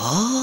Oh!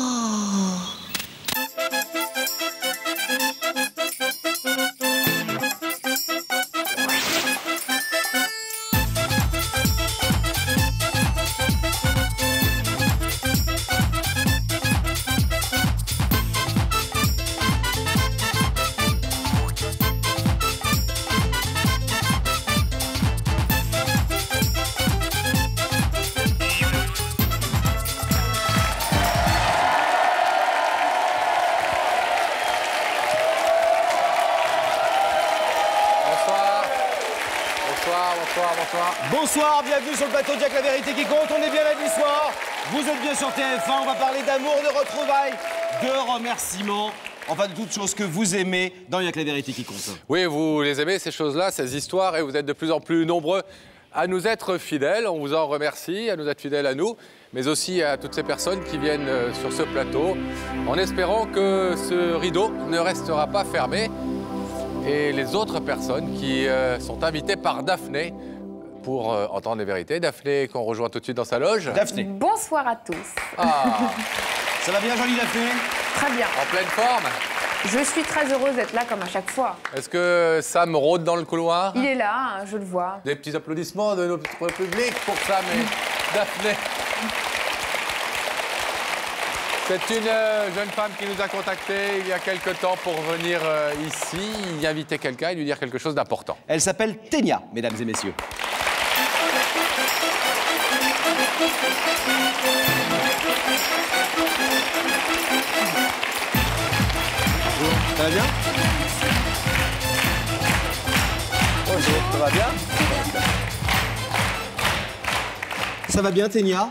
Bonsoir, bienvenue sur le plateau de Jacques La Vérité qui compte. On est bien lundi soir. Vous êtes bien sur TF1. On va parler d'amour, de retrouvailles, de remerciements. Enfin, de toutes choses que vous aimez dans Jacques La Vérité qui compte. Oui, vous les aimez, ces choses-là, ces histoires, et vous êtes de plus en plus nombreux à nous être fidèles. On vous en remercie, à nous être fidèles à nous, mais aussi à toutes ces personnes qui viennent sur ce plateau, en espérant que ce rideau ne restera pas fermé. Et les autres personnes qui sont invitées par Daphné pour entendre les vérités. Daphné, qu'on rejoint tout de suite dans sa loge. Daphné. Bonsoir à tous. Ah. Ça va bien, jolie Daphné? Très bien. En pleine forme. Je suis très heureuse d'être là comme à chaque fois. Est-ce que Sam rôde dans le couloir? Il est là, hein, je le vois. Des petits applaudissements de notre public pour Sam et Daphné. C'est une jeune femme qui nous a contactés il y a quelque temps pour venir ici, y inviter quelqu'un et lui dire quelque chose d'important. Elle s'appelle Ténia, mesdames et messieurs. Ça va bien? Bonjour, ça va bien? Ça va bien, Ténia?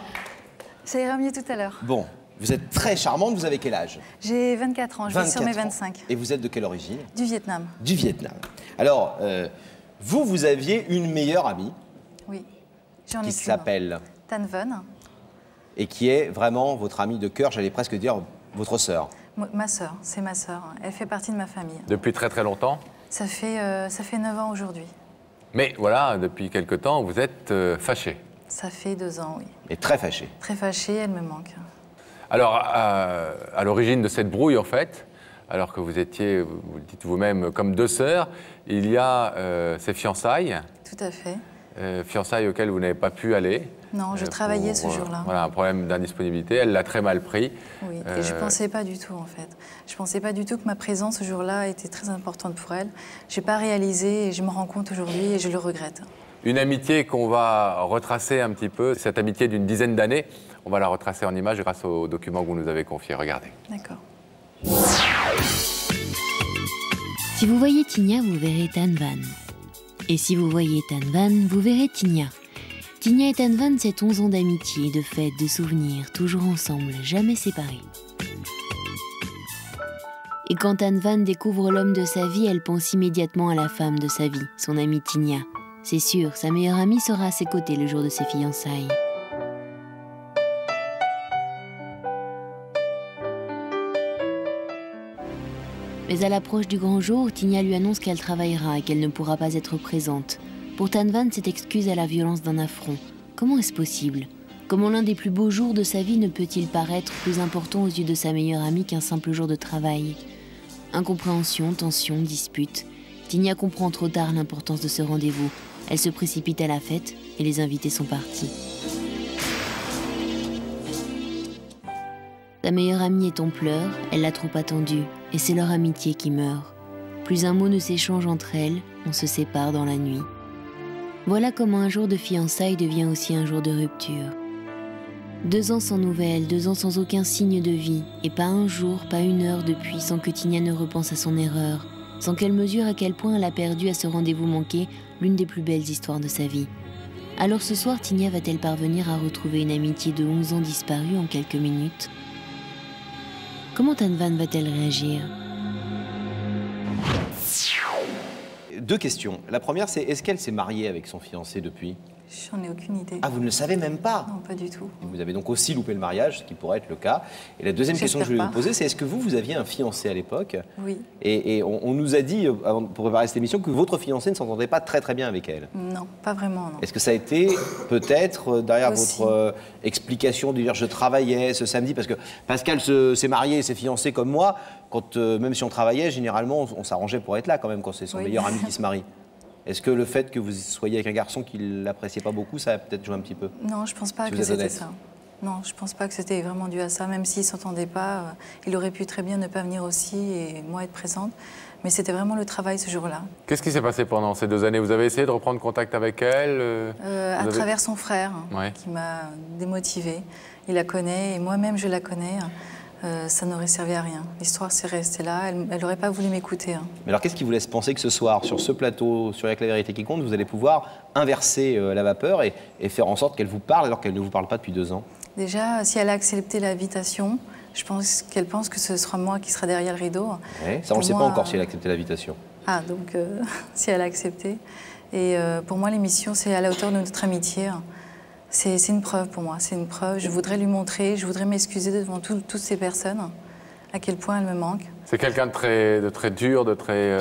Ça ira mieux tout à l'heure. Bon, vous êtes très charmante, vous avez quel âge? J'ai 24 ans, je vais sur mes 25. Ans. Et vous êtes de quelle origine? Du Vietnam. Du Vietnam. Alors, vous aviez une meilleure amie. Oui, j'en ai qui s'appelle Tan Von. Et qui est vraiment votre amie de cœur, j'allais presque dire votre sœur. Ma sœur, c'est ma sœur. Elle fait partie de ma famille. Depuis très très longtemps? Ça fait 9 ans aujourd'hui. Mais voilà, depuis quelque temps, vous êtes fâchés. Ça fait 2 ans, oui. Et très fâchée. Très fâchée, elle me manque. Alors, à l'origine de cette brouille, en fait, alors que vous étiez, vous le dites vous-même, comme deux sœurs, il y a ces fiançailles. Tout à fait. Fiançailles auxquelles vous n'avez pas pu aller. Non, je travaillais ce jour-là. Voilà, un problème d'indisponibilité. Elle l'a très mal pris. Oui, et je ne pensais pas du tout, en fait. Je ne pensais pas du tout que ma présence ce jour-là était très importante pour elle. Je n'ai pas réalisé et je me rends compte aujourd'hui et je le regrette. Une amitié qu'on va retracer un petit peu, cette amitié d'une dizaine d'années, on va la retracer en images grâce aux documents que vous nous avez confiés. Regardez. D'accord. Si vous voyez Tinia, vous verrez Tan Van. Et si vous voyez Tan Van, vous verrez Tinia. Tinia et Tan Van, c'est 11 ans d'amitié, de fêtes, de souvenirs, toujours ensemble, jamais séparés. Et quand Tan Van découvre l'homme de sa vie, elle pense immédiatement à la femme de sa vie, son amie Tinia. C'est sûr, sa meilleure amie sera à ses côtés le jour de ses fiançailles. Mais à l'approche du grand jour, Tinia lui annonce qu'elle travaillera et qu'elle ne pourra pas être présente. Pour Tan Van, cette excuse à la violence d'un affront. Comment est-ce possible? Comment l'un des plus beaux jours de sa vie ne peut-il paraître plus important aux yeux de sa meilleure amie qu'un simple jour de travail? Incompréhension, tension, dispute. Tinia comprend trop tard l'importance de ce rendez-vous. Elle se précipite à la fête et les invités sont partis. Sa meilleure amie est en pleurs, elle l'a trop attendue, et c'est leur amitié qui meurt. Plus un mot ne s'échange entre elles, on se sépare dans la nuit. Voilà comment un jour de fiançailles devient aussi un jour de rupture. 2 ans sans nouvelles, 2 ans sans aucun signe de vie, et pas un jour, pas une heure depuis sans que Tinia ne repense à son erreur, sans qu'elle mesure à quel point elle a perdu à ce rendez-vous manqué l'une des plus belles histoires de sa vie. Alors ce soir, Tinia va-t-elle parvenir à retrouver une amitié de 11 ans disparue en quelques minutes? Comment Tan Van va-t-elle réagir? 2 questions. La première, c'est est-ce qu'elle s'est mariée avec son fiancé depuis? J'en ai aucune idée. Ah, vous ne le savez même pas? Non, pas du tout. Vous avez donc aussi loupé le mariage, ce qui pourrait être le cas. Et la deuxième question que je voulais vous poser, c'est est-ce que vous aviez un fiancé à l'époque? Oui. Et on nous a dit, pour préparer cette émission, que votre fiancé ne s'entendait pas très bien avec elle. Non, pas vraiment, non. Est-ce que ça a été peut-être derrière Aussi. votre explication de dire je travaillais ce samedi? Parce que Pascal s'est marié, s'est fiancé comme moi. Quand, même si on travaillait, généralement, on s'arrangeait pour être là quand même quand c'est son Oui. meilleur ami qui se marie. Est-ce que le fait que vous soyez avec un garçon qui ne l'appréciait pas beaucoup, ça a peut-être joué un petit peu? Non, je pense pas Si que vous êtes c'était honnête. ça. Non, je pense pas que c'était vraiment dû à ça. Même s'ils ne s'entendaient pas, il aurait pu très bien ne pas venir aussi et moi être présente. Mais c'était vraiment le travail ce jour-là. Qu'est-ce qui s'est passé pendant ces 2 années? Vous avez essayé de reprendre contact avec elle À travers son frère, Ouais. qui m'a démotivée. Il la connaît et moi-même je la connais. Ça n'aurait servi à rien. L'histoire s'est restée là. Elle n'aurait pas voulu m'écouter. Hein. Mais alors qu'est-ce qui vous laisse penser que ce soir, sur ce plateau, sur Avec la vérité qui compte, vous allez pouvoir inverser la vapeur et faire en sorte qu'elle vous parle alors qu'elle ne vous parle pas depuis 2 ans? Déjà, si elle a accepté l'invitation, je pense qu'elle pense que ce sera moi qui sera derrière le rideau. Ouais, ça, on ne Pour le sait pas moi, encore si elle a accepté l'invitation. Ah, donc si elle a accepté. Et pour moi, l'émission, c'est à la hauteur de notre amitié. C'est une preuve pour moi, c'est une preuve. Je voudrais lui montrer, je voudrais m'excuser devant toutes ces personnes, à quel point elle me manque. C'est quelqu'un de très dur, de très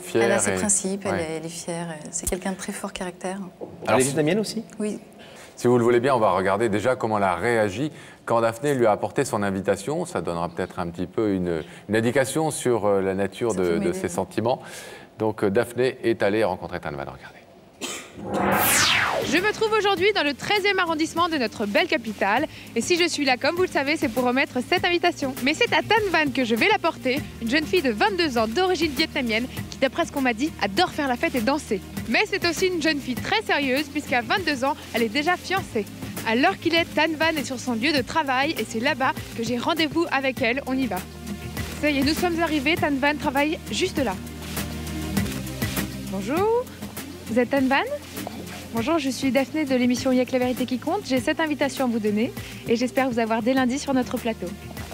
fier. Elle a ses et- principes, Ouais. elle est fière. C'est quelqu'un de très fort caractère. Alors, elle est vietnamienne aussi? Oui, Si vous le voulez bien, on va regarder déjà comment elle a réagi quand Daphné lui a apporté son invitation. Ça donnera peut-être un petit peu une indication sur la nature Ça peut de m'aider. ses sentiments. Donc Daphné est allée rencontrer Tanvan. Regardez. Je me trouve aujourd'hui dans le 13e arrondissement de notre belle capitale. Et si je suis là, comme vous le savez, c'est pour remettre cette invitation. Mais c'est à Tan Van que je vais la porter, une jeune fille de 22 ans d'origine vietnamienne qui, d'après ce qu'on m'a dit, adore faire la fête et danser. Mais c'est aussi une jeune fille très sérieuse puisqu'à 22 ans, elle est déjà fiancée. À l'heure qu'il est, Tan Van est sur son lieu de travail et c'est là-bas que j'ai rendez-vous avec elle. On y va. Ça y est, nous sommes arrivés. Tan Van travaille juste là. Bonjour. Vous êtes Tan Van ? Bonjour, je suis Daphné de l'émission Y'a que la vérité qui compte. J'ai cette invitation à vous donner et j'espère vous avoir dès lundi sur notre plateau.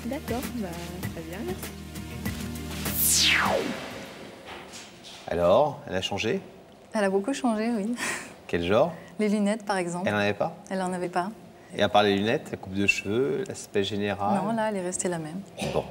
D'accord, très bien, merci. Alors, elle a changé? elle a beaucoup changé, oui. Quel genre? Les lunettes, par exemple, Elle n'en avait pas? elle n'en avait pas. Et à part les lunettes, la coupe de cheveux, l'aspect général? Non, là, elle est restée la même. Bon.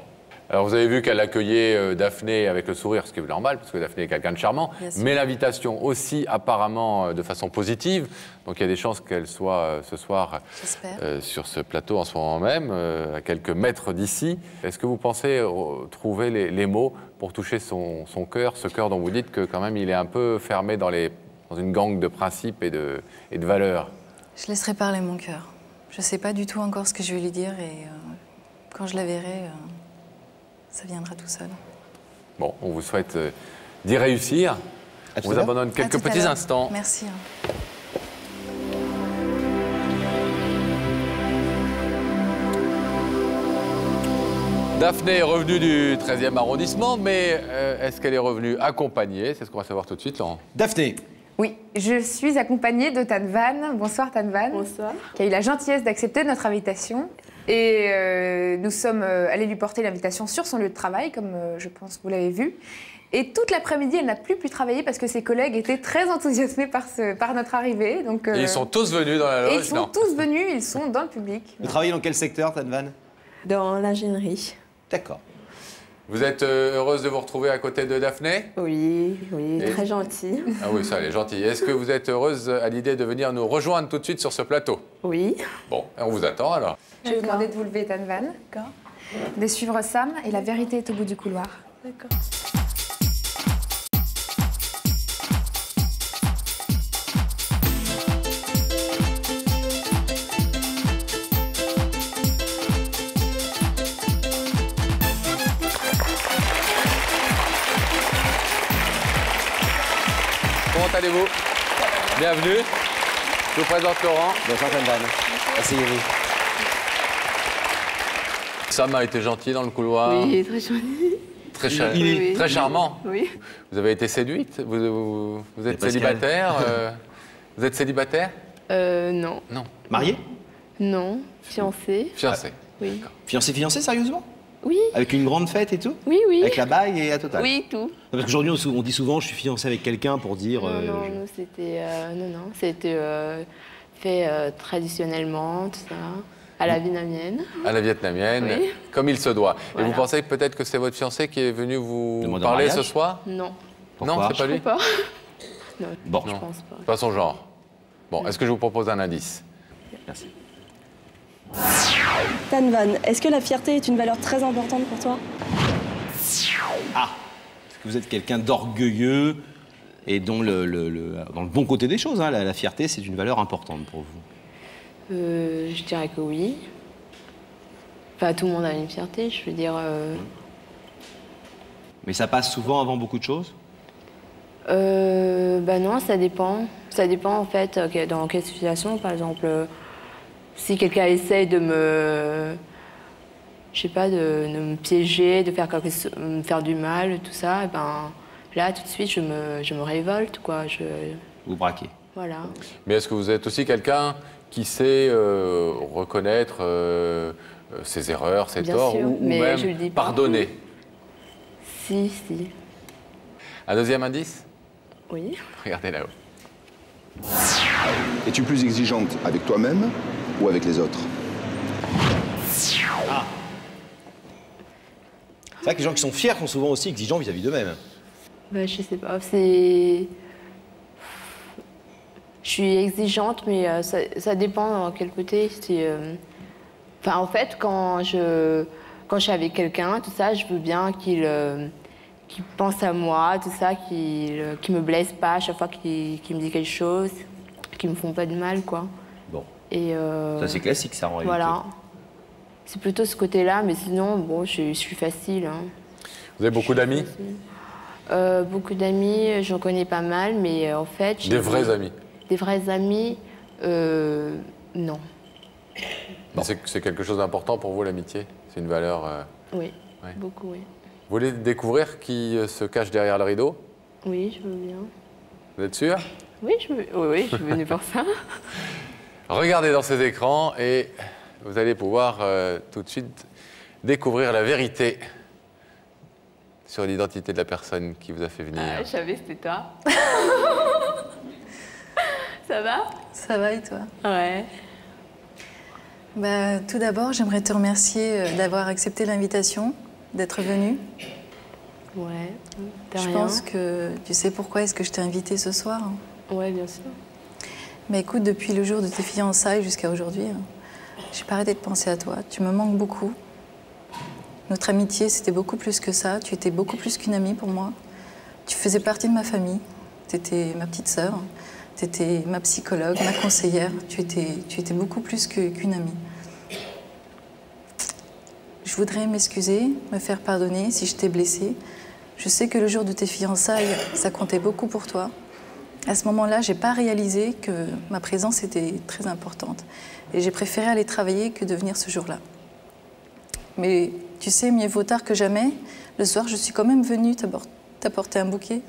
Alors vous avez vu qu'elle accueillait Daphné avec le sourire, ce qui est normal, parce que Daphné est quelqu'un de charmant, Bien sûr. mais l'invitation aussi apparemment de façon positive. Donc il y a des chances qu'elle soit ce soir J'espère. sur ce plateau en ce moment même, à quelques mètres d'ici. Est-ce que vous pensez trouver les mots pour toucher son cœur, ce cœur dont vous dites que quand même il est un peu fermé dans une gangue de principes et de valeurs? Je laisserai parler mon cœur. Je ne sais pas du tout encore ce que je vais lui dire et quand je la verrai, ça viendra tout seul. Bon, on vous souhaite d'y réussir. À tout On à vous l'heure. abandonne À quelques tout à petits l'heure. instants. Merci. Daphné est revenue du 13e arrondissement, mais est-ce qu'elle est revenue accompagnée? C'est ce qu'on va savoir tout de suite, Laurent. Daphné, Oui, je suis accompagnée de Tan Van. Bonsoir Tan Van. Bonsoir. Qui a eu la gentillesse d'accepter notre invitation. Et nous sommes allés lui porter l'invitation sur son lieu de travail, comme je pense que vous l'avez vu. Et toute l'après-midi, elle n'a plus pu travailler parce que ses collègues étaient très enthousiasmés par notre arrivée. Donc, Et ils sont tous venus dans la loge? et ils sont Non. tous venus, ils sont dans le public. vous travaillez dans quel secteur, Tanvan? Dans l'ingénierie. D'accord. Vous êtes heureuse de vous retrouver à côté de Daphné? Oui, oui, Et- très gentil. Ah oui, ça, elle est gentille. Est-ce que vous êtes heureuse à l'idée de venir nous rejoindre tout de suite sur ce plateau? Oui. Bon, on vous attend alors. Je vais vous demander de vous lever, Tan Van. D'accord. De suivre Sam et la vérité est au bout du couloir. D'accord. Comment allez-vous? Bienvenue. Je vous présente Laurent. Bonsoir, Tanvan. Asseyez-vous. Sam a été gentil dans le couloir. Oui, très gentil. Très, Oui. très charmant. Oui. Vous avez été séduite? Vous êtes Pascal. célibataire? Vous êtes célibataire? Non. Non. Marié? Non. Fiancé. Fiancé. Oui. Fiancé, sérieusement? Oui. Avec une grande fête et tout? Oui, oui. Avec la bague et la totale? Oui, tout. Non, parce qu'aujourd'hui, on dit souvent, je suis fiancé avec quelqu'un pour dire... Non, nous, c'était c'était fait traditionnellement, tout ça, à la vietnamienne. À la vietnamienne, Oui. comme il se doit. Voilà. Et vous pensez peut-être que c'est votre fiancé qui est venu vous Demander en parler ce mariage? soir? Non. Pourquoi? Non, c'est pas lui? Pas. Non, Bon. je pense pas. Pas son genre. Bon, est-ce que je vous propose un indice? Merci. Tan Van, est-ce que la fierté est une valeur très importante pour toi? Ah! Est-ce que vous êtes quelqu'un d'orgueilleux et dont dans le bon côté des choses, hein, la fierté, c'est une valeur importante pour vous? Je dirais que oui. Enfin, tout le monde a une fierté, je veux dire. Mais ça passe souvent avant beaucoup de choses? Bah non, ça dépend. Ça dépend en fait dans quelle situation. Par exemple, si quelqu'un essaye de me, je sais pas, de me piéger, de me faire du mal, tout ça, et ben là tout de suite je me révolte quoi. Vous braquez. Voilà. Mais est-ce que vous êtes aussi quelqu'un qui sait reconnaître ses erreurs, ses Bien torts, sûr, ou mais même je le dis pas. pardonner? Si. Un deuxième indice? Oui. Regardez là-haut. Es-tu plus exigeante avec toi-même ou avec les autres? Ah! C'est vrai que les gens qui sont fiers sont souvent aussi exigeants vis-à-vis d'eux-mêmes. Bah, je sais pas. Je suis exigeante, mais ça dépend dans quel côté. Enfin, en fait, quand je suis avec quelqu'un, tout ça, je veux bien qu'il pense à moi, tout ça, qu'il me blesse pas à chaque fois qu'il me dit quelque chose, qu'il me font pas de mal, quoi. Bon. Et Ça, c'est classique, ça, en réalité. voilà. C'est plutôt ce côté-là, mais sinon, bon, je suis facile. Hein. Vous avez beaucoup d'amis? Beaucoup d'amis, j'en connais pas mal, mais en fait... Des vrais amis? Des vrais amis, non. Bon. C'est quelque chose d'important pour vous, l'amitié? C'est une valeur... Oui, ouais. beaucoup, oui. Vous voulez découvrir qui se cache derrière le rideau? Oui, je veux bien. Vous êtes sûr? Oui, oui, je suis venue pour ça. Regardez dans ces écrans et vous allez pouvoir tout de suite découvrir la vérité sur l'identité de la personne qui vous a fait venir. Je savais que c'était toi. Ça va? Ça va et toi? Ouais. Bah, tout d'abord, j'aimerais te remercier d'avoir accepté l'invitation, d'être venue. Ouais, Je pense que tu sais pourquoi est-ce que je t'ai invitée ce soir. Ouais, bien sûr. Mais écoute, depuis le jour de tes fiançailles jusqu'à aujourd'hui, j'ai pas arrêté de penser à toi. Tu me manques beaucoup. Notre amitié, c'était beaucoup plus que ça. Tu étais beaucoup plus qu'une amie pour moi. Tu faisais partie de ma famille. Tu étais ma petite sœur. Tu étais ma psychologue, ma conseillère. Tu étais beaucoup plus qu'une amie. Je voudrais m'excuser, me faire pardonner si je t'ai blessée. Je sais que le jour de tes fiançailles, ça comptait beaucoup pour toi. À ce moment-là, j'ai pas réalisé que ma présence était très importante. Et j'ai préféré aller travailler que de venir ce jour-là. Mais tu sais, mieux vaut tard que jamais. Le soir, je suis quand même venue t'apporter un bouquet.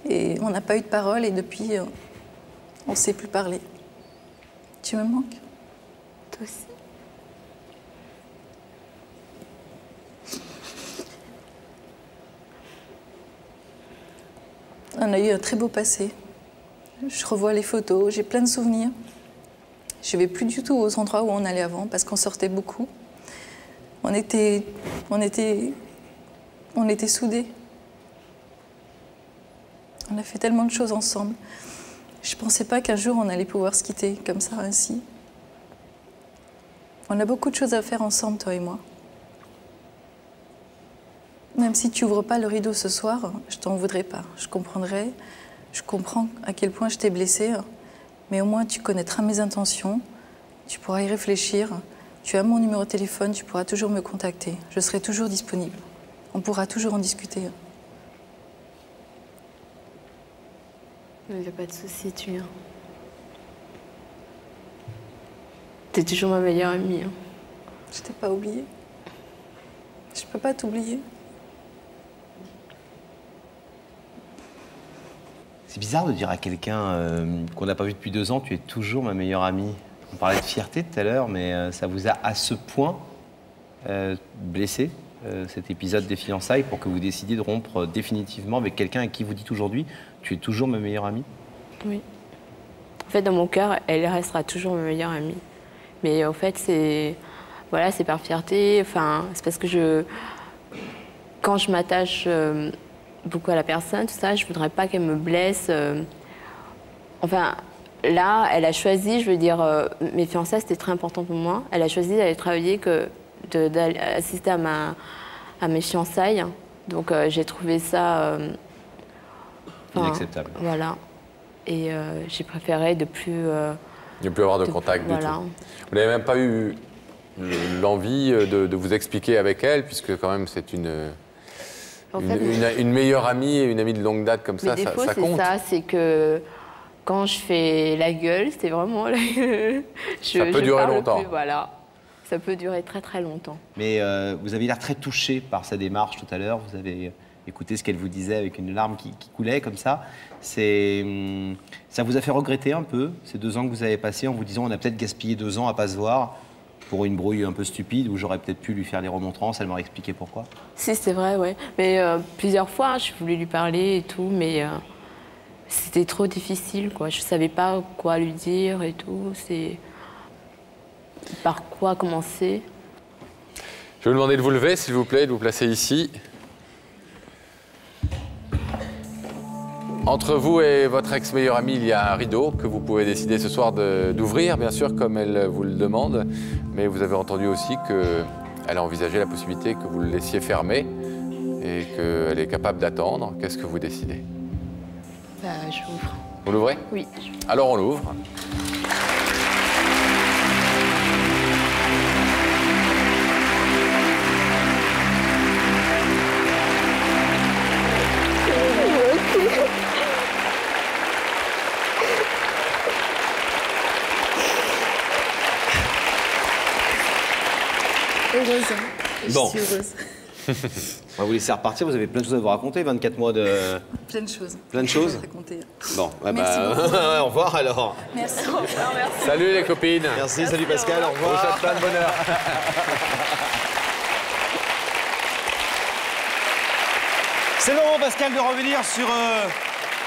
Et on n'a pas eu de parole et depuis, on ne s'est plus parlé. Tu me manques? Toi aussi. On a eu un très beau passé. Je revois les photos, j'ai plein de souvenirs. Je ne vais plus du tout aux endroits où on allait avant parce qu'on sortait beaucoup. On était soudés. On a fait tellement de choses ensemble. Je ne pensais pas qu'un jour on allait pouvoir se quitter comme ça, ainsi. On a beaucoup de choses à faire ensemble, toi et moi. Même si tu n'ouvres pas le rideau ce soir, je t'en voudrais pas. Je comprendrai, je comprends à quel point je t'ai blessée, mais au moins tu connaîtras mes intentions, tu pourras y réfléchir, tu as mon numéro de téléphone, tu pourras toujours me contacter. Je serai toujours disponible. On pourra toujours en discuter. Il n'y a pas de souci, tu viens. T'es toujours ma meilleure amie. Hein. Je t'ai pas oubliée. Je peux pas t'oublier. C'est bizarre de dire à quelqu'un qu'on n'a pas vu depuis 2 ans, tu es toujours ma meilleure amie. On parlait de fierté tout à l'heure, mais ça vous a à ce point blessé cet épisode des fiançailles pour que vous décidiez de rompre définitivement avec quelqu'un avec qui vous dites aujourd'hui « tu es toujours ma meilleure amie ». Oui. En fait, dans mon cœur, elle restera toujours ma meilleure amie. Mais en fait, c'est par fierté. Enfin, c'est parce que quand je m'attache beaucoup à la personne, tout ça, je voudrais pas qu'elle me blesse. Enfin, là, elle a choisi, je veux dire, mes fiançailles, c'était très important pour moi. Elle a choisi d'aller travailler d'assister à mes fiançailles. Donc, j'ai trouvé ça inacceptable. Voilà. Et j'ai préféré de plus avoir de contact du tout. Vous n'avez même pas eu l'envie de vous expliquer avec elle, puisque quand même c'est une meilleure amie et une amie de longue date comme ça, ça compte. C'est que quand je fais la gueule, c'est vraiment la gueule. Ça peut durer longtemps. Voilà. Ça peut durer très très longtemps. Mais vous avez l'air très touché par sa démarche tout à l'heure. Vous avez écouté ce qu'elle vous disait avec une larme qui coulait comme ça. Ça vous a fait regretter un peu ces 2 ans que vous avez passés en vous disant on a peut-être gaspillé 2 ans à pas se voir pour une brouille un peu stupide où j'aurais peut-être pu lui faire les remontrances, elle m'aurait expliqué pourquoi. Si, c'est vrai, ouais. Mais plusieurs fois, je voulais lui parler et tout, mais c'était trop difficile, quoi. Je savais pas quoi lui dire et tout. Par quoi commencer. Je vais vous demander de vous lever, s'il vous plaît, de vous placer ici. Entre vous et votre ex-meilleure amie, il y a un rideau que vous pouvez décider ce soir d'ouvrir, bien sûr, comme elle vous le demande. Mais vous avez entendu aussi qu'elle a envisagé la possibilité que vous le laissiez fermer et qu'elle est capable d'attendre. Qu'est-ce que vous décidez? J'ouvre. Vous l'ouvrez? Oui. Alors on l'ouvre. Heureuse. Bon. Je suis heureuse. On va vous laisser repartir, vous avez plein de choses à vous raconter, 24 mois de... Plein de choses. Plein de choses. Bon, au revoir alors. Merci. Salut les copines. Merci, salut Pascal, au revoir. On vous souhaite plein de bonheur. C'est le moment, Pascal, de revenir sur,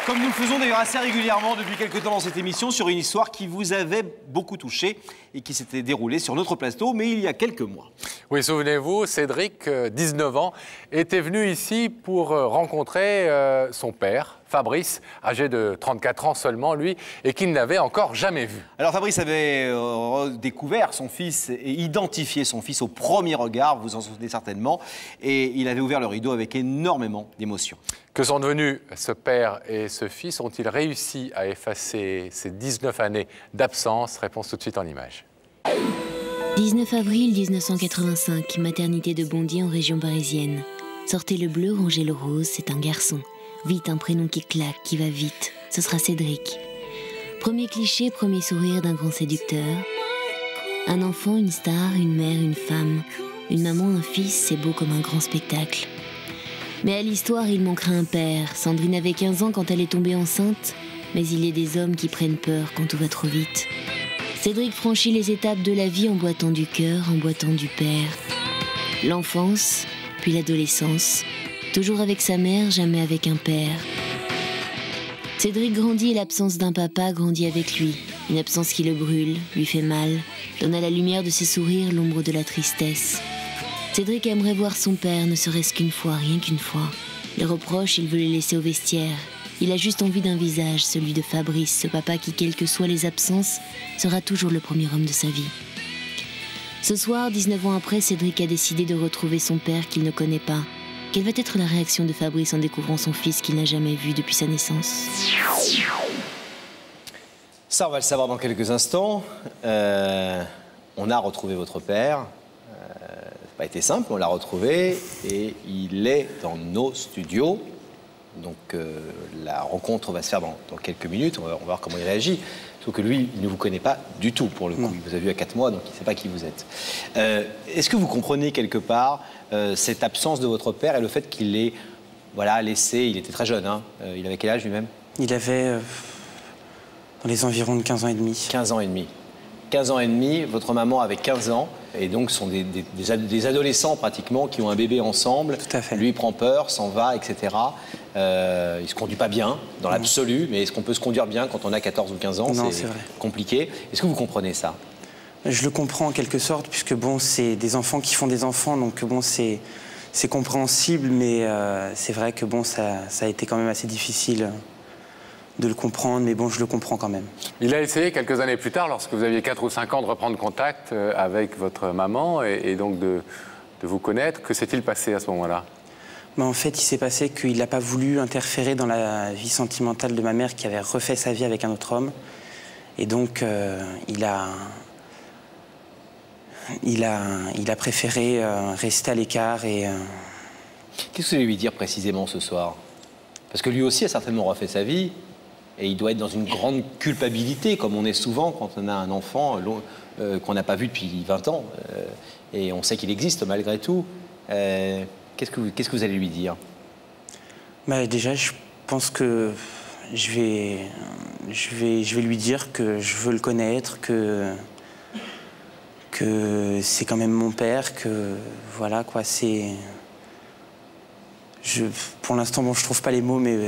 comme nous le faisons d'ailleurs assez régulièrement depuis quelques temps dans cette émission, sur une histoire qui vous avait beaucoup touché et qui s'était déroulée sur notre plateau, mais il y a quelques mois. Oui, souvenez-vous, Cédric, 19 ans, était venu ici pour rencontrer son père, Fabrice, âgé de 34 ans seulement, lui, et qu'il n'avait encore jamais vu. Alors Fabrice avait découvert son fils et identifié son fils au premier regard, vous en souvenez certainement, et il avait ouvert le rideau avec énormément d'émotion. Que sont devenus ce père et ce fils? Ont-ils réussi à effacer ces 19 années d'absence? Réponse tout de suite en images. 19 avril 1985, maternité de Bondy en région parisienne. Sortez le bleu, rangez le rose, c'est un garçon. Vite, un prénom qui claque, qui va vite. Ce sera Cédric. Premier cliché, premier sourire d'un grand séducteur. Un enfant, une star, une mère, une femme. Une maman, un fils, c'est beau comme un grand spectacle. Mais à l'histoire, il manquera un père. Sandrine avait 15 ans quand elle est tombée enceinte. Mais il est des hommes qui prennent peur quand tout va trop vite. Cédric franchit les étapes de la vie en boitant du cœur, en boitant du père. L'enfance, puis l'adolescence. Toujours avec sa mère, jamais avec un père. Cédric grandit et l'absence d'un papa grandit avec lui. Une absence qui le brûle, lui fait mal, donne à la lumière de ses sourires l'ombre de la tristesse. Cédric aimerait voir son père, ne serait-ce qu'une fois, rien qu'une fois. Les reproches, il veut les laisser au vestiaire. Il a juste envie d'un visage, celui de Fabrice, ce papa qui, quelles que soient les absences, sera toujours le premier homme de sa vie. Ce soir, 19 ans après, Cédric a décidé de retrouver son père qu'il ne connaît pas. Quelle va être la réaction de Fabrice en découvrant son fils qu'il n'a jamais vu depuis sa naissance? Ça, on va le savoir dans quelques instants. On a retrouvé votre père. Ça n'a pas été simple, on l'a retrouvé et il est dans nos studios. Donc la rencontre va se faire dans quelques minutes, on va voir comment il réagit. Sauf que lui, il ne vous connaît pas du tout pour le coup. Il vous a vu à 4 mois, donc il ne sait pas qui vous êtes. Est-ce que vous comprenez quelque part cette absence de votre père et le fait qu'il l'ait laissé, il était très jeune, hein, il avait quel âge lui-même? Il avait dans les environs de 15 ans et demi. 15 ans et demi. 15 ans et demi, votre maman avait 15 ans, et donc ce sont des adolescents pratiquement qui ont un bébé ensemble. Tout à fait. Lui prend peur, s'en va, etc. Il ne se conduit pas bien, dans l'absolu, mais est-ce qu'on peut se conduire bien quand on a 14 ou 15 ans? Non, c'est vrai. compliqué. Est-ce que vous comprenez ça? Je le comprends en quelque sorte, puisque bon, c'est des enfants qui font des enfants, donc bon, c'est compréhensible, mais c'est vrai que bon, ça a été quand même assez difficile de le comprendre, mais bon, je le comprends quand même. Il a essayé quelques années plus tard, lorsque vous aviez 4 ou 5 ans, de reprendre contact avec votre maman et donc de vous connaître. Que s'est-il passé à ce moment-là? Ben, en fait, il s'est passé qu'il n'a pas voulu interférer dans la vie sentimentale de ma mère qui avait refait sa vie avec un autre homme. Et donc, il a préféré rester à l'écart et... Qu'est-ce que vous allez lui dire précisément ce soir? Parce que lui aussi a certainement refait sa vie et il doit être dans une grande culpabilité, comme on est souvent quand on a un enfant qu'on n'a pas vu depuis 20 ans. Et on sait qu'il existe malgré tout. Qu'est-ce que vous allez lui dire? Bah, déjà, je pense que je vais lui dire que je veux le connaître, que c'est quand même mon père, que voilà quoi, c'est... Pour l'instant, bon, je trouve pas les mots, mais...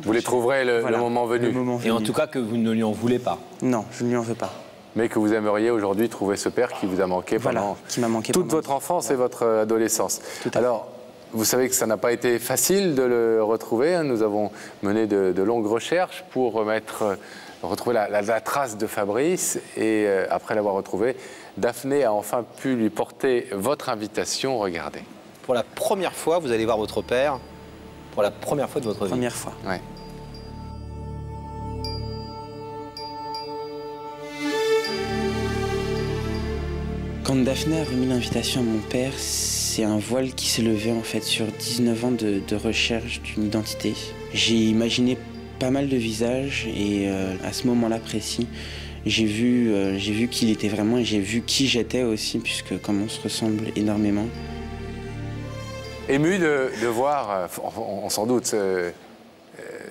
Vous les trouverez le moment venu. Et en tout cas que vous ne lui en voulez pas. Non, je ne lui en veux pas. Mais que vous aimeriez aujourd'hui trouver ce père qui vous a manqué pendant toute votre enfance et votre adolescence. Alors, vous savez que ça n'a pas été facile de le retrouver. Nous avons mené de longues recherches pour retrouver la trace de Fabrice. Et après l'avoir retrouvé, Daphné a enfin pu lui porter votre invitation. Regardez. Pour la première fois, vous allez voir votre père. Pour la première fois de votre vie. Première fois. Ouais. Quand Daphné a remis l'invitation à mon père, c'est un voile qui s'est levé en fait sur 19 ans de recherche d'une identité. J'ai imaginé pas mal de visages et à ce moment-là précis, j'ai vu qui il était vraiment et j'ai vu qui j'étais aussi, puisque comme on se ressemble énormément. Ému de voir, on s'en doute,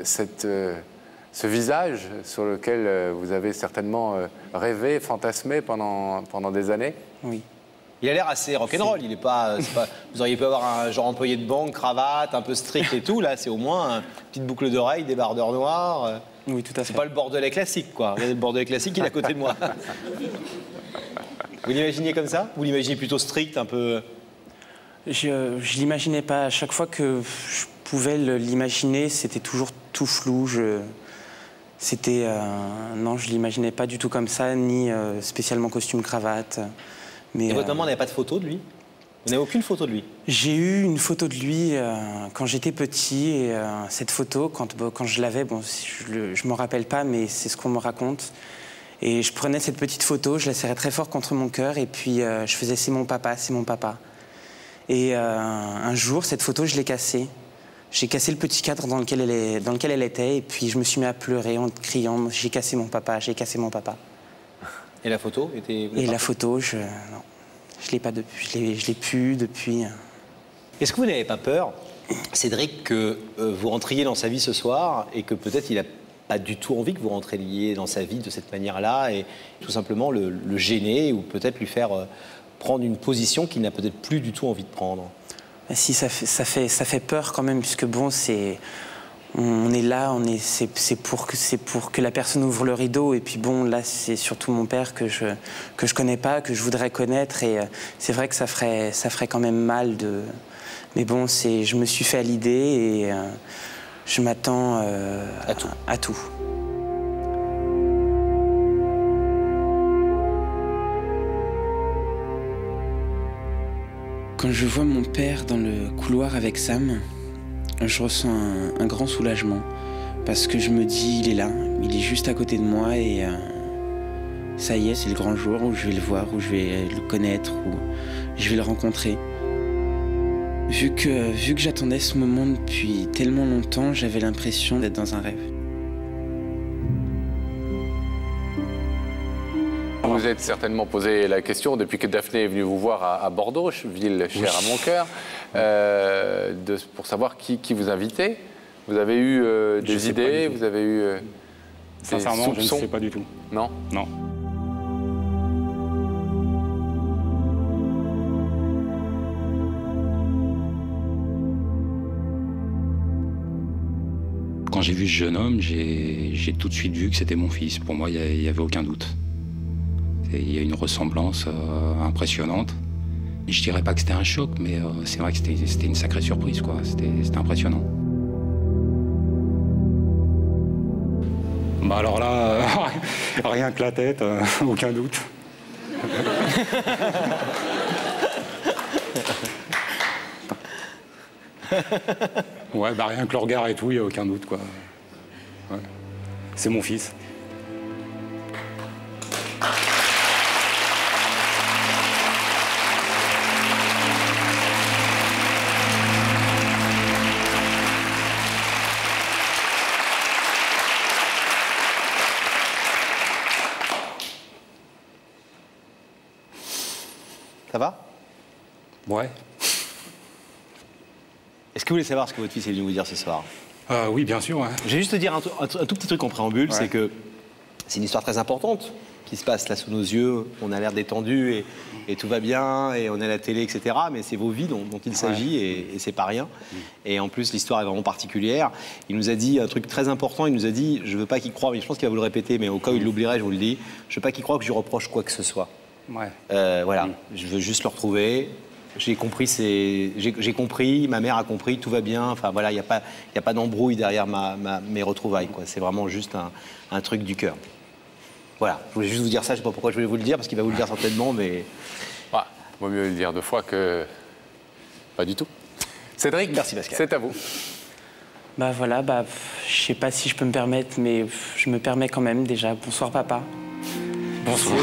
ce visage sur lequel vous avez certainement rêvé, fantasmé pendant des années. Oui. Il a l'air assez rock'n'roll, il est pas, vous auriez pu avoir un genre employé de banque, cravate, un peu strict et tout, là c'est au moins une petite boucle d'oreille, des bardeurs noirs. Oui, tout à fait. C'est pas le Bordelais classique, quoi. Regardez le Bordelais classique, il est à côté de moi. Vous l'imaginez comme ça? Vous l'imaginez plutôt strict, un peu... Je l'imaginais pas. À chaque fois que je pouvais l'imaginer, c'était toujours tout flou. Non, je l'imaginais pas du tout comme ça, ni spécialement costume cravate. Mais, et votre maman n'avait pas de photo de lui? Vous n'avez aucune photo de lui? J'ai eu une photo de lui quand j'étais petit. Et cette photo, quand je l'avais, bon, je m'en rappelle pas, mais c'est ce qu'on me raconte. Et je prenais cette petite photo, je la serrais très fort contre mon cœur, et puis je faisais « c'est mon papa, c'est mon papa ». Et un jour, cette photo, je l'ai cassée. J'ai cassé le petit cadre dans lequel elle était, et puis je me suis mis à pleurer en criant « j'ai cassé mon papa, j'ai cassé mon papa ». Et la photo était... Et la photo, je l'ai pas depuis, je l'ai plus depuis. Est-ce que vous n'avez pas peur, Cédric, que vous rentriez dans sa vie ce soir et que peut-être il n'a pas du tout envie que vous rentriez dans sa vie de cette manière-là et tout simplement le gêner ou peut-être lui faire prendre une position qu'il n'a peut-être plus du tout envie de prendre? Si, ça fait peur quand même, puisque bon, on est là, c'est pour que la personne ouvre le rideau, et puis bon, là, c'est surtout mon père que je connais pas, que je voudrais connaître, et c'est vrai que ça ferait quand même mal de... Mais bon, je me suis fait à l'idée, et je m'attends à tout. Quand je vois mon père dans le couloir avec Sam, je ressens un grand soulagement, parce que je me dis, il est là, il est juste à côté de moi, et ça y est, c'est le grand jour où je vais le voir, où je vais le connaître, où je vais le rencontrer. Vu que j'attendais ce moment depuis tellement longtemps, j'avais l'impression d'être dans un rêve. Vous vous êtes certainement posé la question, depuis que Daphné est venue vous voir à Bordeaux, ville chère à mon cœur, pour savoir qui vous invitait. Vous avez eu des idées, vous avez eu sincèrement, des soupçons? je ne sais pas du tout. Non? Non. j'ai vu ce jeune homme, j'ai tout de suite vu que c'était mon fils. Pour moi, il n'y avait aucun doute. Il y a une ressemblance impressionnante. Je dirais pas que c'était un choc, mais c'est vrai que c'était une sacrée surprise, quoi. C'était impressionnant. Bah alors là, rien que la tête, aucun doute. Ouais, bah rien que le regard et tout, il n'y a aucun doute, quoi. Ouais. C'est mon fils. Ça va? Ouais. Est-ce que vous voulez savoir ce que votre fils est venu vous dire ce soir? Oui, bien sûr. Ouais. Je vais juste te dire un tout petit truc en préambule, c'est que c'est une histoire très importante qui se passe là sous nos yeux. On a l'air détendu et tout va bien, et on est à la télé, etc. Mais c'est vos vies dont il s'agit, et c'est pas rien. Et en plus, l'histoire est vraiment particulière. Il nous a dit un truc très important, il nous a dit, je veux pas qu'il croie, mais je pense qu'il va vous le répéter, mais au cas où il l'oublierait, je vous le dis, je veux pas qu'il croie que je reproche quoi que ce soit. Ouais. Voilà, je veux juste le retrouver. J'ai compris, ma mère a compris, tout va bien. Enfin voilà, il n'y a pas d'embrouille derrière mes retrouvailles, quoi. C'est vraiment juste un truc du cœur. Voilà, je voulais juste vous dire ça, je ne sais pas pourquoi je voulais vous le dire, parce qu'il va vous le dire certainement, mais... Ouais, vaut mieux le dire 2 fois que... pas du tout. Cédric, merci Pascal. C'est à vous. Bah voilà, je sais pas si je peux me permettre, mais je me permets quand même déjà. Bonsoir papa. Bonsoir.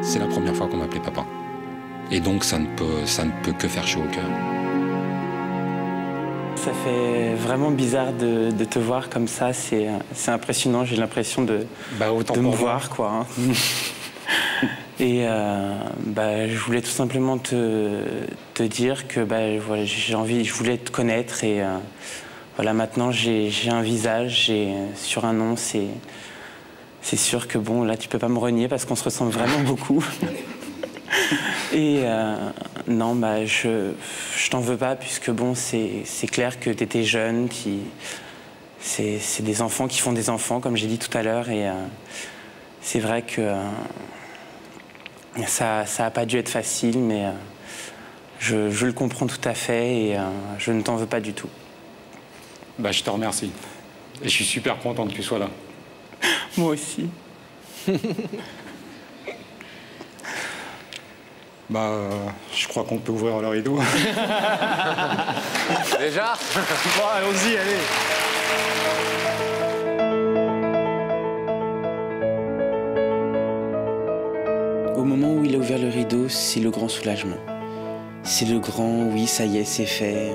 C'est la première fois qu'on m'appelait papa. Et donc ça ne peut que faire chaud au cœur. Ça fait vraiment bizarre de te voir comme ça, c'est impressionnant, j'ai l'impression de me voir, quoi. Hein. Et je voulais tout simplement te dire que voilà, je voulais te connaître, et voilà, maintenant j'ai un visage, et sur un nom, c'est sûr que bon, là tu peux pas me renier parce qu'on se ressemble vraiment beaucoup. Et non, je t'en veux pas, puisque bon, c'est clair que tu étais jeune, c'est des enfants qui font des enfants, comme j'ai dit tout à l'heure, et c'est vrai que ça a pas dû être facile, mais je le comprends tout à fait, et je ne t'en veux pas du tout. Bah, je te remercie. Et je suis super content que tu sois là. Moi aussi. Je crois qu'on peut ouvrir le rideau. Déjà? Bon, allons-y, allez. Au moment où il a ouvert le rideau, c'est le grand soulagement. C'est le grand, oui, ça y est, c'est fait.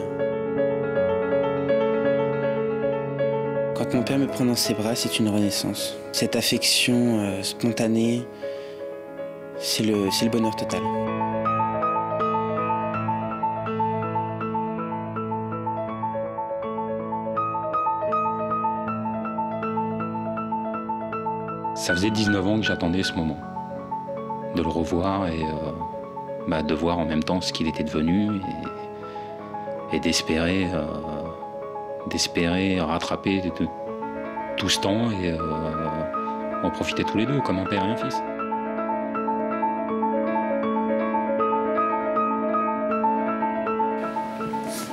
Quand mon père me prend dans ses bras, c'est une renaissance. Cette affection spontanée, c'est le bonheur total. Ça faisait 19 ans que j'attendais ce moment, de le revoir et de voir en même temps ce qu'il était devenu, et d'espérer rattraper tout ce temps et en profiter tous les deux, comme un père et un fils.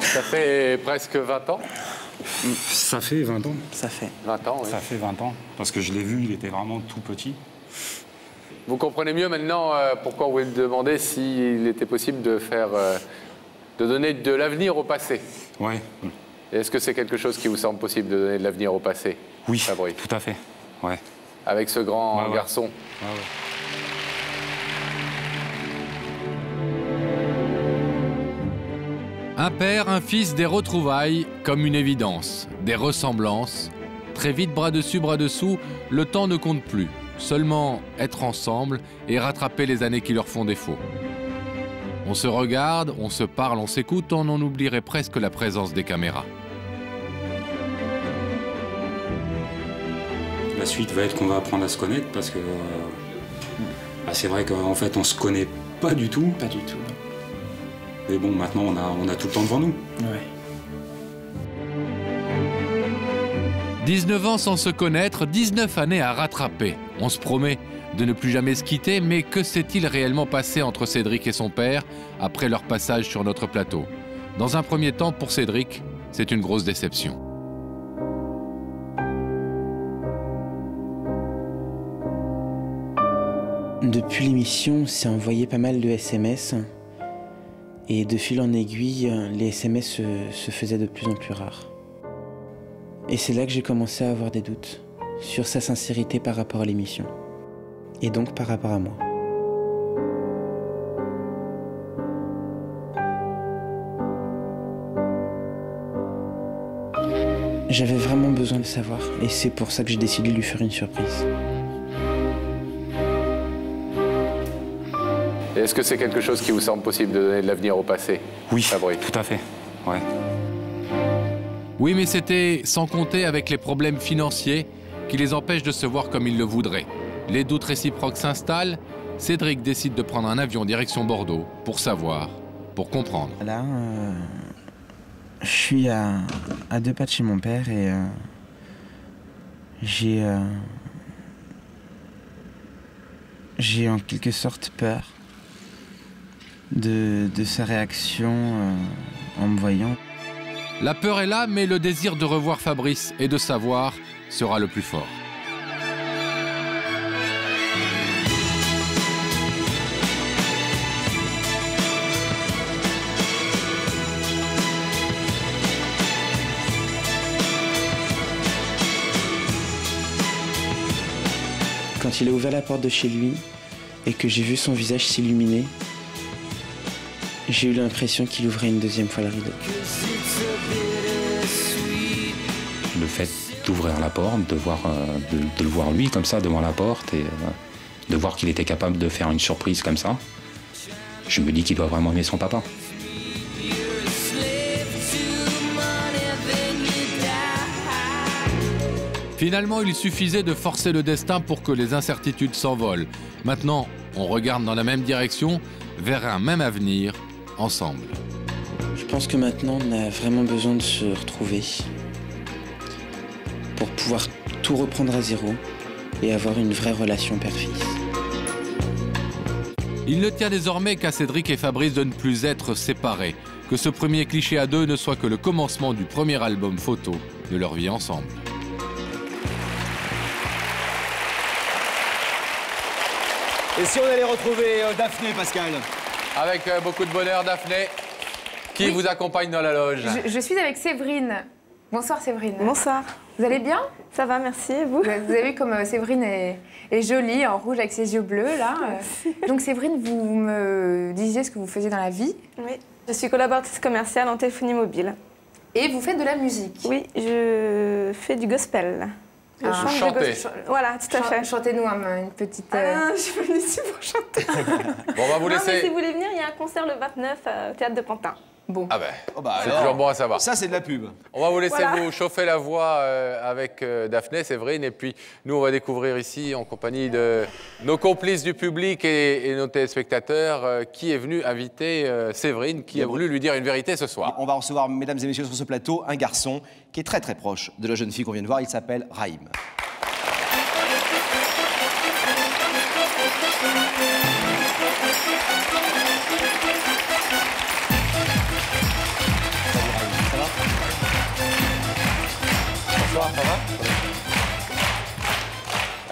Ça fait presque 20 ans? Ça fait 20 ans. Ça fait 20 ans, oui. Ça fait 20 ans, parce que je l'ai vu, il était vraiment tout petit. Vous comprenez mieux maintenant pourquoi vous me demandez s'il était possible de donner de l'avenir au passé? Ouais. Est-ce que c'est quelque chose qui vous semble possible de donner de l'avenir au passé? Oui, Fabrice, tout à fait. Ouais. avec ce grand garçon. Ouais, ouais. Un père, un fils, des retrouvailles, comme une évidence, des ressemblances. Très vite, bras dessus, bras dessous, le temps ne compte plus. Seulement être ensemble et rattraper les années qui leur font défaut. On se regarde, on se parle, on s'écoute, on en oublierait presque la présence des caméras. La suite va être qu'on va apprendre à se connaître parce que c'est vrai qu'en fait on se connaît pas du tout. Pas du tout. Mais bon, maintenant, on a tout le temps devant nous. Ouais. 19 ans sans se connaître, 19 années à rattraper. On se promet de ne plus jamais se quitter, mais que s'est-il réellement passé entre Cédric et son père après leur passage sur notre plateau? Dans un premier temps, pour Cédric, c'est une grosse déception. Depuis l'émission, on s'est envoyé pas mal de SMS. Et de fil en aiguille, les SMS se faisaient de plus en plus rares. Et c'est là que j'ai commencé à avoir des doutes sur sa sincérité par rapport à l'émission. Et donc par rapport à moi. J'avais vraiment besoin de savoir, et c'est pour ça que j'ai décidé de lui faire une surprise. Est-ce que c'est quelque chose qui vous semble possible de donner de l'avenir au passé? Oui, Fabrice. tout à fait. Ouais. Oui, mais c'était sans compter avec les problèmes financiers qui les empêchent de se voir comme ils le voudraient. Les doutes réciproques s'installent. Cédric décide de prendre un avion direction Bordeaux pour savoir, pour comprendre. Là, je suis à 2 pas de chez mon père et j'ai en quelque sorte peur de sa réaction en me voyant. La peur est là, mais le désir de revoir Fabrice et de savoir sera le plus fort. Quand il a ouvert la porte de chez lui et que j'ai vu son visage s'illuminer, j'ai eu l'impression qu'il ouvrait une deuxième fois le rideau. Le fait d'ouvrir la porte, de le voir lui comme ça devant la porte et de voir qu'il était capable de faire une surprise comme ça, je me dis qu'il doit vraiment aimer son papa. Finalement, il suffisait de forcer le destin pour que les incertitudes s'envolent. Maintenant, on regarde dans la même direction, vers un même avenir, ensemble. Je pense que maintenant, on a vraiment besoin de se retrouver pour pouvoir tout reprendre à zéro et avoir une vraie relation père-fils. Il ne tient désormais qu'à Cédric et Fabrice de ne plus être séparés, que ce premier cliché à deux ne soit que le commencement du premier album photo de leur vie ensemble. Et si on allait retrouver Daphné, Pascal? Avec beaucoup de bonheur, Daphné, qui vous accompagne dans la loge. Je suis avec Séverine. Bonsoir Séverine. Bonsoir. Vous allez bien? Ça va, merci. Et vous? Vous avez vu comme Séverine est jolie, en rouge avec ses yeux bleus, là. Donc Séverine, vous me disiez ce que vous faisiez dans la vie. Oui. Je suis collaboratrice commerciale en téléphonie mobile. Et vous faites de la musique? Oui, je fais du gospel. Je chante chanter. Voilà, tout à fait. Chantez-nous une petite... je suis venue ici pour chanter. Bon, on va vous Non, mais laisser. si vous voulez venir, il y a un concert le 29 au Théâtre de Pantin. Bon. Ah ben, c'est alors, toujours bon à savoir. Ça, c'est de la pub. On va vous laisser Voilà. vous chauffer la voix avec Daphné, Séverine, et puis nous, on va découvrir ici, en compagnie de nos complices du public et nos téléspectateurs, qui est venu inviter Séverine, qui a voulu lui dire une vérité ce soir. On va recevoir, mesdames et messieurs, sur ce plateau, un garçon qui est très très proche de la jeune fille qu'on vient de voir. Il s'appelle Raïm. Bonsoir, ça va?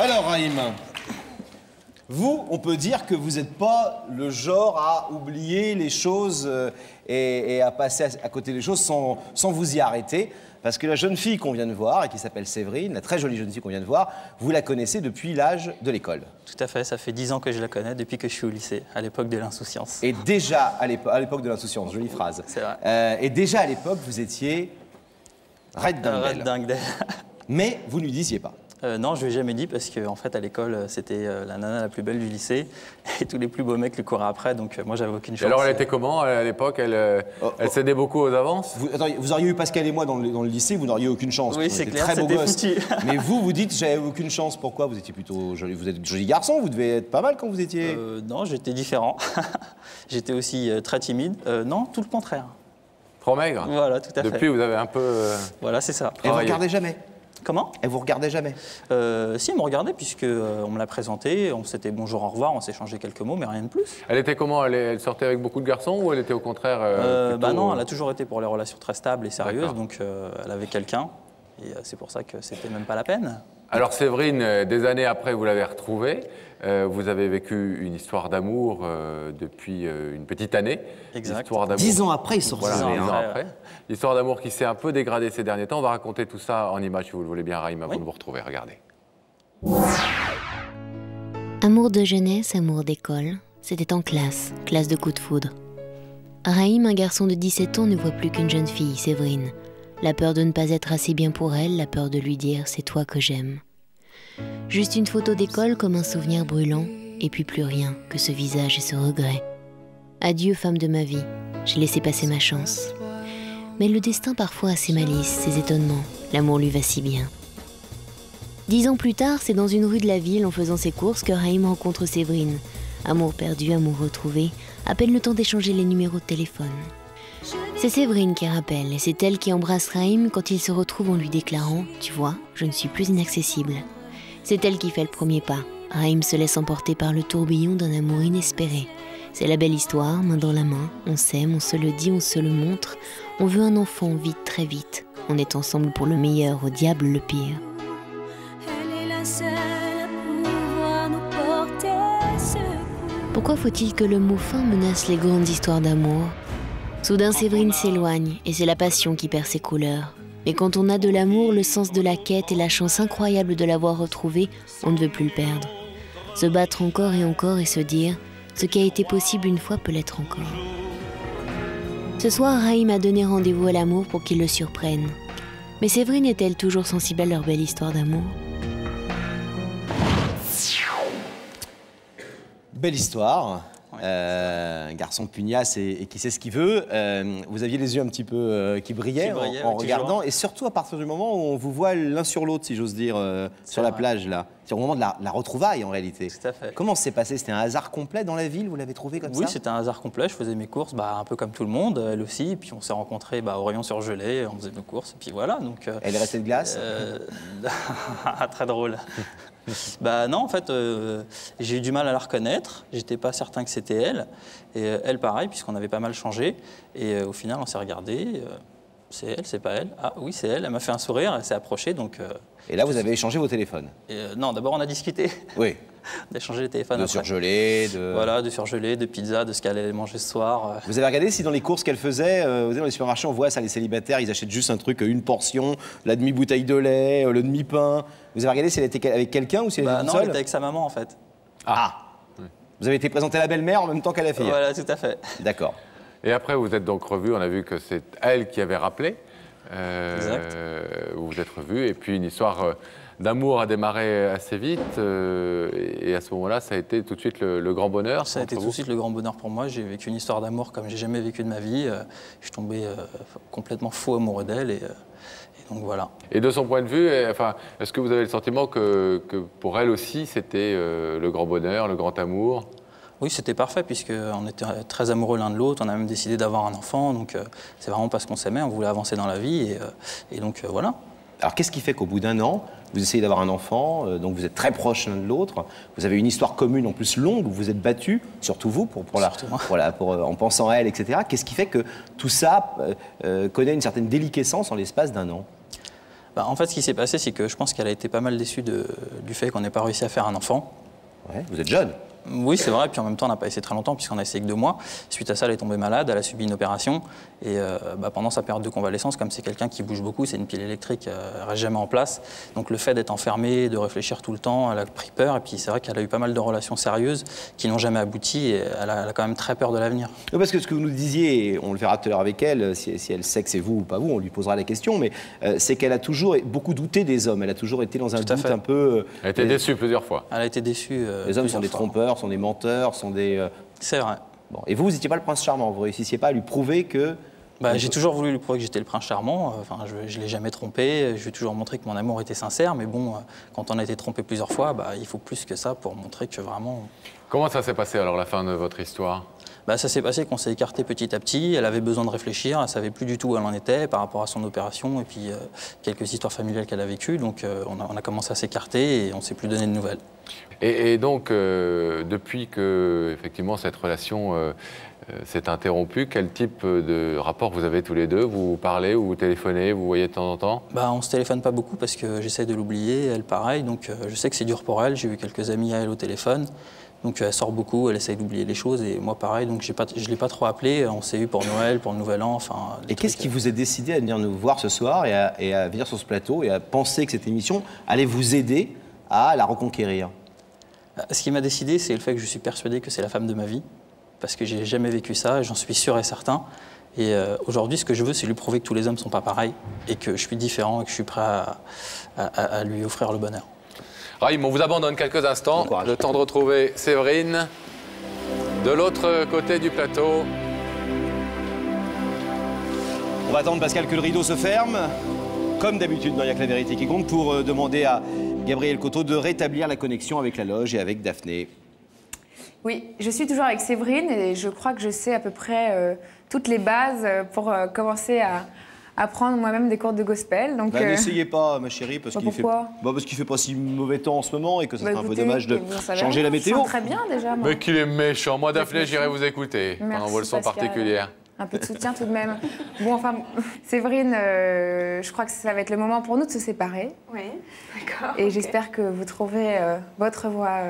Alors, Raïm, vous, on peut dire que vous n'êtes pas le genre à oublier les choses et à passer à côté des choses sans vous y arrêter. Parce que la jeune fille qu'on vient de voir, et qui s'appelle Séverine, la très jolie jeune fille qu'on vient de voir, vous la connaissez depuis l'âge de l'école. Tout à fait, ça fait 10 ans que je la connais, depuis que je suis au lycée, à l'époque de l'insouciance. Et déjà, à l'époque de l'insouciance, jolie phrase. C'est vrai. Et déjà, à l'époque, vous étiez Red Dingue d'elle. Mais vous ne lui disiez pas. Non, je lui ai jamais dit parce qu'en fait, à l'école, c'était la nana la plus belle du lycée et tous les plus beaux mecs lui couraient après, donc moi, j'avais aucune chance. Et alors, elle était comment à l'époque? Elle cédait beaucoup aux avances? Vous auriez eu Pascal et moi dans le lycée, vous n'auriez aucune chance. Oui, On c'est était clair, très beaux c'était gosses. foutu. Mais vous dites, j'avais aucune chance. Pourquoi? Vous étiez plutôt joli. Vous êtes joli garçon, vous devez être pas mal quand vous étiez... Non, j'étais différent. J'étais aussi très timide. Non, tout le contraire. Trop maigre? Voilà, tout à fait. Depuis, vous avez un peu... Voilà, c'est ça. Et vous regardez jamais? Comment? Elle vous regardait jamais? Si, elle me regardait puisque on me l'a présenté, on s'était bonjour, au revoir, on s'est échangé quelques mots, mais rien de plus. Elle était comment? Elle sortait avec beaucoup de garçons ou elle était au contraire Bah non, elle a toujours été pour les relations très stables et sérieuses, donc elle avait quelqu'un, et c'est pour ça que c'était même pas la peine. Alors Séverine, des années après, vous l'avez retrouvée. Vous avez vécu une histoire d'amour depuis une petite année. Exact. 10 ans après, ils sont Voilà, 10 retrouvés. ans après. L'histoire d'amour qui s'est un peu dégradée ces derniers temps. On va raconter tout ça en images, si vous le voulez bien, Raïm, avant de vous retrouver. Regardez. Amour de jeunesse, amour d'école, c'était en classe, classe de coup de foudre. Raïm, un garçon de 17 ans, ne voit plus qu'une jeune fille, Séverine. La peur de ne pas être assez bien pour elle, la peur de lui dire « c'est toi que j'aime ». Juste une photo d'école comme un souvenir brûlant, et puis plus rien que ce visage et ce regret. Adieu femme de ma vie, j'ai laissé passer ma chance. Mais le destin parfois a ses malices, ses étonnements, l'amour lui va si bien. 10 ans plus tard, c'est dans une rue de la ville, en faisant ses courses, que Raïm rencontre Séverine. Amour perdu, amour retrouvé, à peine le temps d'échanger les numéros de téléphone. C'est Séverine qui rappelle, et c'est elle qui embrasse Raïm quand ils se retrouvent en lui déclarant « Tu vois, je ne suis plus inaccessible ». C'est elle qui fait le premier pas. Raïm se laisse emporter par le tourbillon d'un amour inespéré. C'est la belle histoire, main dans la main, on s'aime, on se le dit, on se le montre. On veut un enfant vite, très vite. On est ensemble pour le meilleur, au diable le pire. Pourquoi faut-il que le mot fin menace les grandes histoires d'amour? Soudain Séverine s'éloigne, et c'est la passion qui perd ses couleurs. Mais quand on a de l'amour, le sens de la quête et la chance incroyable de l'avoir retrouvé, on ne veut plus le perdre. Se battre encore et se dire « ce qui a été possible une fois peut l'être encore ». Ce soir, Raïm a donné rendez-vous à l'amour pour qu'il le surprenne. Mais Séverine est-elle toujours sensible à leur belle histoire d'amour? Belle histoire. Un garçon pugnace et qui sait ce qu'il veut. Vous aviez les yeux un petit peu qui brillaient en regardant, et surtout à partir du moment où on vous voit l'un sur l'autre, si j'ose dire, sur la plage là. C'est au moment de la retrouvaille en réalité. Tout à fait. Comment s'est passé? C'était un hasard complet dans la ville? Vous l'avez trouvé comme ça? Oui, c'était un hasard complet. Je faisais mes courses, un peu comme tout le monde, elle aussi. Et puis on s'est rencontrés au rayon surgelé, on faisait nos courses, et puis voilà. Donc, elle est restée de glace? Très drôle. Non, en fait, j'ai eu du mal à la reconnaître. J'étais pas certain que c'était elle. Et elle, pareil, puisqu'on avait pas mal changé. Et au final, on s'est regardé. C'est elle, c'est pas elle. Ah oui, c'est elle. Elle m'a fait un sourire, elle s'est approchée. Donc, et là, vous avez échangé vos téléphones? Non, d'abord, on a discuqué. Oui. D'échanger les téléphones. De surgeler, de... Voilà, de surgeler, de pizza, de ce qu'elle allait manger ce soir. Vous avez regardé si dans les courses qu'elle faisait, dans les supermarchés, on voit ça, les célibataires, ils achètent juste un truc, une portion, la demi-bouteille de lait, le demi-pain. Vous avez regardé si elle était avec quelqu'un ou si elle était toute non, seule? elle était avec sa maman, en fait. Ah. Vous avez été présenté à la belle-mère en même temps qu'à la fille? Voilà, tout à fait. D'accord. Et après, vous êtes donc revus, on a vu que c'est elle qui avait rappelé. Exact. Vous vous êtes revus, et puis une histoire d'amour a démarré assez vite, et à ce moment-là, ça a été tout de suite le grand bonheur. Ça a été tout de suite le grand bonheur pour moi. J'ai vécu une histoire d'amour comme j'ai jamais vécu de ma vie. Je suis tombé complètement fou amoureux d'elle, et donc voilà. Et de son point de vue, est-ce que vous avez le sentiment que pour elle aussi, c'était le grand bonheur, le grand amour? Oui, c'était parfait, puisqu'on était très amoureux l'un de l'autre. On a même décidé d'avoir un enfant, donc c'est vraiment parce qu'on s'aimait, on voulait avancer dans la vie, et donc voilà. Alors qu'est-ce qui fait qu'au bout d'un an, vous essayez d'avoir un enfant, donc vous êtes très proches l'un de l'autre, vous avez une histoire commune en plus longue, vous vous êtes battus, surtout vous, en pensant à elle, etc. Qu'est-ce qui fait que tout ça connaît une certaine déliquescence en l'espace d'un an? En fait, ce qui s'est passé, c'est que je pense qu'elle a été pas mal déçue du fait qu'on n'ait pas réussi à faire un enfant. Ouais, vous êtes jeune. Oui, c'est vrai, puis en même temps, on n'a pas essayé très longtemps, puisqu'on a essayé que 2 mois. Suite à ça, elle est tombée malade, elle a subi une opération, et pendant sa période de convalescence, comme c'est quelqu'un qui bouge beaucoup, c'est une pile électrique, elle ne reste jamais en place. Donc le fait d'être enfermée, de réfléchir tout le temps, elle a pris peur, et puis c'est vrai qu'elle a eu pas mal de relations sérieuses qui n'ont jamais abouti, et elle a quand même très peur de l'avenir. Parce que ce que vous nous disiez, on le verra tout à l'heure avec elle, si elle sait que c'est vous ou pas vous, on lui posera la question, mais c'est qu'elle a toujours beaucoup douté des hommes, elle a toujours été dans un doute un peu... Elle a été déçue plusieurs fois. Elle a été déçue les hommes sont des trompeurs, sont des menteurs, sont des... C'est vrai. Bon. Et vous n'étiez pas le prince charmant, vous ne réussissiez pas à lui prouver que... J'ai toujours voulu lui prouver que j'étais le prince charmant, je ne l'ai jamais trompé, je lui ai toujours montré que mon amour était sincère, mais bon, quand on a été trompé plusieurs fois, il faut plus que ça pour montrer que vraiment... Comment ça s'est passé alors, la fin de votre histoire? Bah, ça s'est passé qu'on s'est écarté petit à petit. Elle avait besoin de réfléchir, elle savait plus du tout où elle en était par rapport à son opération et puis quelques histoires familiales qu'elle a vécues. Donc on a commencé à s'écarter et on ne s'est plus donné de nouvelles. Et donc, depuis que effectivement cette relation s'est interrompue, quel type de rapport vous avez tous les deux? Vous parlez ou vous téléphonez, vous voyez de temps en temps? Bah, on ne se téléphone pas beaucoup parce que j'essaie de l'oublier, elle pareil. Donc je sais que c'est dur pour elle. J'ai eu quelques amis à elle au téléphone. Donc elle sort beaucoup, elle essaye d'oublier les choses et moi pareil, donc je ne l'ai pas trop appelé, on s'est eu pour Noël, pour le Nouvel An, enfin... Et qu'est-ce qui vous a décidé à venir nous voir ce soir et à venir sur ce plateau et à penser que cette émission allait vous aider à la reconquérir? Ce qui m'a décidé, c'est le fait que je suis persuadé que c'est la femme de ma vie, parce que j'ai jamais vécu ça, et j'en suis sûr et certain. Et aujourd'hui, ce que je veux, c'est lui prouver que tous les hommes ne sont pas pareils, et que je suis différent, et que je suis prêt à lui offrir le bonheur. Raïm, on vous abandonne quelques instants, le temps de retrouver Séverine de l'autre côté du plateau. On va attendre, Pascal, que le rideau se ferme, comme d'habitude dans Il y a que la vérité qui compte, pour demander à Gabriel Coteau de rétablir la connexion avec la loge et avec Daphné. Oui, je suis toujours avec Séverine et je crois que je sais à peu près toutes les bases pour commencer à prendre moi-même des cours de gospel. Donc, n'essayez pas, ma chérie, parce qu'il fait pas si mauvais temps en ce moment et que ça serait un peu dommage de changer la météo. Je chante très bien déjà, moi. Mais qu'il est méchant. Moi, Daphné, j'irai vous écouter pendant vos leçons particulières. Un peu de soutien tout de même. Bon, enfin, Séverine, je crois que ça va être le moment pour nous de se séparer. Oui, d'accord. Et j'espère que vous trouverez votre voie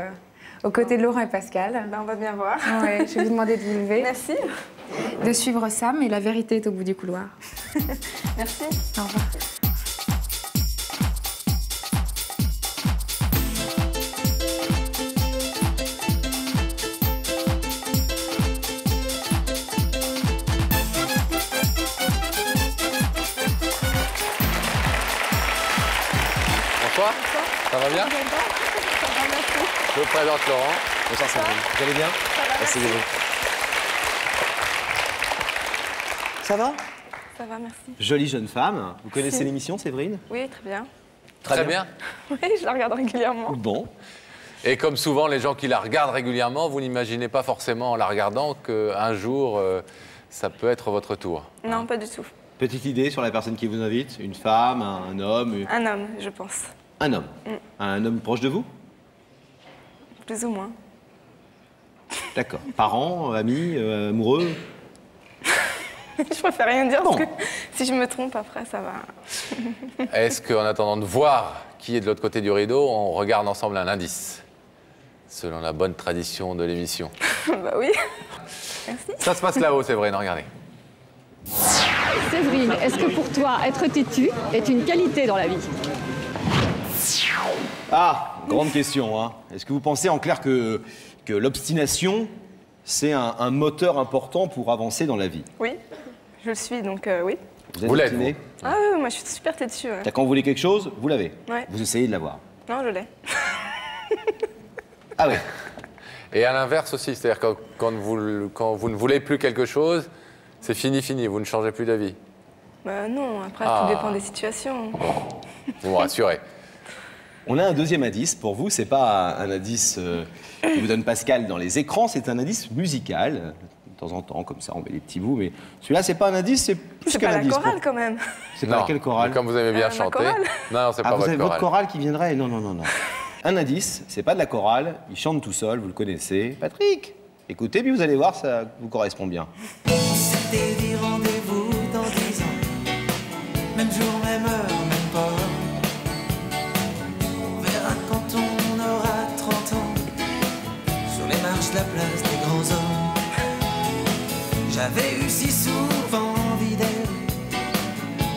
aux côtés de Laurent et Pascal. Ben, on va bien voir. Ouais, je vais vous demander de vous lever. Merci. De suivre Sam et la vérité est au bout du couloir. Merci. Au revoir. Bonsoir. Ça va bien? Je vous présente Laurent. Bonsoir Séverine. Vous allez bien? Asseyez-vous. Ça va? Ça va, merci. Jolie jeune femme. Vous connaissez l'émission, Séverine? Oui, très bien. Très bien. Oui, je la regarde régulièrement. Bon. Et comme souvent, les gens qui la regardent régulièrement, vous n'imaginez pas forcément en la regardant qu'un jour, ça peut être votre tour. Non, pas du tout. Petite idée sur la personne qui vous invite? Une femme, un homme? Un homme, je pense. Un homme. Un homme proche de vous? Plus ou moins. D'accord. Parents, amis, amoureux? Je préfère rien dire parce que si je me trompe après, ça va. Est-ce qu'en attendant de voir qui est de l'autre côté du rideau, on regarde ensemble un indice, selon la bonne tradition de l'émission? Bah oui. Merci. Ça se passe là-haut, Séverine, regardez. Séverine, est-ce que pour toi, être têtu est une qualité dans la vie? Ah, grande question, hein. Est-ce que vous pensez en clair que l'obstination, c'est un moteur important pour avancer dans la vie? Oui, je le suis, donc oui. Vous l'êtes, obstiné? Ah oui, moi je suis super têtue. Ouais. Quand vous voulez quelque chose, vous l'avez. Ouais. Vous essayez de l'avoir. Non, je l'ai. Ah oui. Et à l'inverse aussi, c'est-à-dire que quand vous ne voulez plus quelque chose, c'est fini, vous ne changez plus d'avis? Bah non, après tout dépend des situations. Vous me rassurez. On a un deuxième indice pour vous, c'est pas un indice que vous donne Pascal dans les écrans, c'est un indice musical. De temps en temps, comme ça, on met des petits bouts, mais celui-là, c'est pas un indice, c'est plus qu'un indice. C'est pas la chorale quand même. C'est pas laquelle chorale? Comme vous aimez bien chanter. Non, c'est pas votre chorale. Vous avez votre chorale qui viendrait? Non, non, non, non. Un indice, c'est pas de la chorale, il chante tout seul, vous le connaissez. Patrick, écoutez, puis vous allez voir, ça vous correspond bien. C'était des rendez-vous dans 10 ans, même jour, même heure, même port. On verra quand on aura 30 ans, sur les marches de la place des grands hommes. J'avais eu si souvent envie d'elle,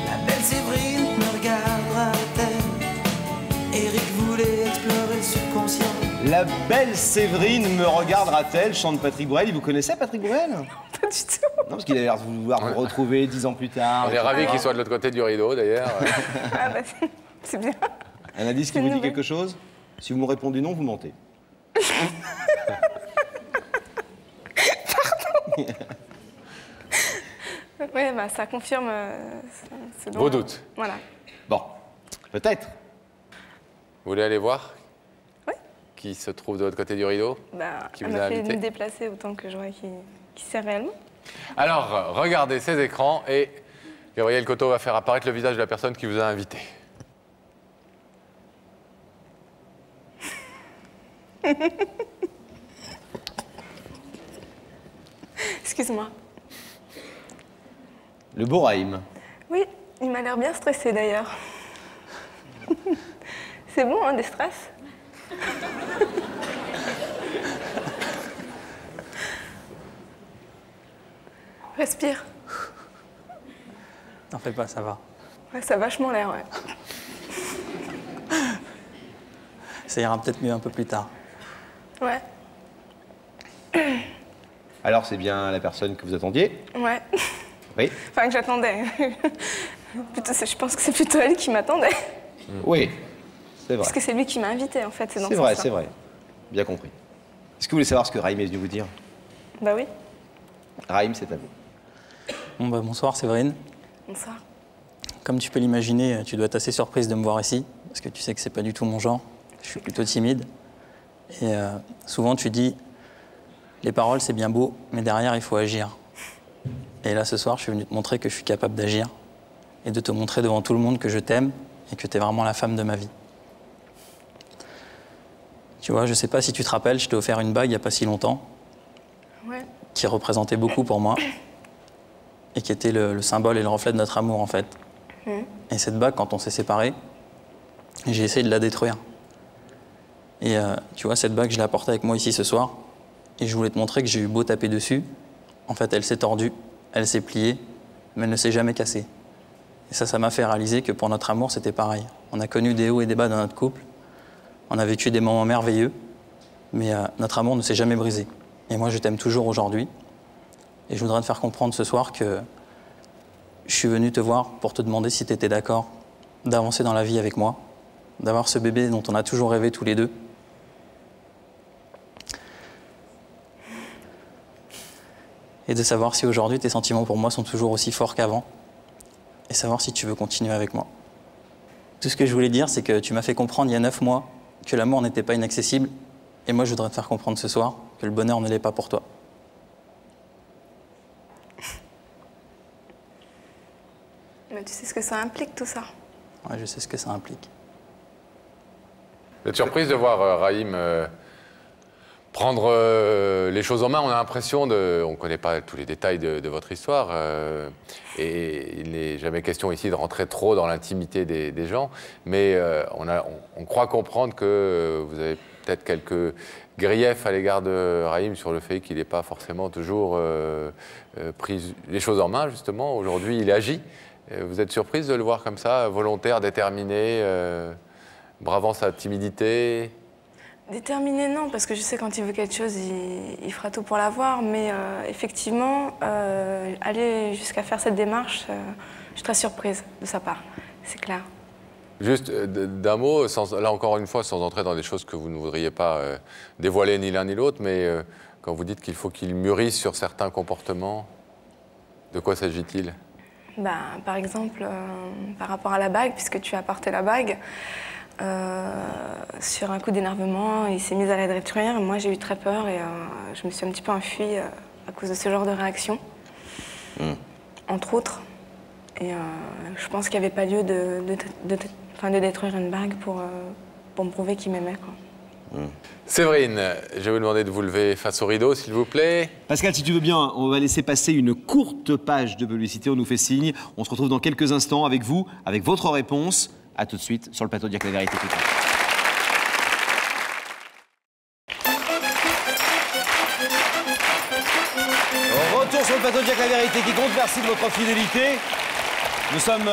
la belle Séverine me regardera-t-elle? Eric voulait explorer le subconscient. La belle Séverine me regardera-t-elle, chante Patrick Bruel. Vous connaissez Patrick Bruel? Pas du tout. Non, parce qu'il a l'air de vouloir vous retrouver 10 ans plus tard. On est ravis qu'il soit de l'autre côté du rideau, d'ailleurs. Ah bah c'est bien. Un indice qui vous dit quelque chose? Si vous me répondez non, vous mentez. Pardon. Oui, bah ça confirme ce dont... Vos doutes. Voilà. Bon, peut-être. Vous voulez aller voir? Oui. qui se trouve de l'autre côté du rideau? Qui Elle vous a m'a fait invité? me déplacer autant que je vois qui sert réellement. Alors, regardez ces écrans et Gabriel Coteau va faire apparaître le visage de la personne qui vous a invité. Excuse-moi. Le beau Raïm. Oui, il m'a l'air bien stressé d'ailleurs. C'est bon, hein, des stress? Respire. T'en fais pas, ça va. Ouais, ça a vachement l'air, ouais. Ça ira peut-être mieux un peu plus tard. Ouais. Alors, c'est bien la personne que vous attendiez? Ouais. Oui. Enfin, que j'attendais. Plutôt, je pense que c'est plutôt elle qui m'attendait. Oui, c'est vrai. Parce que c'est lui qui m'a invité, en fait. C'est dans ce C'est vrai, sens-là. c'est vrai. Bien compris. Est-ce que vous voulez savoir ce que Raïm est venu vous dire? Bah oui. Raïm, c'est à vous. Bon, bah, bonsoir Séverine. Bonsoir. Comme tu peux l'imaginer, tu dois être assez surprise de me voir ici, parce que tu sais que c'est pas du tout mon genre. Je suis plutôt timide. Et souvent tu dis, les paroles c'est bien beau, mais derrière il faut agir. Et là ce soir, je suis venu te montrer que je suis capable d'agir et de te montrer devant tout le monde que je t'aime et que tu es vraiment la femme de ma vie. Tu vois, je sais pas si tu te rappelles, je t'ai offert une bague il y a pas si longtemps, Ouais. qui représentait beaucoup pour moi et qui était le symbole et le reflet de notre amour en fait. Et cette bague, quand on s'est séparés, j'ai essayé de la détruire. Et tu vois, cette bague, je l'ai apportée avec moi ici ce soir. Et je voulais te montrer que j'ai eu beau taper dessus. En fait, elle s'est tordue, elle s'est pliée, mais elle ne s'est jamais cassée. Et ça m'a fait réaliser que pour notre amour, c'était pareil. On a connu des hauts et des bas dans notre couple. On a vécu des moments merveilleux. Mais notre amour ne s'est jamais brisé. Et moi, je t'aime toujours aujourd'hui. Et je voudrais te faire comprendre ce soir que je suis venu te voir pour te demander si tu étais d'accord d'avancer dans la vie avec moi, d'avoir ce bébé dont on a toujours rêvé tous les deux. Et de savoir si aujourd'hui tes sentiments pour moi sont toujours aussi forts qu'avant. Et savoir si tu veux continuer avec moi. Tout ce que je voulais dire, c'est que tu m'as fait comprendre il y a 9 mois que l'amour n'était pas inaccessible. Et moi, je voudrais te faire comprendre ce soir que le bonheur ne l'est pas pour toi. Mais tu sais ce que ça implique, tout ça? Ouais, je sais ce que ça implique. Vous êtes surprise de voir Raïm prendre les choses en main? On a l'impression de... On ne connaît pas tous les détails de votre histoire. Et il n'est jamais question ici de rentrer trop dans l'intimité des gens. Mais on croit comprendre que vous avez peut-être quelques griefs à l'égard de Raïm sur le fait qu'il n'ait pas forcément toujours pris les choses en main, justement. Aujourd'hui, il agit. Vous êtes surprise de le voir comme ça, volontaire, déterminé, bravant sa timidité? Déterminé, non, parce que je sais quand il veut quelque chose, il fera tout pour l'avoir. Mais effectivement, aller jusqu'à faire cette démarche, je suis très surprise de sa part, c'est clair. Juste d'un mot, là encore une fois, sans entrer dans des choses que vous ne voudriez pas dévoiler ni l'un ni l'autre, mais quand vous dites qu'il faut qu'il mûrisse sur certains comportements, de quoi s'agit-il? Par exemple, par rapport à la bague, puisque tu as apporté la bague, sur un coup d'énervement, il s'est mis à la détruire. Moi, j'ai eu très peur et je me suis un petit peu enfuie à cause de ce genre de réaction, entre autres. Et je pense qu'il n'y avait pas lieu de détruire une bague pour me prouver qu'il m'aimait. Séverine, je vais vous demander de vous lever face au rideau, s'il vous plaît. Pascal, si tu veux bien, on va laisser passer une courte page de publicité, on nous fait signe. On se retrouve dans quelques instants avec vous, avec votre réponse. A tout de suite sur le plateau de Y'a que la vérité qui compte. Retour sur le plateau de Y'a que la vérité qui compte. Merci de votre fidélité. Nous sommes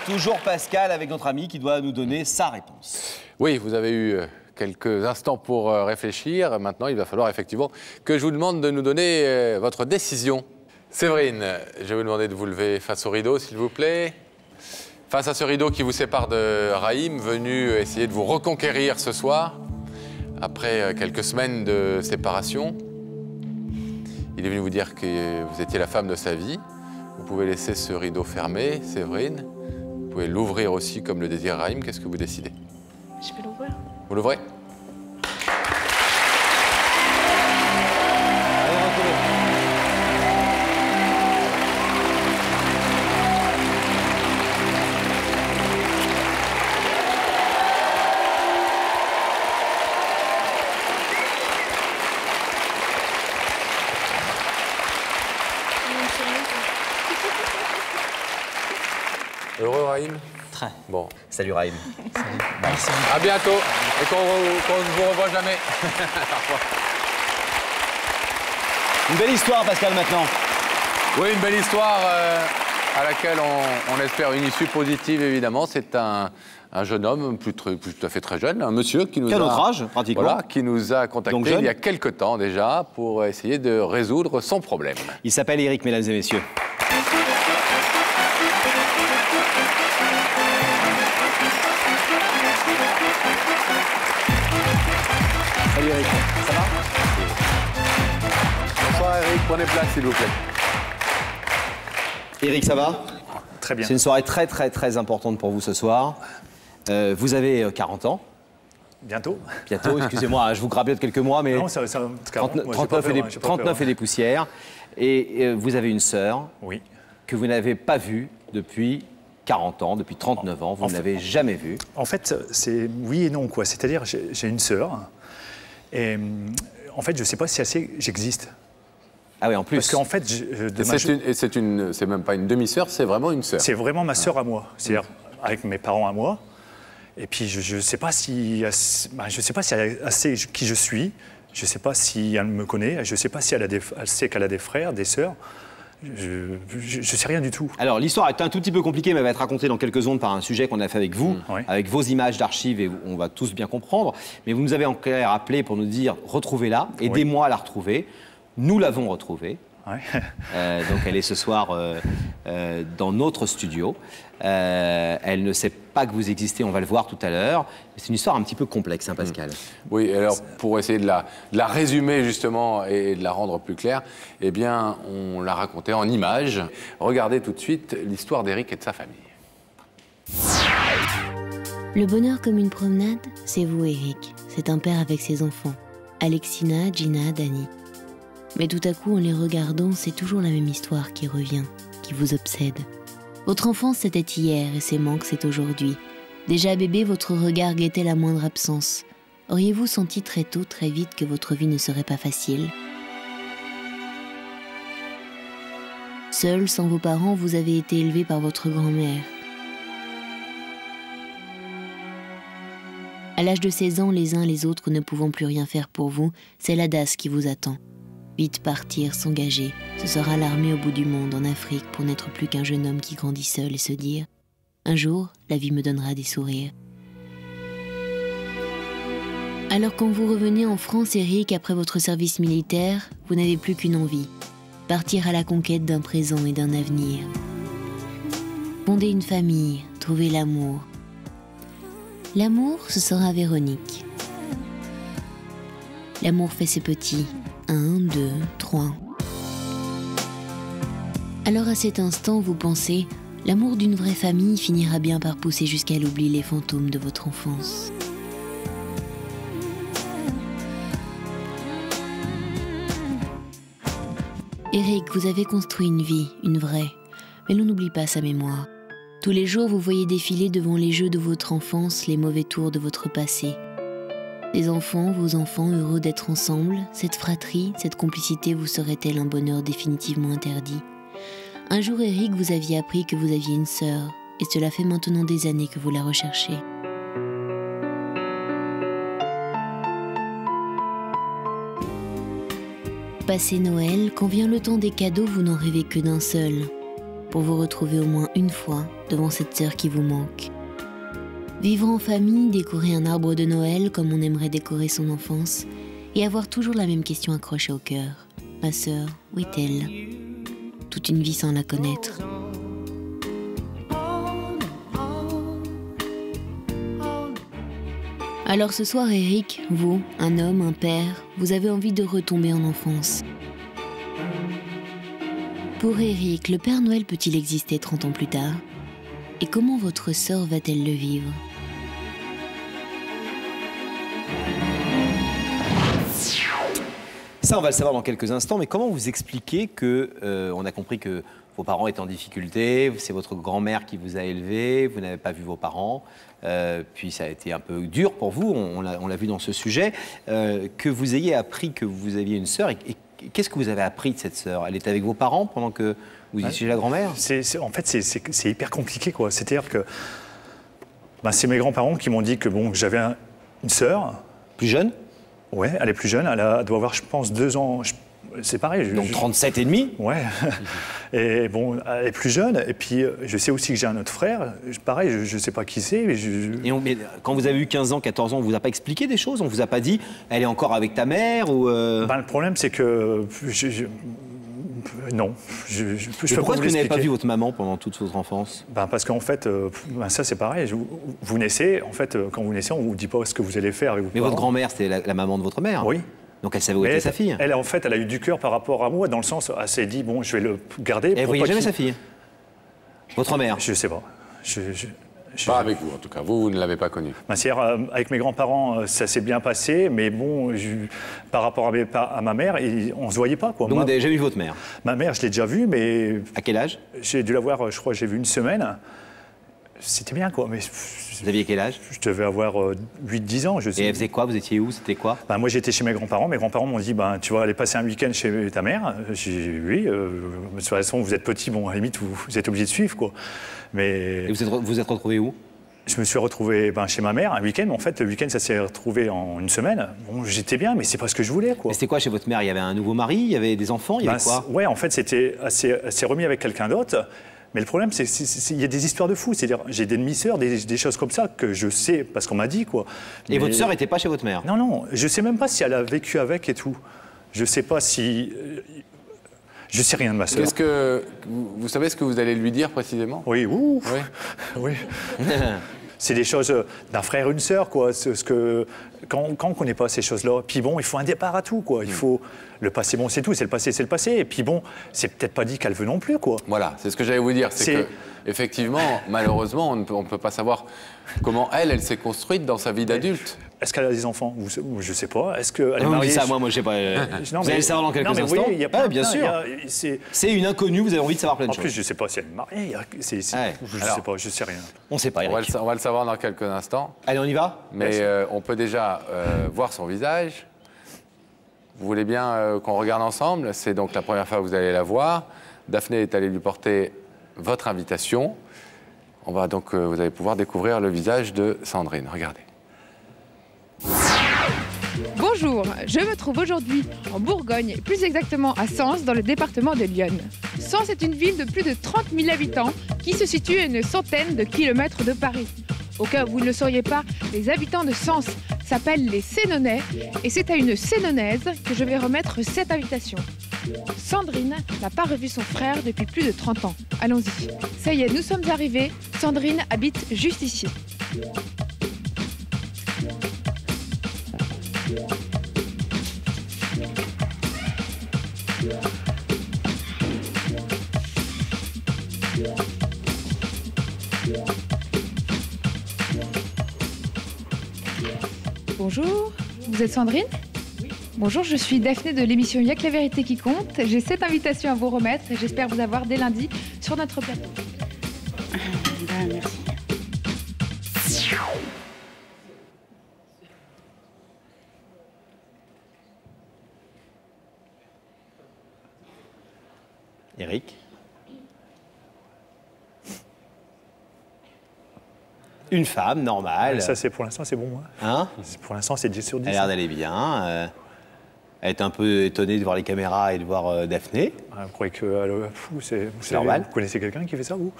toujours Pascal avec notre ami qui doit nous donner sa réponse. Oui, vous avez eu quelques instants pour réfléchir. Maintenant, il va falloir effectivement que je vous demande de nous donner votre décision. Séverine, je vais vous demander de vous lever face au rideau, s'il vous plaît. Face à ce rideau qui vous sépare de Raïm, venu essayer de vous reconquérir ce soir, après quelques semaines de séparation, il est venu vous dire que vous étiez la femme de sa vie. Vous pouvez laisser ce rideau fermé, Séverine. Vous pouvez l'ouvrir aussi comme le désire Raïm. Qu'est-ce que vous décidez? Je peux l'ouvrir? Vous l'ouvrez? Raïm? Très. Bon. Salut Raïm. Merci. À bientôt. Et qu'on ne vous revoit jamais. Une belle histoire, Pascal, maintenant. Oui, une belle histoire à laquelle on espère une issue positive, évidemment. C'est un jeune homme, tout à fait très jeune, un monsieur qui nous Quel autre âge, pratiquement. Voilà, qui nous a contactés il y a quelque temps déjà pour essayer de résoudre son problème. Il s'appelle Eric, mesdames et messieurs. Salut Eric, ça va? Bonsoir Eric, prenez place s'il vous plaît. Eric, ça va? Très bien. C'est une soirée très importante pour vous ce soir. Vous avez 40 ans. Bientôt. Bientôt, excusez-moi, je vous grabiote quelques mois, mais non, ça 39 et des poussières. Et vous avez une sœur que vous n'avez pas vue depuis 40 ans, depuis 39 ans, vous ne l'avez jamais vue. En fait, c'est oui et non, quoi. C'est-à-dire, j'ai une sœur, et en fait, je ne sais pas si elle sait que j'existe. Ah oui, en plus. Parce qu'en fait, c'est même pas une demi-sœur, c'est vraiment une sœur. C'est vraiment ma sœur à moi, c'est-à-dire avec mes parents à moi. Et puis, je ne sais pas si elle sait qui je suis, je ne sais pas si elle me connaît, je ne sais pas si elle sait qu'elle a des frères, des sœurs. Je ne sais rien du tout. Alors, l'histoire est un tout petit peu compliquée, mais elle va être racontée dans quelques secondes par un sujet qu'on a fait avec vous, avec vos images d'archives, et on va tous bien comprendre. Mais vous nous avez en clair appelé pour nous dire « retrouvez-la, aidez-moi à la retrouver ». Nous l'avons retrouvée. Donc, elle est ce soir dans notre studio. Elle ne sait pas que vous existez, on va le voir tout à l'heure. C'est une histoire un petit peu complexe, hein, Pascal. Oui, alors pour essayer de la résumer justement et de la rendre plus claire, eh bien, on l'a racontée en images. Regardez tout de suite l'histoire d'Eric et de sa famille. Le bonheur comme une promenade, c'est vous, Eric. C'est un père avec ses enfants. Alexina, Gina, Dani. Mais tout à coup, en les regardant, c'est toujours la même histoire qui revient, qui vous obsède. Votre enfance, c'était hier et ses manques, c'est aujourd'hui. Déjà bébé, votre regard guettait la moindre absence. Auriez-vous senti très tôt, très vite, que votre vie ne serait pas facile? Seul, sans vos parents, vous avez été élevé par votre grand-mère. À l'âge de 16 ans, les uns les autres ne pouvant plus rien faire pour vous, c'est la DAS qui vous attend. Vite partir, s'engager, ce sera l'armée au bout du monde, en Afrique, pour n'être plus qu'un jeune homme qui grandit seul et se dire « Un jour, la vie me donnera des sourires ». Alors quand vous revenez en France, Eric, après votre service militaire, vous n'avez plus qu'une envie, partir à la conquête d'un présent et d'un avenir. Fonder une famille, trouver l'amour. L'amour, ce sera Véronique. L'amour fait ses petits. 1, 2, 3. Alors à cet instant, vous pensez, l'amour d'une vraie famille finira bien par pousser jusqu'à l'oubli les fantômes de votre enfance. Eric, vous avez construit une vie, une vraie, mais l'on n'oublie pas sa mémoire. Tous les jours, vous voyez défiler devant les jeux de votre enfance les mauvais tours de votre passé. Les enfants, vos enfants, heureux d'être ensemble, cette fratrie, cette complicité vous serait-elle un bonheur définitivement interdit? Un jour, Eric, vous aviez appris que vous aviez une sœur, et cela fait maintenant des années que vous la recherchez. Passé Noël, quand vient le temps des cadeaux, vous n'en rêvez que d'un seul, pour vous retrouver au moins une fois devant cette sœur qui vous manque. Vivre en famille, décorer un arbre de Noël comme on aimerait décorer son enfance, et avoir toujours la même question accrochée au cœur. Ma sœur, où est-elle? Toute une vie sans la connaître. Alors ce soir, Eric, vous, un homme, un père, vous avez envie de retomber en enfance. Pour Eric, le Père Noël peut-il exister 30 ans plus tard? Et comment votre sœur va-t-elle le vivre? Ça, on va le savoir dans quelques instants, mais comment vous expliquez que, on a compris que vos parents étaient en difficulté, c'est votre grand-mère qui vous a élevé, vous n'avez pas vu vos parents, puis ça a été un peu dur pour vous, on l'a vu dans ce sujet, que vous ayez appris que vous aviez une sœur et qu'est-ce que vous avez appris de cette sœur? Elle était avec vos parents pendant que vous étiez chez la grand-mère? En fait, c'est hyper compliqué, quoi. C'est-à-dire que c'est mes grands-parents qui m'ont dit que bon, j'avais une sœur. Plus jeune? Ouais, elle est plus jeune. Elle doit avoir, je pense, 2 ans. C'est pareil. Donc 37 et demi? Ouais. Et bon, elle est plus jeune. Et puis, je sais aussi que j'ai un autre frère. Pareil, je ne sais pas qui c'est. Mais quand vous avez eu 15 ans, 14 ans, on ne vous a pas expliqué des choses? On ne vous a pas dit, elle est encore avec ta mère ou Le problème, c'est que... Non. Pourquoi est-ce que vous n'avez pas vu votre maman pendant toute votre enfance? Parce qu'en fait, ça c'est pareil. Vous naissez, en fait, quand vous naissez, on ne vous dit pas ce que vous allez faire. Mais votre grand-mère, c'était la maman de votre mère? Oui. Donc elle savait où était sa fille? Elle, en fait, elle a eu du cœur par rapport à moi, dans le sens, elle s'est dit, bon, je vais le garder. Et vous voyez jamais sa fille? Votre mère? Je sais pas. Pas avec vous, en tout cas. Vous ne l'avez pas connue. Avec mes grands-parents, ça s'est bien passé, mais bon, par rapport à ma mère, on ne se voyait pas, quoi. Donc vous n'avez jamais vu votre mère? Ma mère, je l'ai déjà vue, mais... À quel âge? J'ai dû la voir, je crois, j'ai vu 1 semaine. C'était bien, quoi. Mais vous aviez quel âge? Je devais avoir 8-10 ans, je sais. Et elle faisait quoi? Vous étiez où? C'était quoi? Moi, j'étais chez mes grands-parents. Mes grands-parents m'ont dit, tu vas aller passer un week-end chez ta mère. J'ai dit, oui. De toute façon, vous êtes petit, bon, à la limite, vous êtes obligé de suivre, quoi. Mais... Et vous êtes retrouvé où? Je me suis retrouvé chez ma mère un week-end. En fait, le week-end, ça s'est retrouvé en 1 semaine. Bon, j'étais bien, mais c'est pas ce que je voulais, quoi. Mais c'était quoi chez votre mère? Il y avait un nouveau mari? Il y avait des enfants? Il y avait quoi? Ouais, en fait, elle s'est remise avec quelqu'un d'autre. Mais le problème, c'est qu'il y a des histoires de fous. C'est-à-dire, j'ai des demi-sœurs, des choses comme ça que je sais parce qu'on m'a dit, quoi. Et votre sœur n'était pas chez votre mère? Non, non. Je sais même pas si elle a vécu avec et tout. Je sais pas si... Je sais rien de ma sœur. Vous savez ce que vous allez lui dire précisément? Oui, oui. C'est des choses d'un frère, une sœur, quoi. Quand on ne connaît pas ces choses-là, puis bon, il faut un départ à tout, quoi. Il faut le passé, bon, c'est tout, c'est le passé, c'est le passé. Et puis bon, c'est peut-être pas dit qu'elle veut non plus, quoi. Voilà, c'est ce que j'allais vous dire, c'est que effectivement, malheureusement, on ne peut pas savoir comment elle s'est construite dans sa vie d'adulte. Est-ce qu'elle a des enfants? Je ne sais pas. Est-ce qu'elle est mariée? Ça, moi, je sais pas. Vous allez le savoir dans quelques instants. Vous voyez, bien sûr. C'est une inconnue, vous avez envie de savoir plein de choses. En plus, je ne sais pas si elle est mariée. Je ne sais pas, je ne sais rien. On ne sait pas, Eric. On va le savoir dans quelques instants. Allez, on y va? Mais on peut déjà voir son visage. Vous voulez bien qu'on regarde ensemble? C'est donc la première fois que vous allez la voir. Daphné est allée lui porter votre invitation. Vous allez pouvoir découvrir le visage de Sandrine. Regardez. Bonjour, je me trouve aujourd'hui en Bourgogne, plus exactement à Sens, dans le département de l'Yonne. Sens est une ville de plus de 30 000 habitants qui se situe à une centaine de kilomètres de Paris. Au cas où vous ne le sauriez pas, les habitants de Sens s'appellent les Sénonais et c'est à une Sénonaise que je vais remettre cette invitation. Sandrine n'a pas revu son frère depuis plus de 30 ans. Allons-y. Ça y est, nous sommes arrivés. Sandrine habite juste ici. Bonjour, vous êtes Sandrine? Oui. Bonjour, je suis Daphné de l'émission Y'a que la vérité qui compte. J'ai cette invitation à vous remettre et j'espère vous avoir dès lundi sur notre plateau. Merci. Eric? Une femme normale. Ça, c'est pour l'instant, c'est bon. Hein? Pour l'instant, c'est 10 sur 10. Elle a l'air d'aller bien. Elle est un peu étonnée de voir les caméras et de voir Daphné. Vous croyez que c'est normal? Vous connaissez quelqu'un qui fait ça, vous?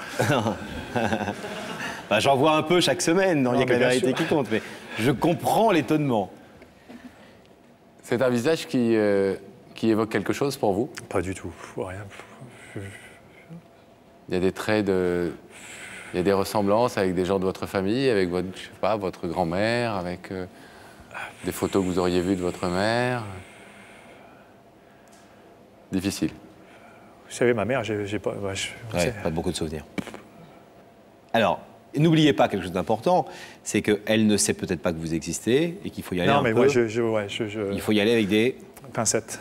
J'en vois un peu chaque semaine dans Y'a que la vérité qui compte, mais je comprends l'étonnement. C'est un visage qui évoque quelque chose pour vous? Pas du tout, rien. Il y a des traits il y a des ressemblances avec des gens de votre famille, avec votre, je sais pas, votre grand-mère, avec des photos que vous auriez vues de votre mère. Difficile. Vous savez, ma mère, j'ai pas... pas beaucoup de souvenirs. Alors, n'oubliez pas quelque chose d'important, c'est qu'elle ne sait peut-être pas que vous existez et qu'il faut y aller un peu. Il faut y aller avec des... pincettes.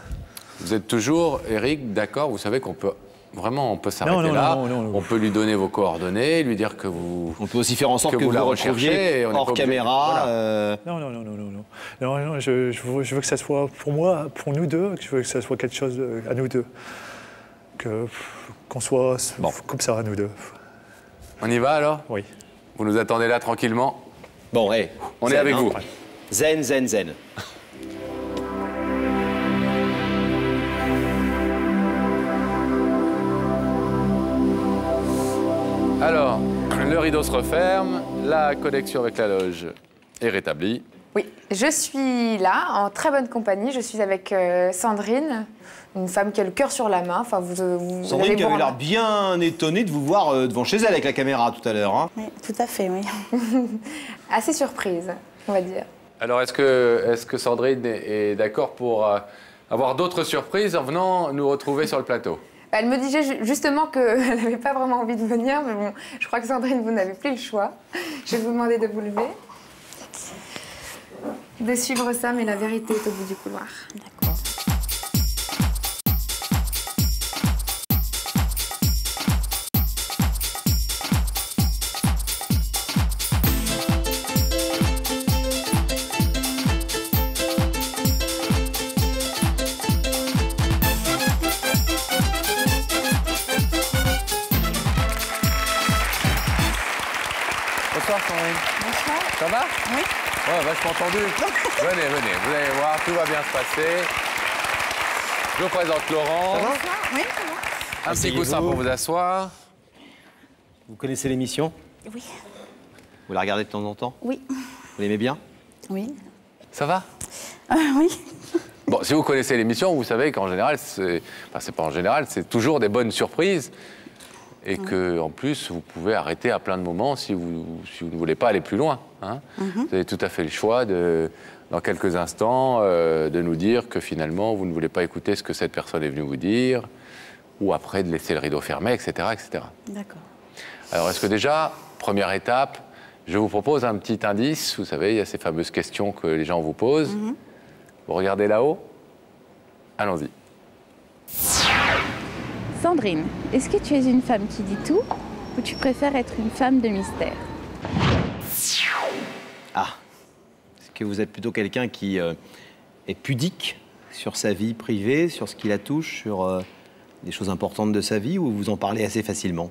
Vous êtes toujours, Eric, d'accord, vous savez qu'on peut Vraiment, on peut s'arrêter là. On peut lui donner vos coordonnées, lui dire que vous... On peut aussi faire en sorte que vous la recherchiez hors caméra. Non, je veux que ça soit pour moi, pour nous deux, je veux que ça soit quelque chose à nous deux. Qu'on soit comme ça à nous deux. On y va alors? Oui. Vous nous attendez là tranquillement? Bon, on est avec vous. Zen, zen, zen. Alors, le rideau se referme, la connexion avec la loge est rétablie. Oui, je suis là, en très bonne compagnie. Je suis avec Sandrine, une femme qui a le cœur sur la main. Enfin, Sandrine qui avait l'air bien étonnée de vous voir devant chez elle avec la caméra tout à l'heure. Hein. Oui, tout à fait, oui. Assez surprise, on va dire. Alors, est-ce que Sandrine est d'accord pour avoir d'autres surprises en venant nous retrouver sur le plateau? Elle me disait justement qu'elle n'avait pas vraiment envie de venir, mais bon, je crois que Sandrine, vous n'avez plus le choix. Je vais vous demander de vous lever, de suivre ça, mais la vérité est au bout du couloir. D'accord. Bonsoir Sandrine. Bonsoir. Ça va? Oui. Ouais, vachement tendu. Venez, vous allez voir, tout va bien se passer. Je vous présente Laurent. Bonsoir. Oui, ça va. Un petit coussin pour vous asseoir. Vous connaissez l'émission? Oui. Vous la regardez de temps en temps? Oui. Vous l'aimez bien? Oui. Ça va? Oui. Bon, si vous connaissez l'émission, vous savez qu'en général, c'est pas en général, c'est toujours des bonnes surprises. Et que, en plus, vous pouvez arrêter à plein de moments si vous ne voulez pas aller plus loin. Hein. Vous avez tout à fait le choix, dans quelques instants, de nous dire que finalement, vous ne voulez pas écouter ce que cette personne est venue vous dire, ou après de laisser le rideau fermé, etc. etc. D'accord. Alors, est-ce que déjà, première étape, je vous propose un petit indice. Vous savez, il y a ces fameuses questions que les gens vous posent. Vous regardez là-haut? Allons-y. Sandrine, est-ce que tu es une femme qui dit tout ou tu préfères être une femme de mystère? Ah, est-ce que vous êtes plutôt quelqu'un qui est pudique sur sa vie privée, sur ce qui la touche, sur des choses importantes de sa vie, ou vous en parlez assez facilement?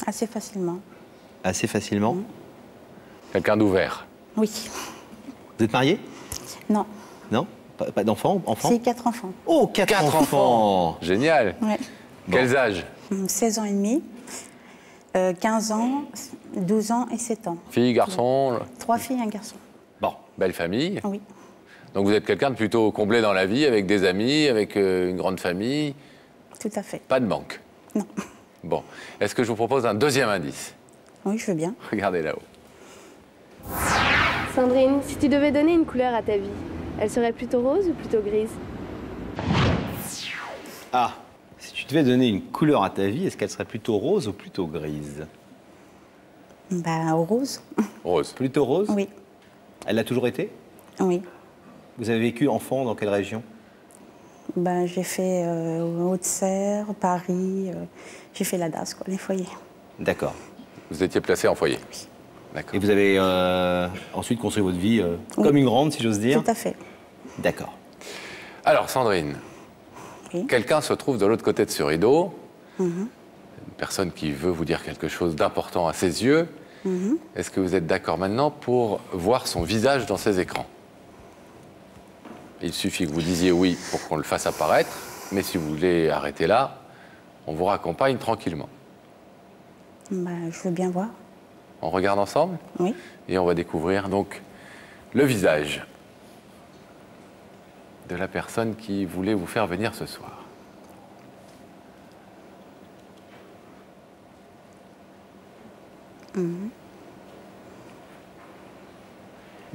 Assez facilement. Assez facilement? Quelqu'un d'ouvert? Oui. Vous êtes marié? Non. Non? Pas d'enfants? C'est 4 enfants. Oh, 4 enfants! Génial! Ouais. Quels âges? 16 ans et demi, 15 ans, 12 ans et 7 ans. Filles, garçons? 3 filles et un garçon. Bon, belle famille. Oui. Donc vous êtes quelqu'un de plutôt comblé dans la vie, avec des amis, avec une grande famille? Tout à fait. Pas de manque? Non. Bon. Est-ce que je vous propose un deuxième indice? Oui, je veux bien. Regardez là-haut. Sandrine, si tu devais donner une couleur à ta vie, elle serait plutôt rose ou plutôt grise? Ah, si tu devais donner une couleur à ta vie, est-ce qu'elle serait plutôt rose ou plutôt grise? Bah, rose. Rose. Plutôt rose? Oui. Elle l'a toujours été? Oui. Vous avez vécu enfant dans quelle région? Bah, j'ai fait Haute-Serre, Paris, j'ai fait la DAS, quoi, les foyers. D'accord. Vous étiez placé en foyer? Oui. D'accord. Et vous avez ensuite construit votre vie comme une grande, si j'ose dire? Tout à fait. D'accord. Alors, Sandrine, quelqu'un se trouve de l'autre côté de ce rideau, une personne qui veut vous dire quelque chose d'important à ses yeux. Est-ce que vous êtes d'accord maintenant pour voir son visage dans ces écrans? Il suffit que vous disiez oui pour qu'on le fasse apparaître, mais si vous voulez arrêter là, on vous raccompagne tranquillement. Bah, je veux bien voir. On regarde ensemble? Oui. Et on va découvrir donc le visage de la personne qui voulait vous faire venir ce soir.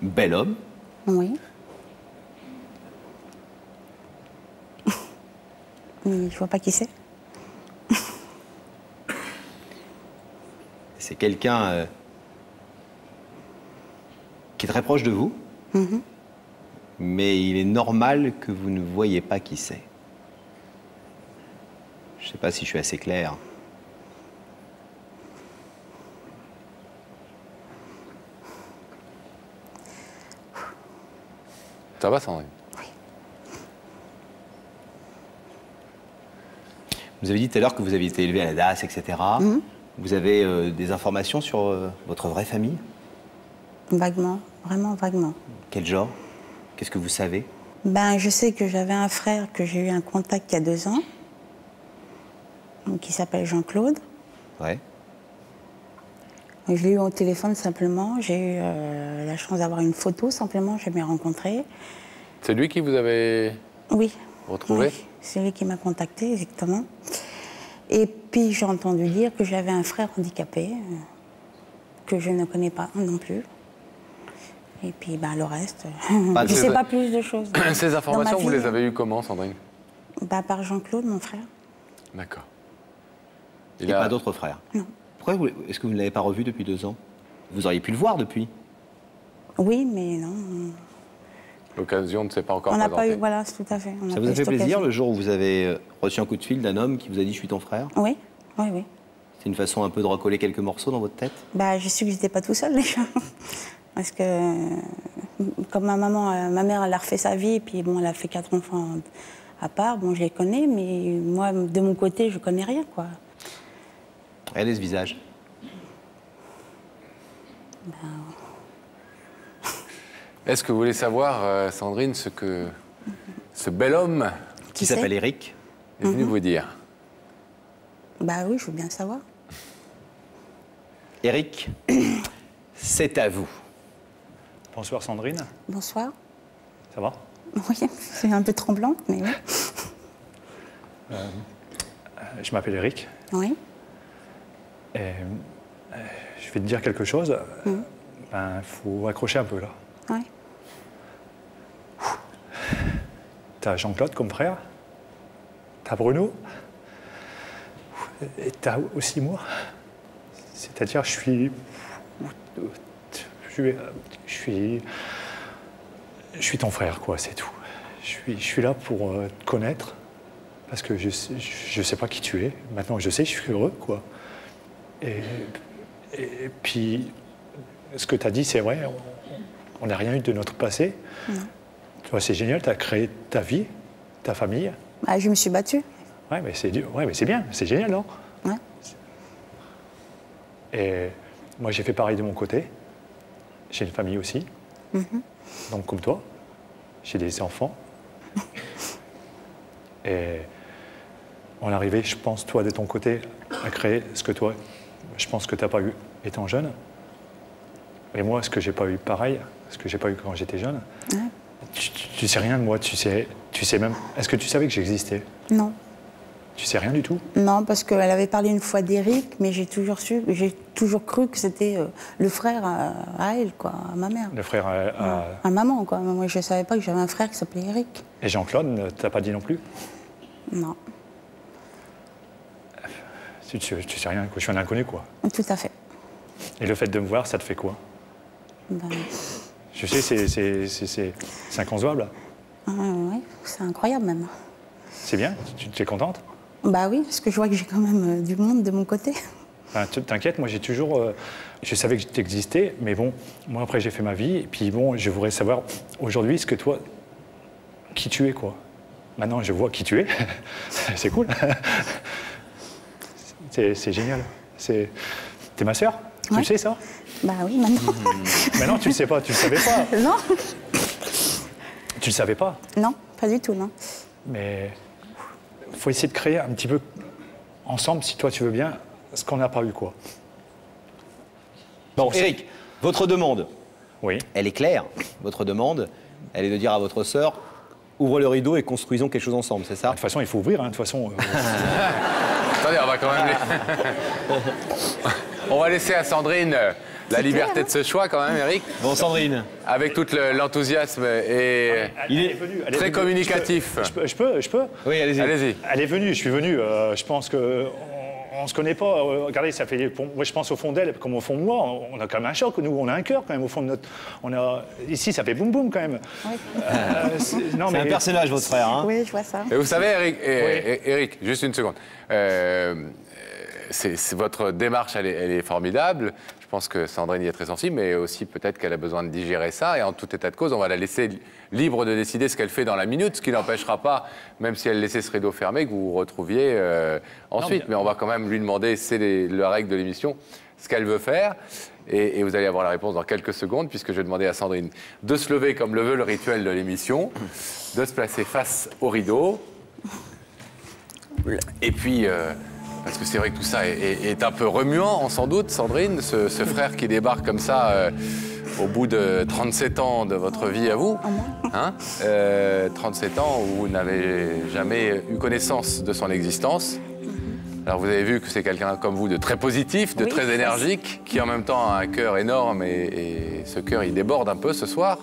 Bel homme. Oui. Mais je vois pas qui c'est. C'est quelqu'un qui est très proche de vous, mais il est normal que vous ne voyez pas qui c'est. Je sais pas si je suis assez clair. Ça va, Sandrine? Vous avez dit tout à l'heure que vous aviez été élevé à la DAS, etc. Vous avez des informations sur votre vraie famille? Vaguement, vraiment vaguement. Quel genre? Qu'est-ce que vous savez? Ben, je sais que j'avais un frère que j'ai eu un contact il y a 2 ans, donc, qui s'appelle Jean-Claude. Ouais. Je l'ai eu au téléphone simplement. J'ai eu la chance d'avoir une photo simplement. Je l'ai rencontré. C'est lui qui vous avait retrouvé? Oui, c'est lui qui m'a contacté, exactement. Et puis j'ai entendu dire que j'avais un frère handicapé, que je ne connais pas non plus. Et puis ben, le reste, je ne sais pas plus de choses. Ces informations, vous les avez eues comment, Sandrine? Ben, par Jean-Claude, mon frère. D'accord. Il n'y a pas d'autres frères? Non. Pourquoi est-ce que vous ne l'avez pas revu depuis 2 ans? Vous auriez pu le voir depuis? Oui, mais non. L'occasion ne s'est pas encore On n'a présentée. pas eu, voilà, tout à fait. Ça vous a fait plaisir le jour où vous avez reçu un coup de fil d'un homme qui vous a dit « je suis ton frère » ? Oui, oui, oui. C'est une façon un peu de recoller quelques morceaux dans votre tête? Bah, j'ai su que j'étais pas tout seul déjà. Parce que, comme ma mère, elle a refait sa vie, et puis bon, elle a fait 4 enfants à part. Bon, je les connais, mais moi, de mon côté, je connais rien, quoi. Regardez ce visage. Ben... Est-ce que vous voulez savoir, Sandrine, ce que ce bel homme qui s'appelle Eric est venu vous dire? Bah oui, je veux bien le savoir. Eric, c'est à vous. Bonsoir Sandrine. Bonsoir. Ça va? Oui, c'est un peu tremblante, mais oui. Je m'appelle Eric. Oui. Et je vais te dire quelque chose. Ben, faut accrocher un peu là. Oui. T'as Jean-Claude comme frère. T'as Bruno. Et t'as aussi moi. C'est-à-dire, je suis ton frère, quoi, c'est tout. Je suis là pour te connaître, parce que je sais pas qui tu es. Maintenant, je sais, je suis heureux, quoi. Et puis, ce que tu as dit, c'est vrai, on n'a rien eu de notre passé. Non. Tu vois, c'est génial, tu as créé ta vie, ta famille. Bah, je me suis battue. Ouais, mais c'est bien, c'est génial, non? Ouais. Et moi, j'ai fait pareil de mon côté. J'ai une famille aussi. Donc, comme toi, j'ai des enfants. Et on est arrivé, je pense, toi, de ton côté, à créer ce que toi, je pense que tu n'as pas eu étant jeune. Et moi, ce que j'ai pas eu pareil, ce que j'ai pas eu quand j'étais jeune. Ouais. Tu sais rien de moi, tu sais même... Est-ce que tu savais que j'existais? Non. Tu sais rien du tout? Non, parce qu'elle avait parlé une fois d'Éric, mais j'ai toujours cru que c'était le frère à elle, quoi, à ma mère. Le frère à maman, quoi. Moi, je savais pas que j'avais un frère qui s'appelait Éric. Et Jean-Claude, t'as pas dit non plus? Non. Tu sais rien, quoi. Je suis un inconnu, quoi. Tout à fait. Et le fait de me voir, ça te fait quoi? Ben... Je sais, c'est inconcevable. Oui, c'est incroyable même. C'est bien? Tu es contente? Bah oui, parce que je vois que j'ai quand même du monde de mon côté. Enfin, t'inquiète, moi j'ai toujours... je savais que tu existais, mais bon, moi après j'ai fait ma vie, et puis bon, je voudrais savoir aujourd'hui ce que toi, qui tu es, quoi. Maintenant je vois qui tu es, c'est cool. C'est génial. T'es ma sœur? Ouais. Tu le sais ça? Bah oui, maintenant. Maintenant tu le sais pas, tu le savais pas? Non. Tu le savais pas? Non, pas du tout, non. Mais il faut essayer de créer un petit peu ensemble, si toi tu veux bien, ce qu'on n'a pas eu, quoi. Bon, Eric, votre demande, oui, elle est claire. Votre demande, elle est de dire à votre sœur, ouvre le rideau et construisons quelque chose ensemble, c'est ça? De toute façon, il faut ouvrir, hein, de toute façon. Attendez, on va quand même... On va laisser à Sandrine la liberté de ce choix quand même, Eric. Bon, Sandrine. Avec tout l'enthousiasme et elle est venue, très communicatif. Je peux? Oui, allez-y. Allez-y. Elle est venue, je suis venu. Je pense qu'on on se connaît pas. Regardez, ça fait. Moi, je pense au fond d'elle comme au fond de moi. On a quand même un choc. Nous, on a un cœur quand même au fond de notre. Ici, ça fait boum boum quand même. C'est un personnage, votre frère. Hein. Oui, je vois ça. Et vous savez, Eric, juste une seconde. Votre démarche, elle est formidable. Je pense que Sandrine y est très sensible, mais aussi peut-être qu'elle a besoin de digérer ça. Et en tout état de cause, on va la laisser libre de décider ce qu'elle fait dans la minute, ce qui n'empêchera pas, même si elle laissait ce rideau fermé, que vous vous retrouviez ensuite. Mais on va quand même lui demander, c'est la règle de l'émission, ce qu'elle veut faire. Et vous allez avoir la réponse dans quelques secondes, puisque je vais demander à Sandrine de se lever comme le veut le rituel de l'émission, de se placer face au rideau. Et puis... parce que c'est vrai que tout ça est un peu remuant, sans doute, Sandrine, ce frère qui débarque comme ça au bout de 37 ans de votre vie à vous. Hein 37 ans où vous n'avez jamais eu connaissance de son existence. Alors vous avez vu que c'est quelqu'un comme vous de très positif, de très énergique, qui en même temps a un cœur énorme et ce cœur il déborde un peu ce soir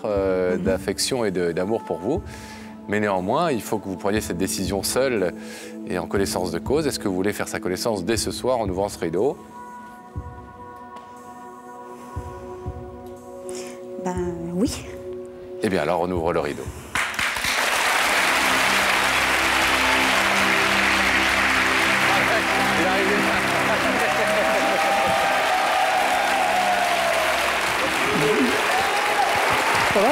d'affection et d'amour pour vous. Mais néanmoins, il faut que vous preniez cette décision seule et en connaissance de cause. Est-ce que vous voulez faire sa connaissance dès ce soir en ouvrant ce rideau? Ben oui. Eh bien alors, on ouvre le rideau. Ça va?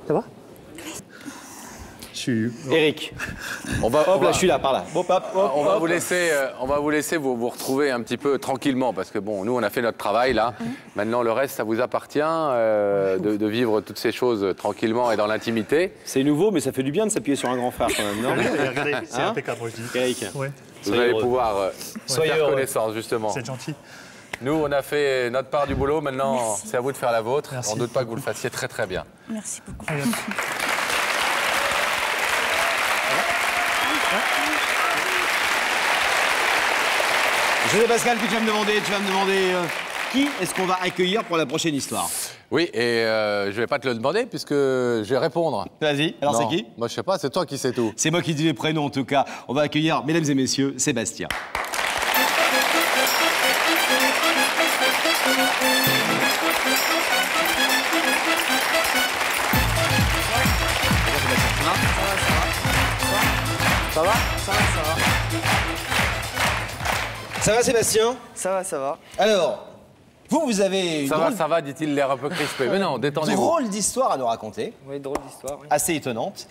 Ça va? Eric. On va, hop, là, je suis là, par là. Hop, hop, hop, on va hop. vous laisser vous retrouver un petit peu tranquillement, parce que bon, nous, on a fait notre travail, là. Maintenant, le reste, ça vous appartient de vivre toutes ces choses tranquillement et dans l'intimité. C'est nouveau, mais ça fait du bien de s'appuyer sur un grand frère, quand même, non? Regardez, c'est impeccable, moi, je dis. Eric, vous allez pouvoir faire connaissance, justement. C'est gentil. Nous, on a fait notre part du boulot. Maintenant, c'est à vous de faire la vôtre. On ne doute pas que vous le fassiez très, très bien. Merci beaucoup. José Pascal, tu vas me demander qui est-ce qu'on va accueillir pour la prochaine histoire? Oui, et je vais pas te le demander puisque je vais répondre. Vas-y, alors c'est qui? Moi, je sais pas, c'est toi qui sais tout. C'est moi qui dis les prénoms, en tout cas. On va accueillir, mesdames et messieurs, Sébastien. Ça va? Ça va, Sébastien? Ça va, ça va. Alors, vous avez une Ça va, dit-il, l'air un peu crispé. Mais non, détendez-vous. drôle d'histoire à nous raconter. Oui, drôle d'histoire. Oui. Assez étonnante.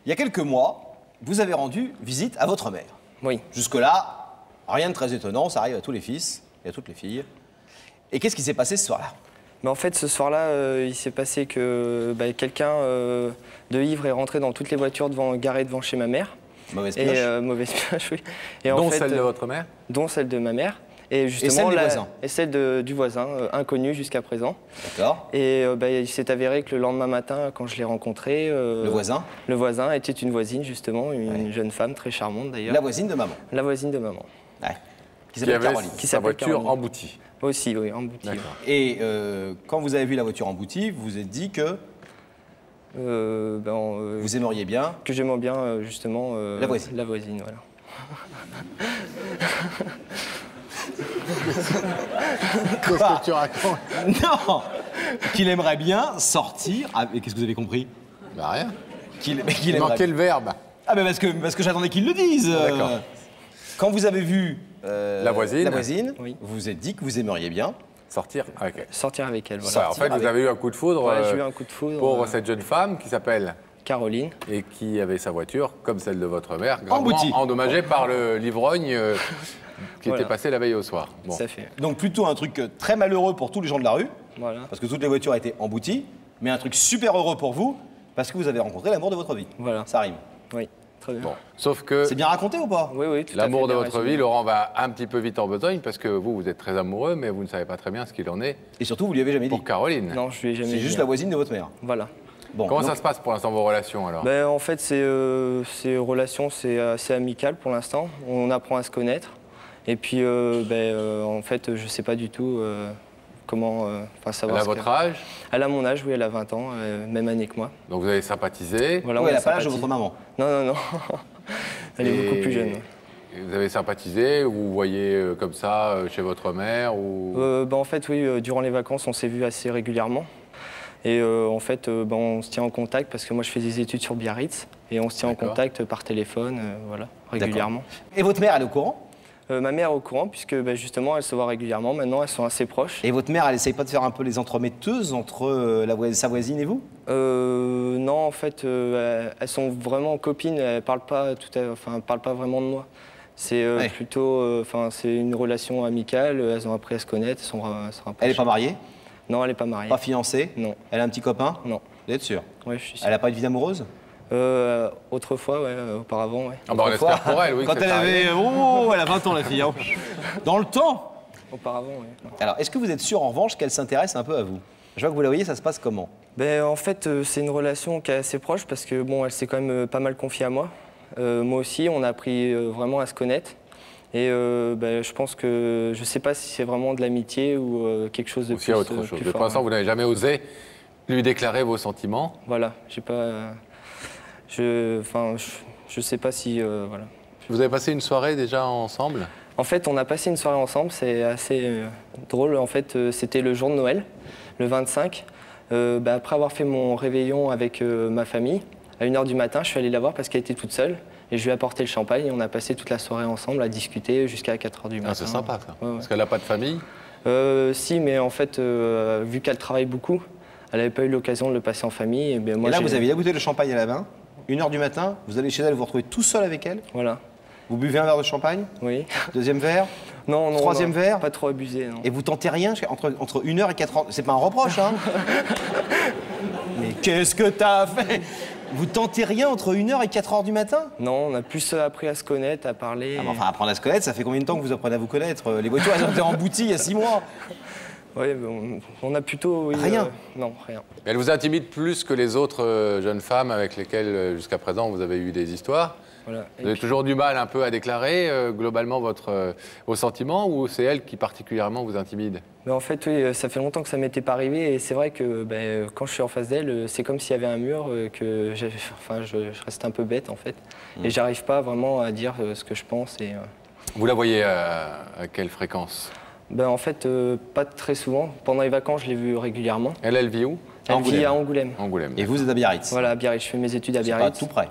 Il y a quelques mois, vous avez rendu visite à votre mère. Oui. Jusque-là, rien de très étonnant, ça arrive à tous les fils et à toutes les filles. Et qu'est-ce qui s'est passé ce soir-là? Mais en fait, ce soir-là, il s'est passé que quelqu'un de ivre est rentré dans toutes les voitures garées devant chez ma mère. Mauvaise pioche. Mauvaise pioche, oui. Et dont en fait, celle de votre mère? Dont celle de ma mère. Et justement, celle des voisins? Et celle du voisin, inconnu jusqu'à présent. D'accord. Et il s'est avéré que le lendemain matin, quand je l'ai rencontré... le voisin? Le voisin était une voisine, justement, une jeune femme très charmante d'ailleurs. La voisine de maman? La voisine de maman. Ouais. Qui s'appelle Caroline. Qui sa s'appelle voiture Caroline. emboutie. Aussi, oui, emboutie. D'accord. Et quand vous avez vu la voiture emboutie, vous vous êtes dit que vous aimeriez bien... Que j'aimais bien, justement... la voisine. La voisine, voilà. Qu'est-ce que tu racontes? Non. Qu'il aimerait bien sortir... Ah, mais qu'est-ce que vous avez compris? Bah rien. Il manquait le verbe. Ah ben parce que j'attendais qu'ils le disent. D'accord. Quand vous avez vu la voisine, oui. vous vous êtes dit que vous aimeriez bien sortir avec elle. Sortir avec elle, voilà. En fait, vous avez eu un coup de foudre, j'ai eu un coup de foudre pour cette jeune femme qui s'appelle Caroline. Et qui avait sa voiture, comme celle de votre mère, emboutie, endommagée par l'ivrogne qui était passé la veille au soir. Bon. Ça fait. Donc plutôt un truc très malheureux pour tous les gens de la rue, voilà. Parce que toutes les voitures étaient embouties, mais un truc super heureux pour vous, parce que vous avez rencontré l'amour de votre vie. Voilà. Ça rime. Oui. Très bien. Bon. Sauf que... C'est bien raconté ou pas? Oui, oui, tout à fait. L'amour de votre vie, Laurent, va un petit peu vite en besogne parce que vous êtes très amoureux, mais vous ne savez pas très bien ce qu'il en est. Et surtout, vous lui avez jamais dit. Pour Caroline. Non, je lui ai jamais dit. C'est juste la voisine de votre mère. Voilà. Bon, Comment ça se passe pour l'instant, vos relations, alors? Ben, en fait, ces relations, c'est assez amical pour l'instant. On apprend à se connaître. Et puis, en fait, je ne sais pas du tout comment savoir. Elle a votre âge? Elle a mon âge, oui, elle a 20 ans, même année que moi. Donc vous avez sympathisé? Voilà, elle n'a pas l'âge de votre maman? Non, non, non. Elle est beaucoup plus jeune. Et vous avez sympathisé, ou vous voyez comme ça chez votre mère ou... En fait, oui, durant les vacances, on s'est vus assez régulièrement. Et en fait, on se tient en contact parce que moi, je fais des études sur Biarritz. Et on se tient en contact par téléphone, voilà, régulièrement. Et votre mère, elle est au courant? Ma mère est au courant puisque justement, elle se voit régulièrement. Maintenant, elles sont assez proches. Et votre mère, elle essaye pas de faire un peu les entremetteuses entre sa voisine et vous? Non, en fait, elles sont vraiment copines. Elles parlent pas parlent pas vraiment de moi. C'est plutôt, c'est une relation amicale. Elles ont appris à se connaître. Elles sont rapprochées. Elle n'est pas mariée? Non, elle n'est pas mariée. Pas fiancée? Non. Elle a un petit copain? Non. Vous êtes sûr? Oui, je suis sûr. Elle n'a pas de vie amoureuse? Autrefois, ouais, auparavant, ouais. Ah bah on espère pour elle, oui. Quand elle avait... Oh, elle a 20 ans, la fille. Hein. Dans le temps? Auparavant, oui. Alors, est-ce que vous êtes sûr, en revanche, qu'elle s'intéresse un peu à vous? Je vois que vous la voyez, ça se passe comment? En fait, c'est une relation qui est assez proche parce que, elle s'est quand même pas mal confiée à moi. Moi aussi, on a appris vraiment à se connaître. Et je pense que, je sais pas si c'est vraiment de l'amitié ou quelque chose de plus, autre chose. plus Pour l'instant, vous n'avez jamais osé lui déclarer vos sentiments? Voilà, j'ai pas... je sais pas si... voilà. Vous avez passé une soirée déjà ensemble? En fait, on a passé une soirée ensemble, c'est assez drôle. En fait, c'était le jour de Noël, le 25. Après avoir fait mon réveillon avec ma famille, à 1h du matin, je suis allé la voir parce qu'elle était toute seule. Et je lui ai apporté le champagne et on a passé toute la soirée ensemble à discuter jusqu'à 4h du matin. Ah, c'est sympa, ça. Ouais, ouais. Parce qu'elle n'a pas de famille? Si, mais en fait, vu qu'elle travaille beaucoup, elle n'avait pas eu l'occasion de le passer en famille. Et là, vous avez la bouteille de champagne à la main, 1h du matin, vous allez chez elle, vous vous retrouvez tout seul avec elle. Voilà. Vous buvez un verre de champagne? Oui. Deuxième verre? Non, non. Troisième verre? Pas trop abusé, non. Et vous tentez rien entre 1h et 4h? C'est pas un reproche, hein? Mais qu'est-ce que t'as fait? Vous tentez rien entre 1h et 4h du matin? Non, on a plus appris à se connaître, à parler. Enfin, apprendre à se connaître, ça fait combien de temps que vous apprenez à vous connaître? Les voitures, elles ont été embouties il y a 6 mois. Oui, on a tout... Oui, rien? Non, rien. Elle vous intimide plus que les autres jeunes femmes avec lesquelles, jusqu'à présent, vous avez eu des histoires? Voilà. Vous avez toujours du mal un peu à déclarer globalement vos sentiments, ou c'est elle qui particulièrement vous intimide? En fait, oui, ça fait longtemps que ça m'était pas arrivé et c'est vrai que quand je suis en face d'elle, c'est comme s'il y avait un mur, que je reste un peu bête en fait. Et j'arrive pas vraiment à dire ce que je pense. Et, Vous la voyez à quelle fréquence? En fait, pas très souvent. Pendant les vacances, je l'ai vue régulièrement. Elle vit où? Elle vit à Angoulême. Angoulême. Et vous êtes à Biarritz? Voilà, à Biarritz. Je fais mes études à Biarritz. C'est pas tout près.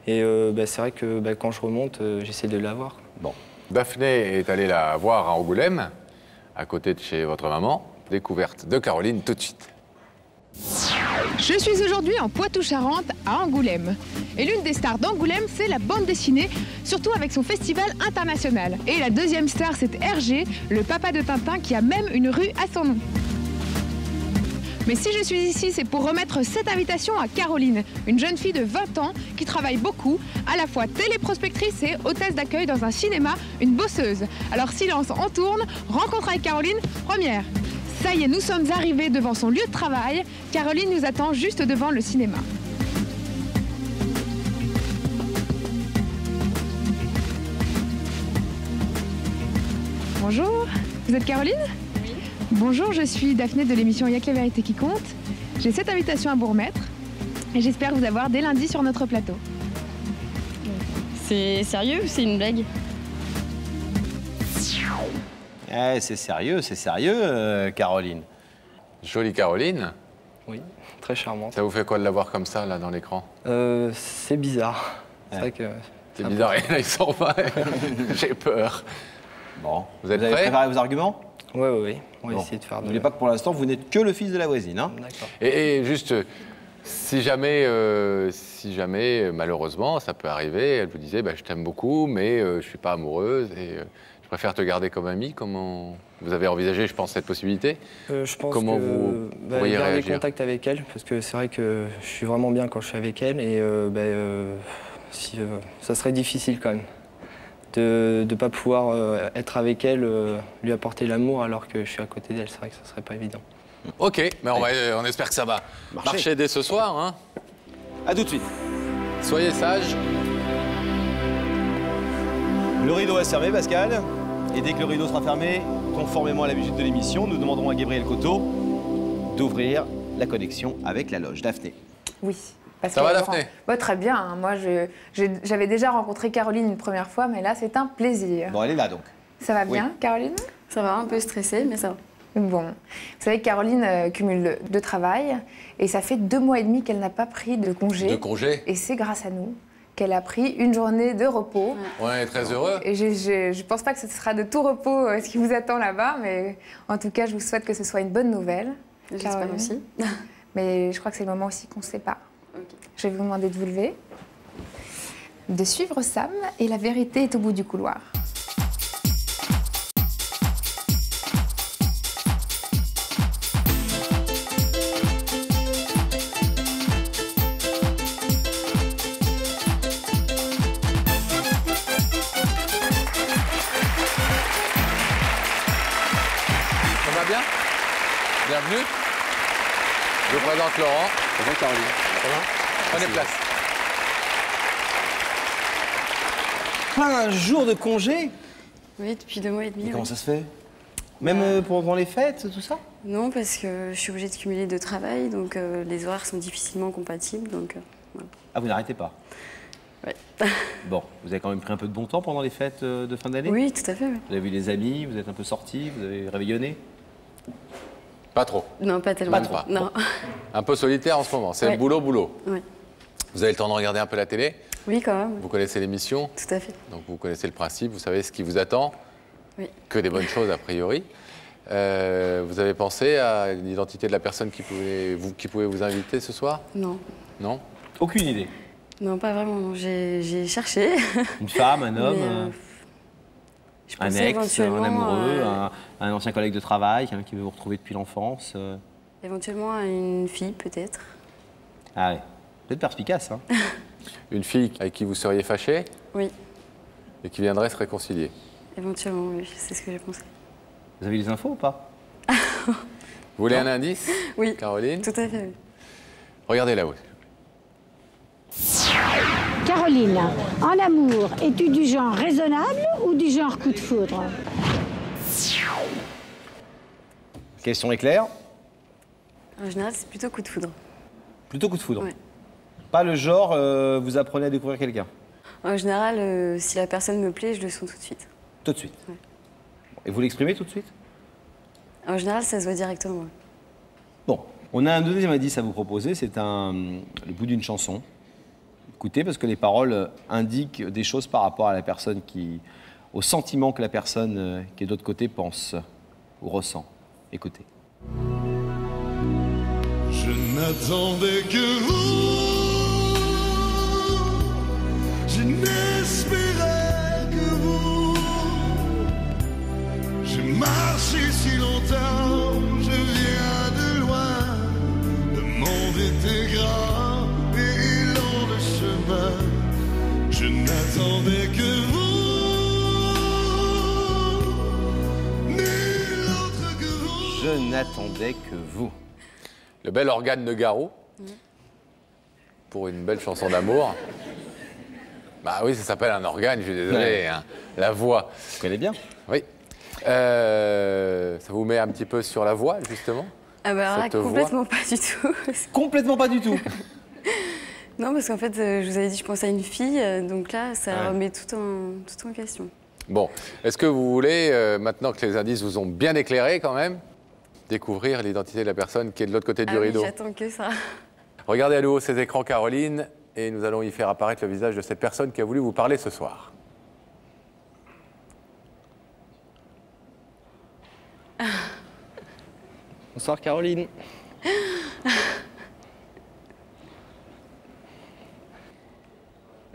Et c'est vrai que quand je remonte, j'essaie de la voir. Bon. Daphné est allée la voir à Angoulême, à côté de chez votre maman. Découverte de Caroline tout de suite. Je suis aujourd'hui en Poitou-Charentes, à Angoulême. Et l'une des stars d'Angoulême, c'est la bande dessinée, surtout avec son festival international. Et la deuxième star, c'est Hergé, le papa de Tintin, qui a même une rue à son nom. Mais si je suis ici, c'est pour remettre cette invitation à Caroline, une jeune fille de 20 ans qui travaille beaucoup, à la fois téléprospectrice et hôtesse d'accueil dans un cinéma, une bosseuse. Alors silence, on tourne, rencontre avec Caroline, première. Ça y est, nous sommes arrivés devant son lieu de travail. Caroline nous attend juste devant le cinéma. Bonjour, vous êtes Caroline ? Oui. Bonjour, je suis Daphné de l'émission Y'a que la vérité qui compte. J'ai cette invitation à vous remettre et j'espère vous avoir dès lundi sur notre plateau. C'est sérieux ou c'est une blague? C'est sérieux, Caroline. Jolie Caroline. Oui, très charmante. Ça vous fait quoi de la voir comme ça, là, dans l'écran? C'est bizarre. C'est vrai que... C'est bizarre, et là, il s'en va. J'ai peur. Bon. Vous êtes avez prêts? préparé vos arguments? Oui. On va essayer de faire... N'oubliez pas que pour l'instant, vous n'êtes que le fils de la voisine, hein? D'accord. Et juste, si jamais, malheureusement, ça peut arriver, elle vous disait, je t'aime beaucoup, mais je suis pas amoureuse et je préfère te garder comme amie. Comment vous avez envisagé, je pense, cette possibilité? Je pense comment que vous pourriez garder réagir? contact avec elle, parce que c'est vrai que je suis vraiment bien quand je suis avec elle et ça serait difficile quand même de ne pas pouvoir être avec elle, lui apporter l'amour alors que je suis à côté d'elle. C'est vrai que ça serait pas évident. Ok, mais on espère que ça va marcher dès ce soir. Hein. À tout de suite. Soyez sages. Le rideau est fermé, Pascal. Et dès que le rideau sera fermé, conformément à l'habitude de l'émission, nous demanderons à Gabriel Coteau d'ouvrir la connexion avec la loge. Daphné. Oui. Ça va, Daphné? Très bien. Hein. Moi, j'avais déjà rencontré Caroline une première fois, mais là, c'est un plaisir. Bon, elle est là, donc. Ça va bien, Caroline? Ça va, un peu stressée, mais ça va. Bon. Vous savez que Caroline cumule 2 travails et ça fait 2 mois et demi qu'elle n'a pas pris de congé. De congé? Et c'est grâce à nous qu'elle a pris une journée de repos. On est très heureux. Et je pense pas que ce sera de tout repos ce qui vous attend là-bas, mais en tout cas, je vous souhaite que ce soit une bonne nouvelle. J'espère aussi. Mais je crois que c'est le moment aussi qu'on se sépare. Je vais vous demander de vous lever, de suivre Sam, et la vérité est au bout du couloir. Ça va bien? Bienvenue. Je vous présente Laurent. Bonjour Caroline. Ça va? Prenez place. Pas un jour de congé? Oui, depuis 2 mois et demi. Et comment ça se fait? Même pendant les fêtes, tout ça? Non, parce que je suis obligée de cumuler 2 travails, donc les horaires sont difficilement compatibles. Donc, voilà. Ah, vous n'arrêtez pas? Oui. Bon, vous avez quand même pris un peu de bon temps pendant les fêtes de fin d'année? Oui, tout à fait. Oui. Vous avez vu des amis, vous êtes un peu sortis, vous avez réveillonné? Pas trop. Non, pas tellement. Pas trop. Non. Bon. Un peu solitaire en ce moment. C'est Ouais. boulot. Oui. Vous avez le temps de regarder un peu la télé? Oui, quand même. Vous connaissez l'émission? Tout à fait. Donc vous connaissez le principe, vous savez ce qui vous attend? Oui. Que des bonnes choses a priori. Vous avez pensé à l'identité de la personne qui pouvait vous inviter ce soir? Non. Non? Aucune idée. Non, pas vraiment. J'ai cherché. Une femme, un homme, Mais, je un pensais ex, un éventuellement, amoureux, un ancien collègue de travail, quelqu'un qui veut vous retrouver depuis l'enfance. Éventuellement à une fille, peut-être. Ah ouais, vous êtes perspicace, hein. Une fille avec qui vous seriez fâché Oui, et qui viendrait se réconcilier? éventuellement, oui, c'est ce que j'ai pensé. Vous avez les infos ou pas? Vous voulez un indice? Oui, Caroline? tout à fait. Oui. Regardez là-haut. Caroline, en amour, es-tu du genre raisonnable ou du genre coup de foudre? Question est claire? En général, c'est plutôt coup de foudre. Plutôt coup de foudre. Ouais. Pas le genre, vous apprenez à découvrir quelqu'un? En général, si la personne me plaît, je le sens tout de suite. Tout de suite. Ouais. Et vous l'exprimez tout de suite? En général, ça se voit directement. Ouais. Bon, on a un deuxième indice à vous proposer, c'est le bout d'une chanson. Écoutez, parce que les paroles indiquent des choses par rapport à la personne au sentiment que la personne qui est de l'autre côté pense ou ressent. Écoutez. Je n'attendais que vous, je n'espérais que vous. J'ai marché si longtemps, je viens de loin. Le monde était grand et long le chemin. Je n'attendais que vous, nul autre que vous. Je n'attendais que vous. Le bel organe de Garou, pour une belle chanson d'amour. Bah oui, ça s'appelle un organe, je suis désolé, Ouais. hein. La voix. Vous connaissez bien? Oui. Ça vous met un petit peu sur la voie, justement? Ah bah alors là, Cette voix. complètement pas du tout. Complètement pas du tout. Non, parce qu'en fait, je vous avais dit, je pense à une fille, donc là, ça Ouais. remet tout en question. Bon, est-ce que vous voulez, maintenant que les indices vous ont bien éclairé quand même, découvrir l'identité de la personne qui est de l'autre côté du Ah oui, rideau? j'attends que ça. Regardez à nouveau ces écrans, Caroline, et nous allons y faire apparaître le visage de cette personne qui a voulu vous parler ce soir. Bonsoir Caroline.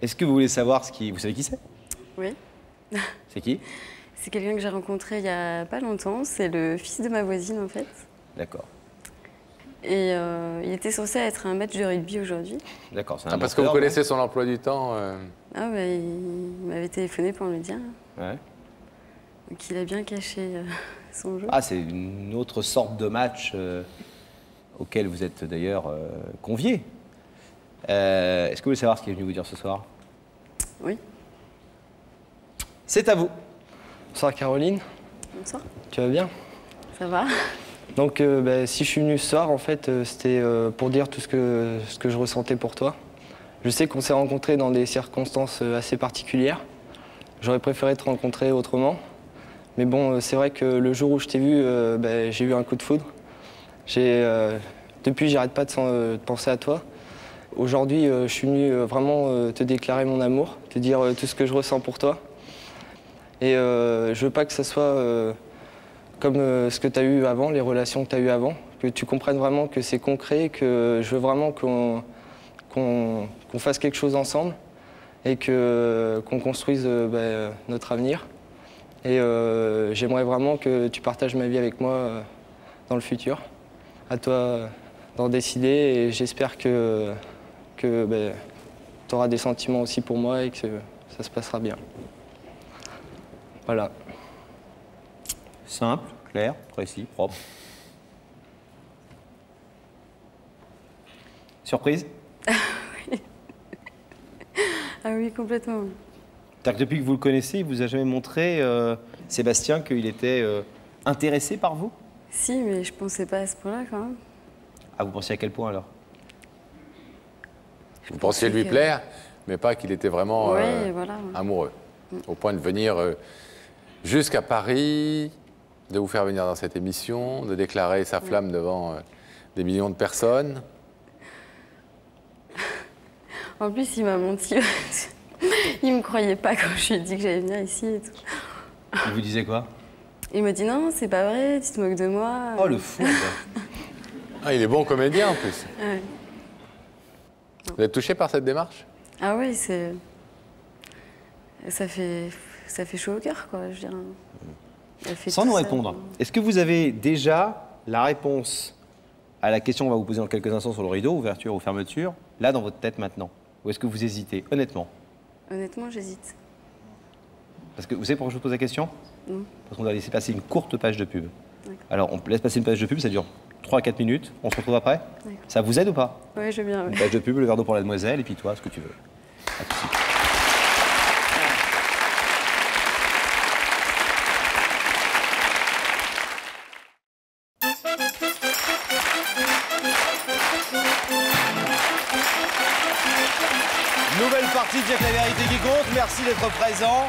Est-ce que vous voulez savoir vous savez qui c'est? Oui. C'est qui? C'est quelqu'un que j'ai rencontré il y a pas longtemps. C'est le fils de ma voisine, en fait. D'accord. Et il était censé être un match de rugby aujourd'hui. D'accord, c'est un Parce que vous menteur, connaissez son emploi du temps. Ah bah, il m'avait téléphoné pour me le dire. Ouais. Donc il a bien caché son jeu. Ah, c'est une autre sorte de match auquel vous êtes d'ailleurs conviés. Est-ce que vous voulez savoir ce qu'il est venu vous dire ce soir? Oui. C'est à vous. Bonsoir Caroline. Bonsoir. Tu vas bien? Ça va. Donc si je suis venu ce soir, en fait, c'était pour dire tout ce que je ressentais pour toi. Je sais qu'on s'est rencontrés dans des circonstances assez particulières. J'aurais préféré te rencontrer autrement. Mais bon, c'est vrai que le jour où je t'ai vu, j'ai eu un coup de foudre. Depuis, j'arrête pas de penser à toi. Aujourd'hui, je suis venu vraiment te déclarer mon amour, te dire tout ce que je ressens pour toi. Et je veux pas que ça soit comme ce que tu as eu avant, les relations que tu as eues avant, que tu comprennes vraiment que c'est concret, que je veux vraiment qu'on fasse quelque chose ensemble et qu'on construise notre avenir. Et j'aimerais vraiment que tu partages ma vie avec moi dans le futur. À toi d'en décider et j'espère que tu auras des sentiments aussi pour moi et que ça se passera bien. Voilà. Simple, clair, précis, propre. Surprise? Ah oui, complètement. C'est-à-dire que depuis que vous le connaissez, il vous a jamais montré, Sébastien, qu'il était intéressé par vous? Si, mais je pensais pas à ce point-là quand même. Ah, vous pensiez à quel point alors? Vous pensiez lui plaire, mais pas qu'il était vraiment voilà. amoureux. Au point de venir jusqu'à Paris, de vous faire venir dans cette émission, de déclarer sa flamme devant des millions de personnes. En plus, il m'a menti. Il me croyait pas quand je lui ai dit que j'allais venir ici et tout. Il vous disait quoi? Il m'a dit non, c'est pas vrai, tu te moques de moi. Oh, le fou. Ah, il est bon comédien en plus. Ouais. Vous êtes touché par cette démarche? Ah oui, c'est... Ça fait chaud au cœur, quoi, je veux dire. Sans nous répondre, est-ce que vous avez déjà la réponse à la question qu'on va vous poser dans quelques instants sur le rideau, ouverture ou fermeture, là dans votre tête maintenant? Ou est-ce que vous hésitez, honnêtement? Honnêtement, j'hésite. Parce que vous savez pourquoi je vous pose la question? Non. Parce qu'on doit laisser passer une courte page de pub. Alors, on laisse passer une page de pub, ça dure 3 à 4 minutes. On se retrouve après? Ça vous aide ou pas? Oui, je veux bien. Une page de pub, le verre d'eau pour la demoiselle, et puis toi, ce que tu veux. À tout de suite. Nouvelle partie de Jack la vérité qui compte. Merci d'être présent.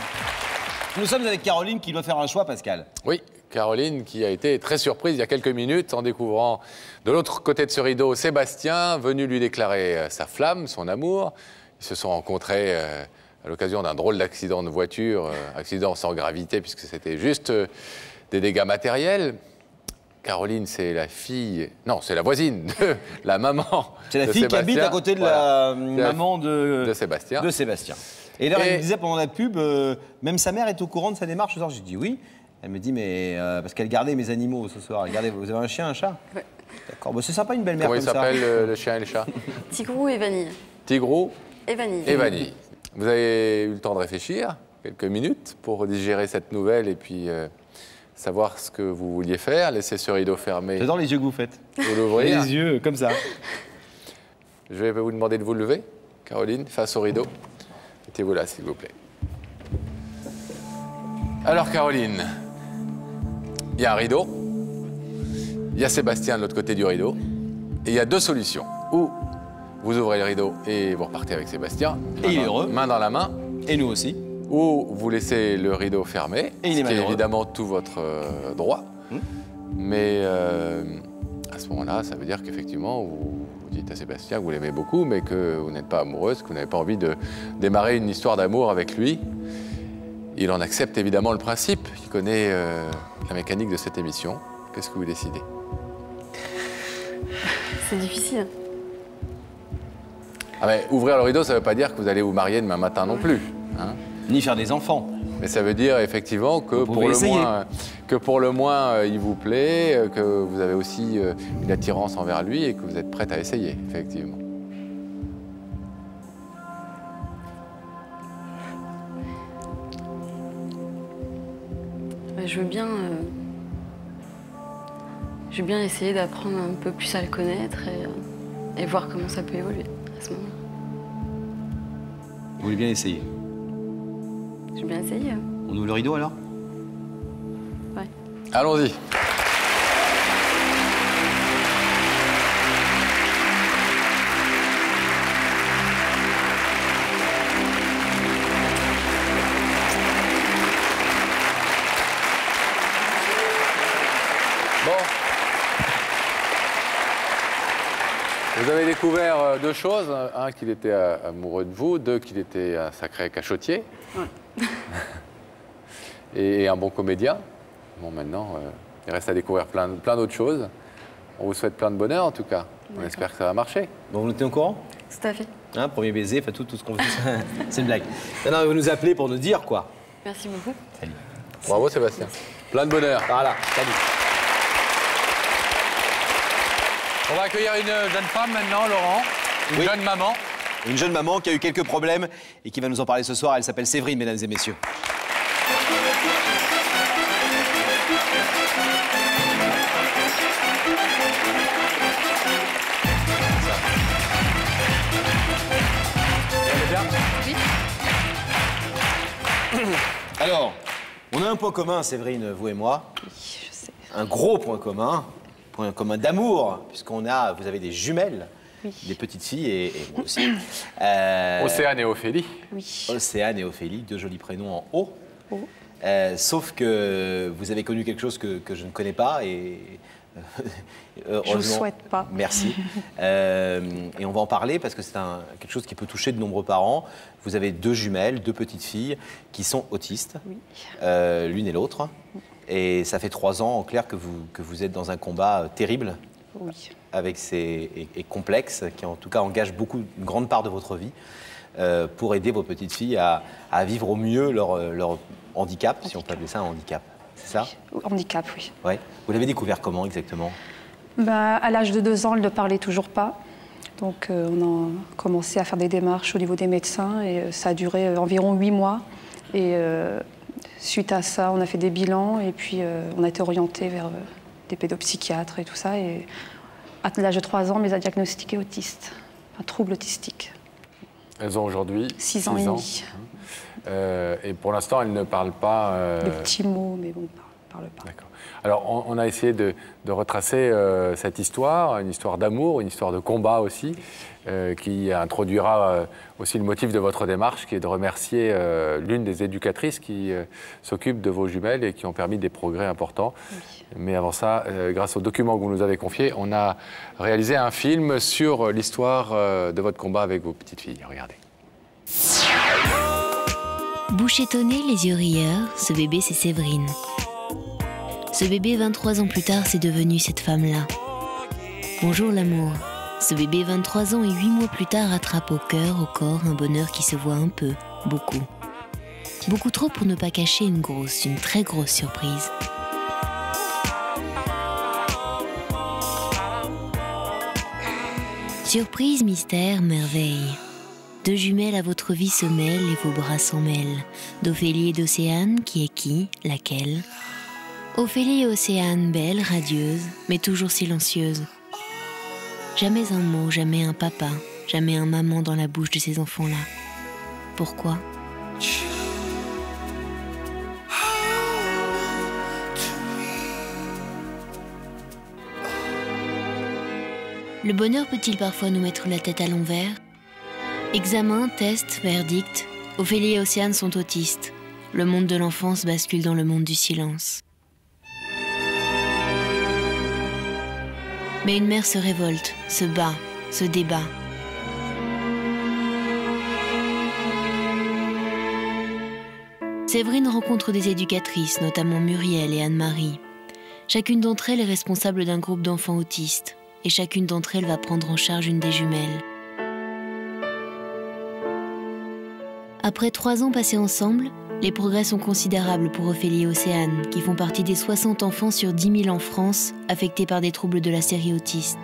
Nous sommes avec Caroline qui doit faire un choix, Pascal. Oui, Caroline qui a été très surprise il y a quelques minutes en découvrant de l'autre côté de ce rideau Sébastien, venu lui déclarer sa flamme, son amour. Ils se sont rencontrés à l'occasion d'un drôle d'accident de voiture, accident sans gravité puisque c'était juste des dégâts matériels. Caroline, c'est la fille... Non, c'est la voisine de la maman. C'est la fille qui habite à côté de la maman de Sébastien. De Sébastien. Et là, elle me disait pendant la pub, même sa mère est au courant de sa démarche ce soir. J'ai dit oui. Elle me dit, mais parce qu'elle gardait mes animaux ce soir. Elle gardait, vous avez un chien, un chat? Ouais. D'accord, bah, c'est sympa une belle-mère comme ça. Comment il s'appelle le chien et le chat? Tigrou et Vanille. Tigrou et Vanille. Et Vanille. Vous avez eu le temps de réfléchir, quelques minutes, pour digérer cette nouvelle et puis savoir ce que vous vouliez faire, laisser ce rideau fermé. J'adore les yeux que vous faites. Vous l'ouvrir. Les yeux, comme ça. Je vais vous demander de vous lever, Caroline, face au rideau. Mettez-vous là, s'il vous plaît. Alors, Caroline, il y a un rideau, il y a Sébastien de l'autre côté du rideau, et il y a deux solutions. Ou vous ouvrez le rideau et vous repartez avec Sébastien. Et il est heureux. Main dans la main. Et nous aussi. Ou vous laissez le rideau fermé, et il est ce qui est malheureux. évidemment tout votre droit. Mais à ce moment-là, ça veut dire qu'effectivement, vous dites à Sébastien que vous l'aimez beaucoup, mais que vous n'êtes pas amoureuse, que vous n'avez pas envie de démarrer une histoire d'amour avec lui. Il en accepte évidemment le principe. Il connaît la mécanique de cette émission. Qu'est-ce que vous décidez? C'est difficile. Ah mais ouvrir le rideau, ça ne veut pas dire que vous allez vous marier demain matin non plus. Hein? Ni faire des enfants. Mais ça veut dire effectivement que pour le moins, il vous plaît, que vous avez aussi une attirance envers lui et que vous êtes prête à essayer, effectivement. je veux bien essayer d'apprendre un peu plus à le connaître et voir comment ça peut évoluer à ce moment-là. Vous voulez bien essayer? Je veux bien essayer. On ouvre le rideau alors? Ouais. Allons-y. Bon. Vous avez découvert deux choses. Un, qu'il était amoureux de vous. Deux, qu'il était un sacré cachotier. Ouais. Et un bon comédien. Bon, maintenant, il reste à découvrir plein d'autres choses. On vous souhaite plein de bonheur, en tout cas. On espère que ça va marcher. Bon, vous êtes au courant? Tout à fait. Hein, premier baiser, enfin tout ce qu'on fait. C'est une blague. Non, vous nous appelez pour nous dire quoi. Merci beaucoup. Salut. Bravo, Sébastien. Plein de bonheur. Voilà, salut. On va accueillir une jeune femme maintenant, Laurent. Une jeune maman. Une jeune maman qui a eu quelques problèmes et qui va nous en parler ce soir. Elle s'appelle Séverine, mesdames et messieurs. Alors, on a un point commun, Séverine, vous et moi. Oui, je sais. Un gros point commun d'amour, vous avez des jumelles, des petites filles et moi aussi. Océane et Ophélie. Oui. Océane et Ophélie, deux jolis prénoms en haut. Oh. Sauf que vous avez connu quelque chose que je ne connais pas et... je ne souhaite pas. Merci. Et on va en parler parce que c'est quelque chose qui peut toucher de nombreux parents. Vous avez deux jumelles, deux petites filles qui sont autistes, oui. L'une et l'autre. Et ça fait 3 ans, en clair, que vous êtes dans un combat terrible, oui. et complexe, qui en tout cas engage une grande part de votre vie, pour aider vos petites filles à vivre au mieux leur handicap, si on peut appeler ça un handicap. C'est ça? Handicap, oui. Ouais. Vous l'avez découvert comment exactement? À l'âge de 2 ans, elle ne parlait toujours pas. Donc on a commencé à faire des démarches au niveau des médecins et ça a duré environ 8 mois. Et suite à ça, on a fait des bilans et puis on a été orienté vers des pédopsychiatres et tout ça. Et à l'âge de 3 ans, on les a diagnostiqués autistes, un trouble autistique. Elles ont aujourd'hui 6 ans et demi. Et pour l'instant, elles ne parlent pas... De petits mots, mais bon, ne parlent pas. D'accord. Alors, on a essayé de retracer cette histoire, une histoire d'amour, une histoire de combat aussi, qui introduira aussi le motif de votre démarche, qui est de remercier l'une des éducatrices qui s'occupe de vos jumelles et qui ont permis des progrès importants. Oui. Mais avant ça, grâce aux documents que vous nous avez confiés, on a réalisé un film sur l'histoire de votre combat avec vos petites filles. Regardez. Bouche étonnée, les yeux rieurs, ce bébé c'est Séverine. Ce bébé, 23 ans plus tard, c'est devenu cette femme-là. Bonjour l'amour. Ce bébé, 23 ans et 8 mois plus tard, attrape au cœur, au corps, un bonheur qui se voit un peu, beaucoup. Beaucoup trop pour ne pas cacher une très grosse surprise. Surprise, mystère, merveille. 2 jumelles à votre vie se mêlent et vos bras s'en mêlent. D'Ophélie et d'Océane, qui est qui, laquelle? Ophélie et Océane, belle, radieuse, mais toujours silencieuse. Jamais un mot, jamais un papa, jamais un maman dans la bouche de ces enfants-là. Pourquoi? Le bonheur peut-il parfois nous mettre la tête à l'envers? Examen, test, verdict, Ophélie et Océane sont autistes. Le monde de l'enfance bascule dans le monde du silence. Mais une mère se révolte, se bat, se débat. Séverine rencontre des éducatrices, notamment Muriel et Anne-Marie. Chacune d'entre elles est responsable d'un groupe d'enfants autistes, et chacune d'entre elles va prendre en charge une des jumelles. Après 3 ans passés ensemble, les progrès sont considérables pour Ophélie et Océane, qui font partie des 60 enfants sur 10 000 en France affectés par des troubles de la série autiste.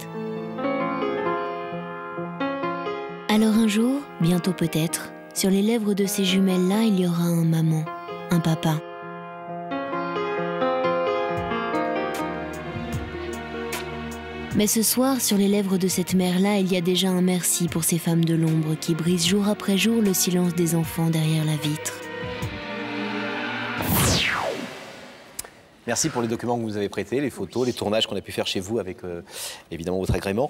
Alors un jour, bientôt peut-être, sur les lèvres de ces jumelles-là, il y aura un maman, un papa. Mais ce soir, sur les lèvres de cette mère-là, il y a déjà un merci pour ces femmes de l'ombre qui brisent jour après jour le silence des enfants derrière la vitre. Merci pour les documents que vous nous avez prêtés, les photos, les tournages qu'on a pu faire chez vous avec évidemment votre agrément.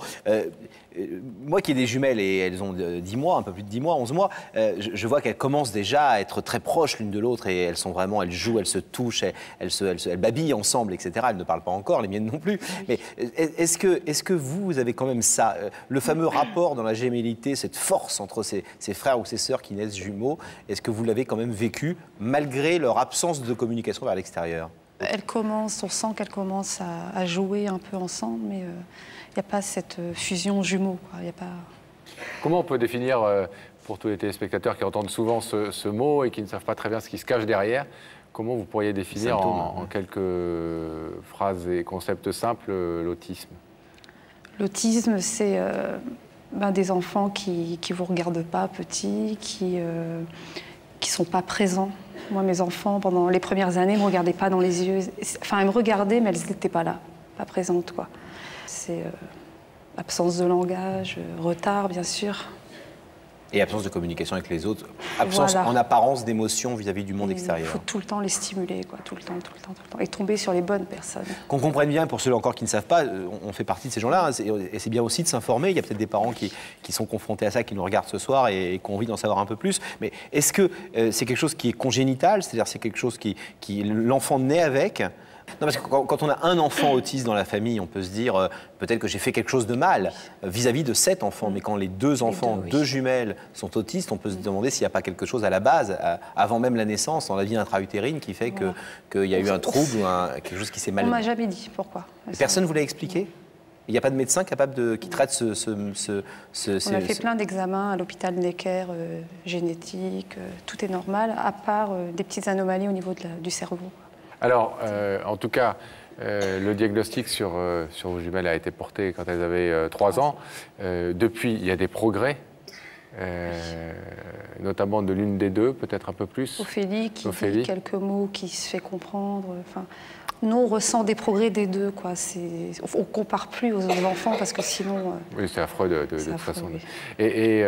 Moi qui ai des jumelles et elles ont 10 mois, un peu plus de 10 mois, 11 mois, je vois qu'elles commencent déjà à être très proches l'une de l'autre et elles sont vraiment, elles jouent, elles se touchent, elles babillent ensemble, etc. Elles ne parlent pas encore, les miennes non plus. Mais est-ce que vous avez quand même ça, le fameux rapport dans la gémellité, cette force entre ces frères ou ces sœurs qui naissent jumeaux, est-ce que vous l'avez quand même vécu malgré leur absence de communication vers l'extérieur ? On sent qu'elles commencent à jouer un peu ensemble, mais il n'y a pas cette fusion jumeaux. Y a pas... Comment on peut définir, pour tous les téléspectateurs qui entendent souvent ce mot et qui ne savent pas très bien ce qui se cache derrière, comment vous pourriez définir en quelques phrases et concepts simples l'autisme? L'autisme, c'est des enfants qui ne vous regardent pas petits, qui ne sont pas présents. Moi, mes enfants, pendant les premières années, ne me regardaient pas dans les yeux. Enfin, elles me regardaient, mais elles n'étaient pas là, pas présentes, quoi. C'est absence de langage, retard, bien sûr. Et absence de communication avec les autres, absence en apparence d'émotion vis-à-vis du monde extérieur. Il faut tout le temps les stimuler, quoi, tout le temps, et tomber sur les bonnes personnes. Qu'on comprenne bien, pour ceux encore qui ne savent pas, on fait partie de ces gens-là, hein, et c'est bien aussi de s'informer. Il y a peut-être des parents qui sont confrontés à ça, qui nous regardent ce soir et qui ont envie d'en savoir un peu plus. Mais est-ce que c'est quelque chose qui est congénital, c'est-à-dire c'est quelque chose qui l'enfant naît avec ? Non, parce que quand on a un enfant autiste dans la famille, on peut se dire peut-être que j'ai fait quelque chose de mal vis-à-vis de cet enfant. Mais quand les deux enfants, deux jumelles, sont autistes, on peut se demander s'il n'y a pas quelque chose à la base, avant même la naissance, dans la vie intra-utérine, qui fait qu'il y a eu un trouble ou quelque chose qui s'est mal... On ne m'a jamais dit pourquoi. Personne ne vous l'a expliqué ? Il n'y a pas de médecin capable qui traite On a fait plein d'examens à l'hôpital Necker, génétique, tout est normal, à part des petites anomalies au niveau du cerveau. Alors, en tout cas, le diagnostic sur vos jumelles a été porté quand elles avaient 3 ans. Depuis, il y a des progrès, notamment de l'une des deux, peut-être un peu plus. Ophélie, qui dit quelques mots, qui se fait comprendre. Enfin, nous, on ressent des progrès des deux, quoi. On ne compare plus aux autres enfants, parce que sinon... Oui, c'est affreux de toute façon. Oui. Et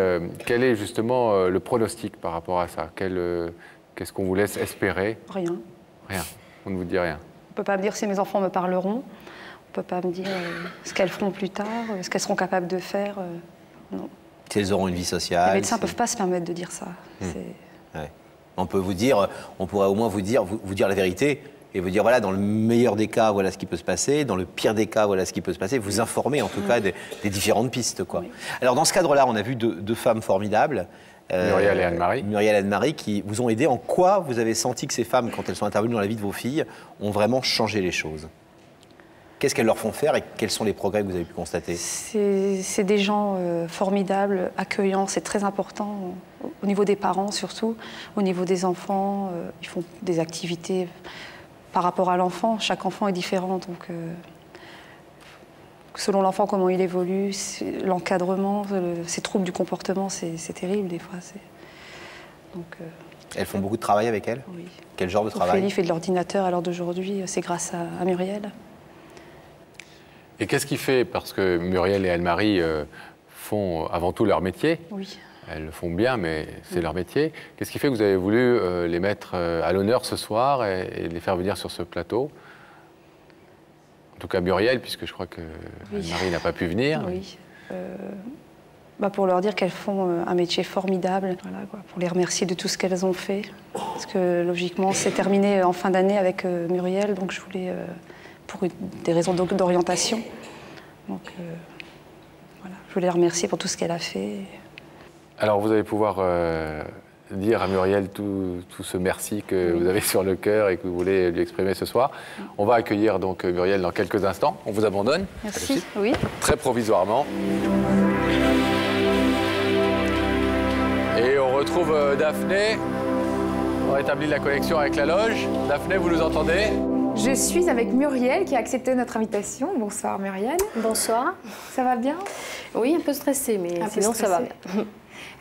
quel est justement le pronostic par rapport à ça? Qu'est-ce qu'on vous laisse espérer? Rien. Rien. On ne vous dit rien. On ne peut pas me dire si mes enfants me parleront. On ne peut pas me dire ce qu'elles feront plus tard, ce qu'elles seront capables de faire. Non. Si elles auront une vie sociale. Les médecins ne peuvent pas se permettre de dire ça. Ouais. On pourrait au moins vous dire la vérité et vous dire, voilà, dans le meilleur des cas, voilà ce qui peut se passer, dans le pire des cas, voilà ce qui peut se passer, vous informer en tout cas des différentes pistes, quoi. Oui. Alors dans ce cadre-là, on a vu deux femmes formidables. Muriel et Anne-Marie. Muriel et Anne-Marie qui vous ont aidé. En quoi vous avez senti que ces femmes, quand elles sont intervenues dans la vie de vos filles, ont vraiment changé les choses? Qu'est-ce qu'elles leur font faire et quels sont les progrès que vous avez pu constater? C'est des gens formidables, accueillants, c'est très important au niveau des parents surtout, au niveau des enfants. Ils font des activités par rapport à l'enfant. Chaque enfant est différent, donc... selon l'enfant, comment il évolue, l'encadrement, ces troubles du comportement, c'est terrible des fois. Donc, elles font beaucoup de travail avec elle? Oui. Quel genre de travail? Ophélie fait de l'ordinateur à l'heure d'aujourd'hui, c'est grâce à Muriel. Et qu'est-ce qui fait, parce que Muriel et Anne-Marie font avant tout leur métier? Oui. Elles le font bien, mais c'est leur métier. Qu'est-ce qui fait que vous avez voulu les mettre à l'honneur ce soir et les faire venir sur ce plateau? En tout cas Muriel, puisque je crois que Anne-Marie n'a pas pu venir. Oui. Pour leur dire qu'elles font un métier formidable, voilà, quoi, pour les remercier de tout ce qu'elles ont fait. Parce que logiquement, c'est terminé en fin d'année avec Muriel, donc je voulais, pour des raisons d'orientation, donc voilà, je voulais la remercier pour tout ce qu'elle a fait. Alors vous allez pouvoir dire à Muriel tout ce merci que vous avez sur le cœur et que vous voulez lui exprimer ce soir. On va accueillir donc Muriel dans quelques instants. On vous abandonne. Merci. Oui. Très provisoirement. Et on retrouve Daphné. On rétablit la connexion avec la loge. Daphné, vous nous entendez? Je suis avec Muriel qui a accepté notre invitation. Bonsoir Muriel. Bonsoir. Ça va bien? Oui, un peu stressée, mais sinon ça va bien.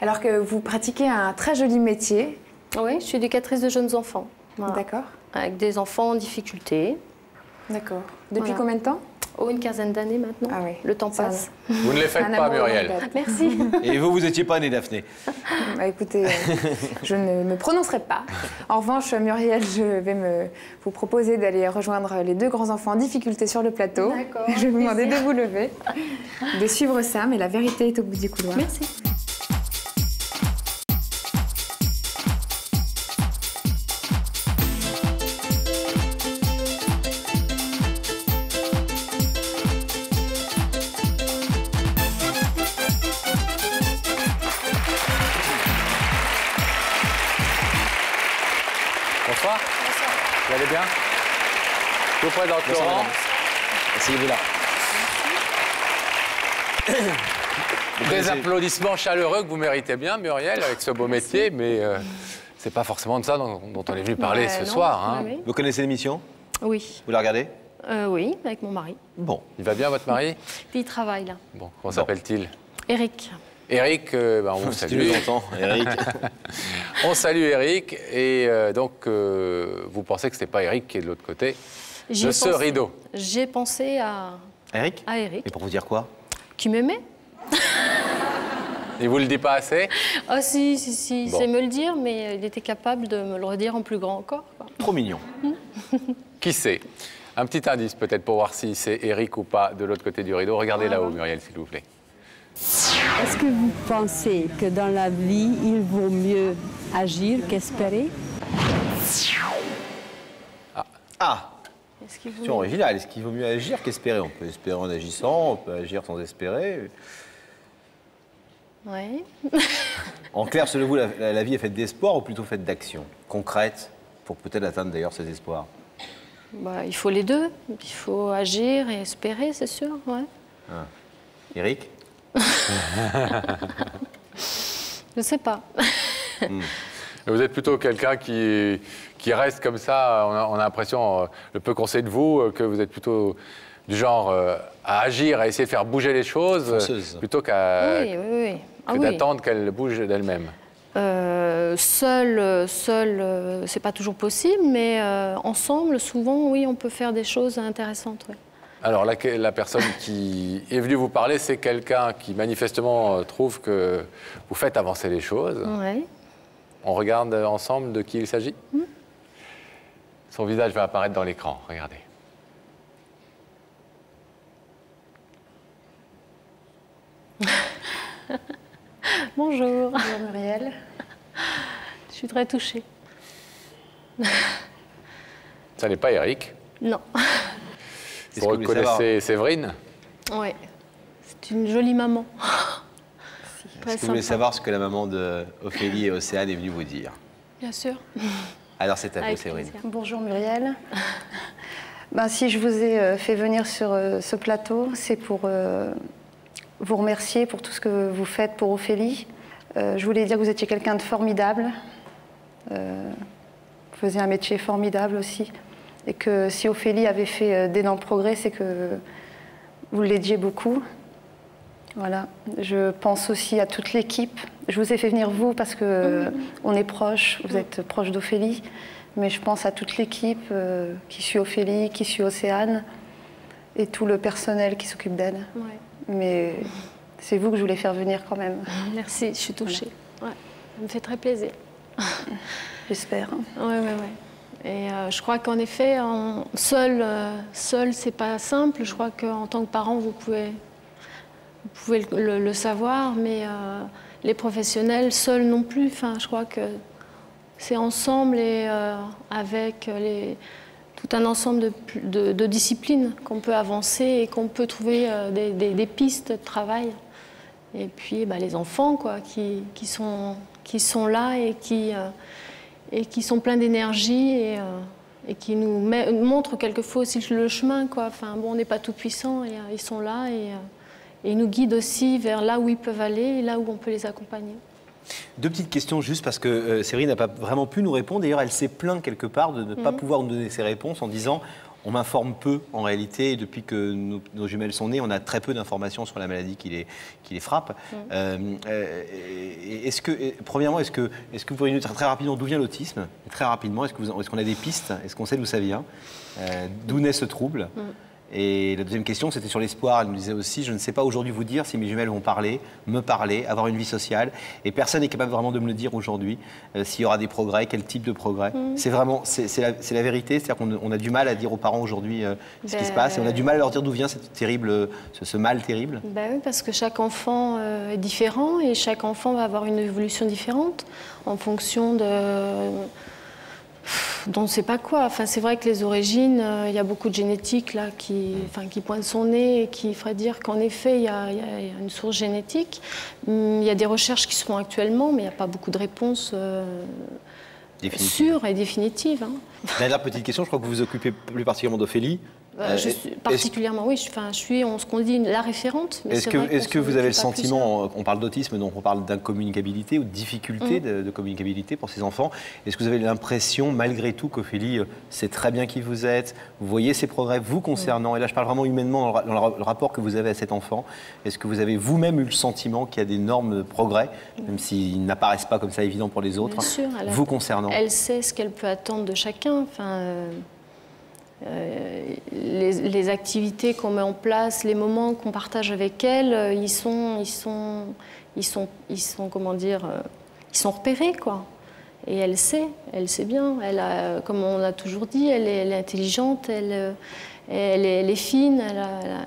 Alors que vous pratiquez un très joli métier. Oui, je suis éducatrice de jeunes enfants. Voilà. D'accord. Avec des enfants en difficulté. D'accord. Depuis combien de temps? une quinzaine d'années maintenant. Ah oui. Le temps passe. Vous ne les faites pas, Muriel. Merci. Et vous n'étiez pas née, Daphné? Bah, écoutez, je ne me prononcerai pas. En revanche, Muriel, je vais vous proposer d'aller rejoindre les 2 grands enfants en difficulté sur le plateau. D'accord. Je vais vous demander de vous lever, de suivre ça, mais la vérité est au bout du couloir. Merci. Bonsoir. Vous allez bien? Je vous présente Laurent. Asseyez-vous là. Des applaudissements chaleureux que vous méritez bien, Muriel, avec ce beau métier, mais c'est pas forcément de ça dont on est venu parler ce soir. Hein. Oui. Vous connaissez l'émission? Oui. Vous la regardez? Oui, avec mon mari. Bon. Il va bien, votre mari? Puis il travaille là. Bon, comment s'appelle-t-il? Eric. Eric, on vous salue. Tu nous entends, Eric. On salue Eric, et donc vous pensez que ce n'est pas Eric qui est de l'autre côté de ce rideau? J'ai pensé à Eric? À Eric. Et pour vous dire quoi? Qui m'aimait. Il vous le dit pas assez? Ah si, il Bon. sait me le dire, mais il était capable de me le redire en plus grand encore, quoi. Trop mignon. Qui sait? Un petit indice peut-être pour voir si c'est Eric ou pas de l'autre côté du rideau. Regardez là-haut, Muriel, s'il vous plaît. Est-ce que vous pensez que dans la vie, il vaut mieux agir qu'espérer? Ah! Est-ce Question originale. Est-ce qu'il vaut mieux agir qu'espérer? On peut espérer en agissant, on peut agir sans espérer. Oui. En clair, selon vous, la vie est faite d'espoir ou plutôt faite d'actions concrètes pour peut-être atteindre d'ailleurs ces espoirs? Bah, il faut les deux. Il faut agir et espérer, c'est sûr. Ouais. Ah. Eric? Je sais pas. Vous êtes plutôt quelqu'un qui reste comme ça. On a l'impression, le peu qu'on sait de vous, que vous êtes plutôt du genre à agir, à essayer de faire bouger les choses, Fonceuse. plutôt qu'à Oui. Ah, oui. d'attendre qu'elles bougent d'elles-mêmes. Seul, c'est pas toujours possible, mais ensemble, souvent, oui, on peut faire des choses intéressantes. Ouais. Alors, la personne qui est venue vous parler, c'est quelqu'un qui manifestement trouve que vous faites avancer les choses. Ouais. On regarde ensemble de qui il s'agit. Son visage va apparaître dans l'écran. Regardez. Bonjour. Bonjour Muriel. Je suis très touchée. Ça n'est pas Eric. Non. Vous reconnaissez Séverine? Oui. C'est une jolie maman. Est-ce que vous voulez savoir ce que la maman de Ophélie et Océane est venue vous dire? Bien sûr. Alors c'est à vous, Avec Séverine. plaisir. Bonjour Muriel. Ben, si je vous ai fait venir sur ce plateau, c'est pour vous remercier pour tout ce que vous faites pour Ophélie. Je voulais dire que vous étiez quelqu'un de formidable. Vous faisiez un métier formidable aussi. Et que si Ophélie avait fait d'énormes progrès, c'est que vous l'aidiez beaucoup. Voilà. Je pense aussi à toute l'équipe. Je vous ai fait venir vous parce que on est proches, vous êtes proche d'Ophélie. Mais je pense à toute l'équipe qui suit Ophélie, qui suit Océane et tout le personnel qui s'occupe d'elle. Ouais. Mais c'est vous que je voulais faire venir quand même. Merci, je suis touchée. Ouais. Ça me fait très plaisir. J'espère. Oui. Et je crois qu'en effet, seul, c'est pas simple. Je crois qu'en tant que parent, vous pouvez le savoir, mais les professionnels, seuls non plus. Enfin, je crois que c'est ensemble et avec tout un ensemble de disciplines qu'on peut avancer et qu'on peut trouver des pistes de travail. Et puis les enfants qui sont là et qui sont pleins d'énergie et qui nous montrent quelquefois aussi le chemin. Enfin, on n'est pas tout puissant, et ils sont là et ils nous guident aussi vers là où ils peuvent aller et là où on peut les accompagner. Deux petites questions juste parce que Séverine n'a pas vraiment pu nous répondre. D'ailleurs, elle s'est plainte quelque part de ne pas pouvoir nous donner ses réponses en disant on m'informe peu en réalité. Et depuis que nos jumelles sont nées, on a très peu d'informations sur la maladie qui les frappe. Premièrement, est-ce que vous pourriez nous dire très rapidement d'où vient l'autisme? Très rapidement, est-ce qu'on a des pistes? Est-ce qu'on sait d'où ça vient? D'où naît ce trouble? Et la deuxième question, c'était sur l'espoir. Elle nous disait aussi, je ne sais pas aujourd'hui vous dire si mes jumelles vont me parler, avoir une vie sociale. Et personne n'est capable vraiment de me le dire aujourd'hui, s'il y aura des progrès, quel type de progrès. C'est vraiment, c'est la vérité. C'est-à-dire qu'on a du mal à dire aux parents aujourd'hui ce qui se passe. Et on a du mal à leur dire d'où vient cette terrible, ce mal terrible. Oui, parce que chaque enfant est différent et chaque enfant va avoir une évolution différente en fonction de... dont on ne sait pas quoi. Enfin, c'est vrai que les origines, il y a beaucoup de génétique là, qui pointe son nez et qui ferait dire qu'en effet, il y a une source génétique. Il y a des recherches qui se font actuellement, mais il n'y a pas beaucoup de réponses sûres et définitives. Hein. Dernière petite question, je crois que vous vous occupez plus particulièrement d'Ophélie. Particulièrement, oui. Je suis, ce qu'on dit, la référente. Est-ce que vous avez le sentiment, on parle d'autisme, donc on parle d'incommunicabilité ou de difficulté de communicabilité pour ces enfants. Est-ce que vous avez l'impression, malgré tout, qu'Ophélie sait très bien qui vous êtes, vous voyez ses progrès vous concernant, et là je parle vraiment humainement dans le rapport que vous avez à cet enfant, est-ce que vous avez vous-même eu le sentiment qu'il y a d'énormes progrès, même s'ils n'apparaissent pas comme ça évidents pour les autres, vous concernant? Elle sait ce qu'elle peut attendre de chacun. Les activités qu'on met en place, les moments qu'on partage avec elle, ils sont comment dire, ils sont repérés, quoi. Et elle sait bien. Comme on a toujours dit, elle est intelligente, elle est fine,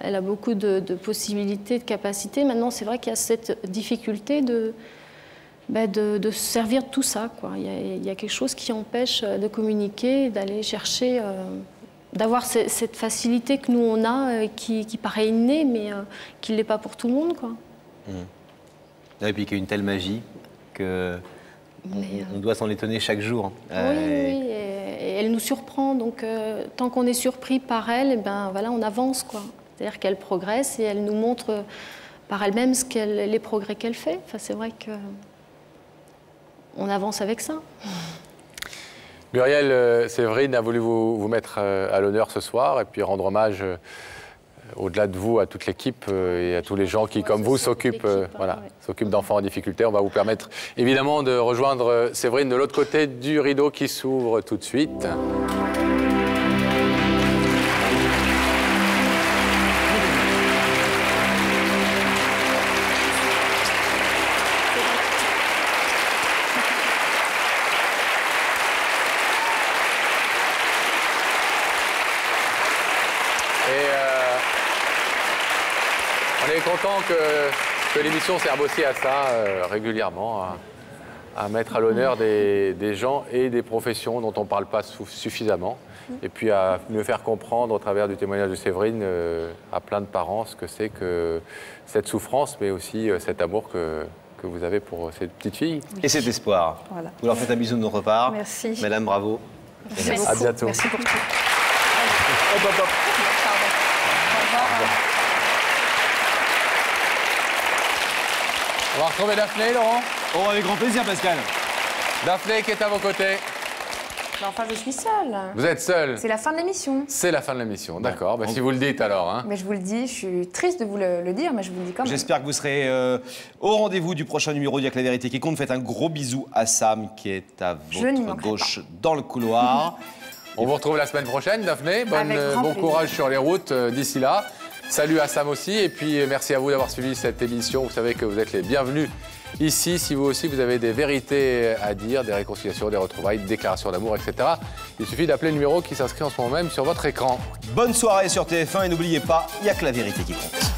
elle a beaucoup de possibilités, de capacités. Maintenant, c'est vrai qu'il y a cette difficulté de se servir de tout ça, quoi. Il y a quelque chose qui empêche de communiquer, d'aller chercher... d'avoir cette facilité que nous on a, qui paraît innée, mais qui ne l'est pas pour tout le monde, quoi. Et puis qu'il y a une telle magie qu'on doit s'en étonner chaque jour. Oui, et elle nous surprend, donc tant qu'on est surpris par elle, et voilà, on avance, quoi. C'est-à-dire qu'elle progresse et elle nous montre par elle-même les progrès qu'elle fait. Enfin, c'est vrai qu'on avance avec ça. Muriel, Séverine a voulu vous mettre à l'honneur ce soir et puis rendre hommage, au-delà de vous, à toute l'équipe et à tous les gens qui, comme vous, s'occupent d'enfants en difficulté. On va vous permettre évidemment de rejoindre Séverine de l'autre côté du rideau qui s'ouvre tout de suite. On est content que l'émission serve aussi à ça régulièrement, à mettre à l'honneur des gens et des professions dont on ne parle pas suffisamment, et puis à nous faire comprendre au travers du témoignage de Séverine à plein de parents ce que c'est que cette souffrance, mais aussi cet amour que vous avez pour cette petite fille. Et cet espoir. Voilà. Vous leur faites un bisou de notre part. Merci. Madame, bravo. Merci. À bientôt. Merci pour tout. On va retrouver Daphné, Laurent. Oh, avec grand plaisir, Pascal. Daphné qui est à vos côtés. Enfin, je suis seule. Vous êtes seule. C'est la fin de l'émission. C'est la fin de l'émission, d'accord. Si vous le dites alors. Hein. Mais je vous le dis, je suis triste de vous le dire, mais je vous le dis quand même. J'espère que vous serez au rendez-vous du prochain numéro d'Il y a que la vérité qui compte. Faites un gros bisou à Sam qui est à votre gauche dans le couloir. On vous retrouve la semaine prochaine, Daphné. Bon courage sur les routes d'ici là. Salut à Sam aussi. Et puis merci à vous d'avoir suivi cette émission. Vous savez que vous êtes les bienvenus ici. Si vous aussi vous avez des vérités à dire, des réconciliations, des retrouvailles, des déclarations d'amour, etc. Il suffit d'appeler le numéro qui s'inscrit en ce moment même sur votre écran. Bonne soirée sur TF1 et n'oubliez pas, il n'y a que la vérité qui compte.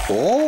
Oh.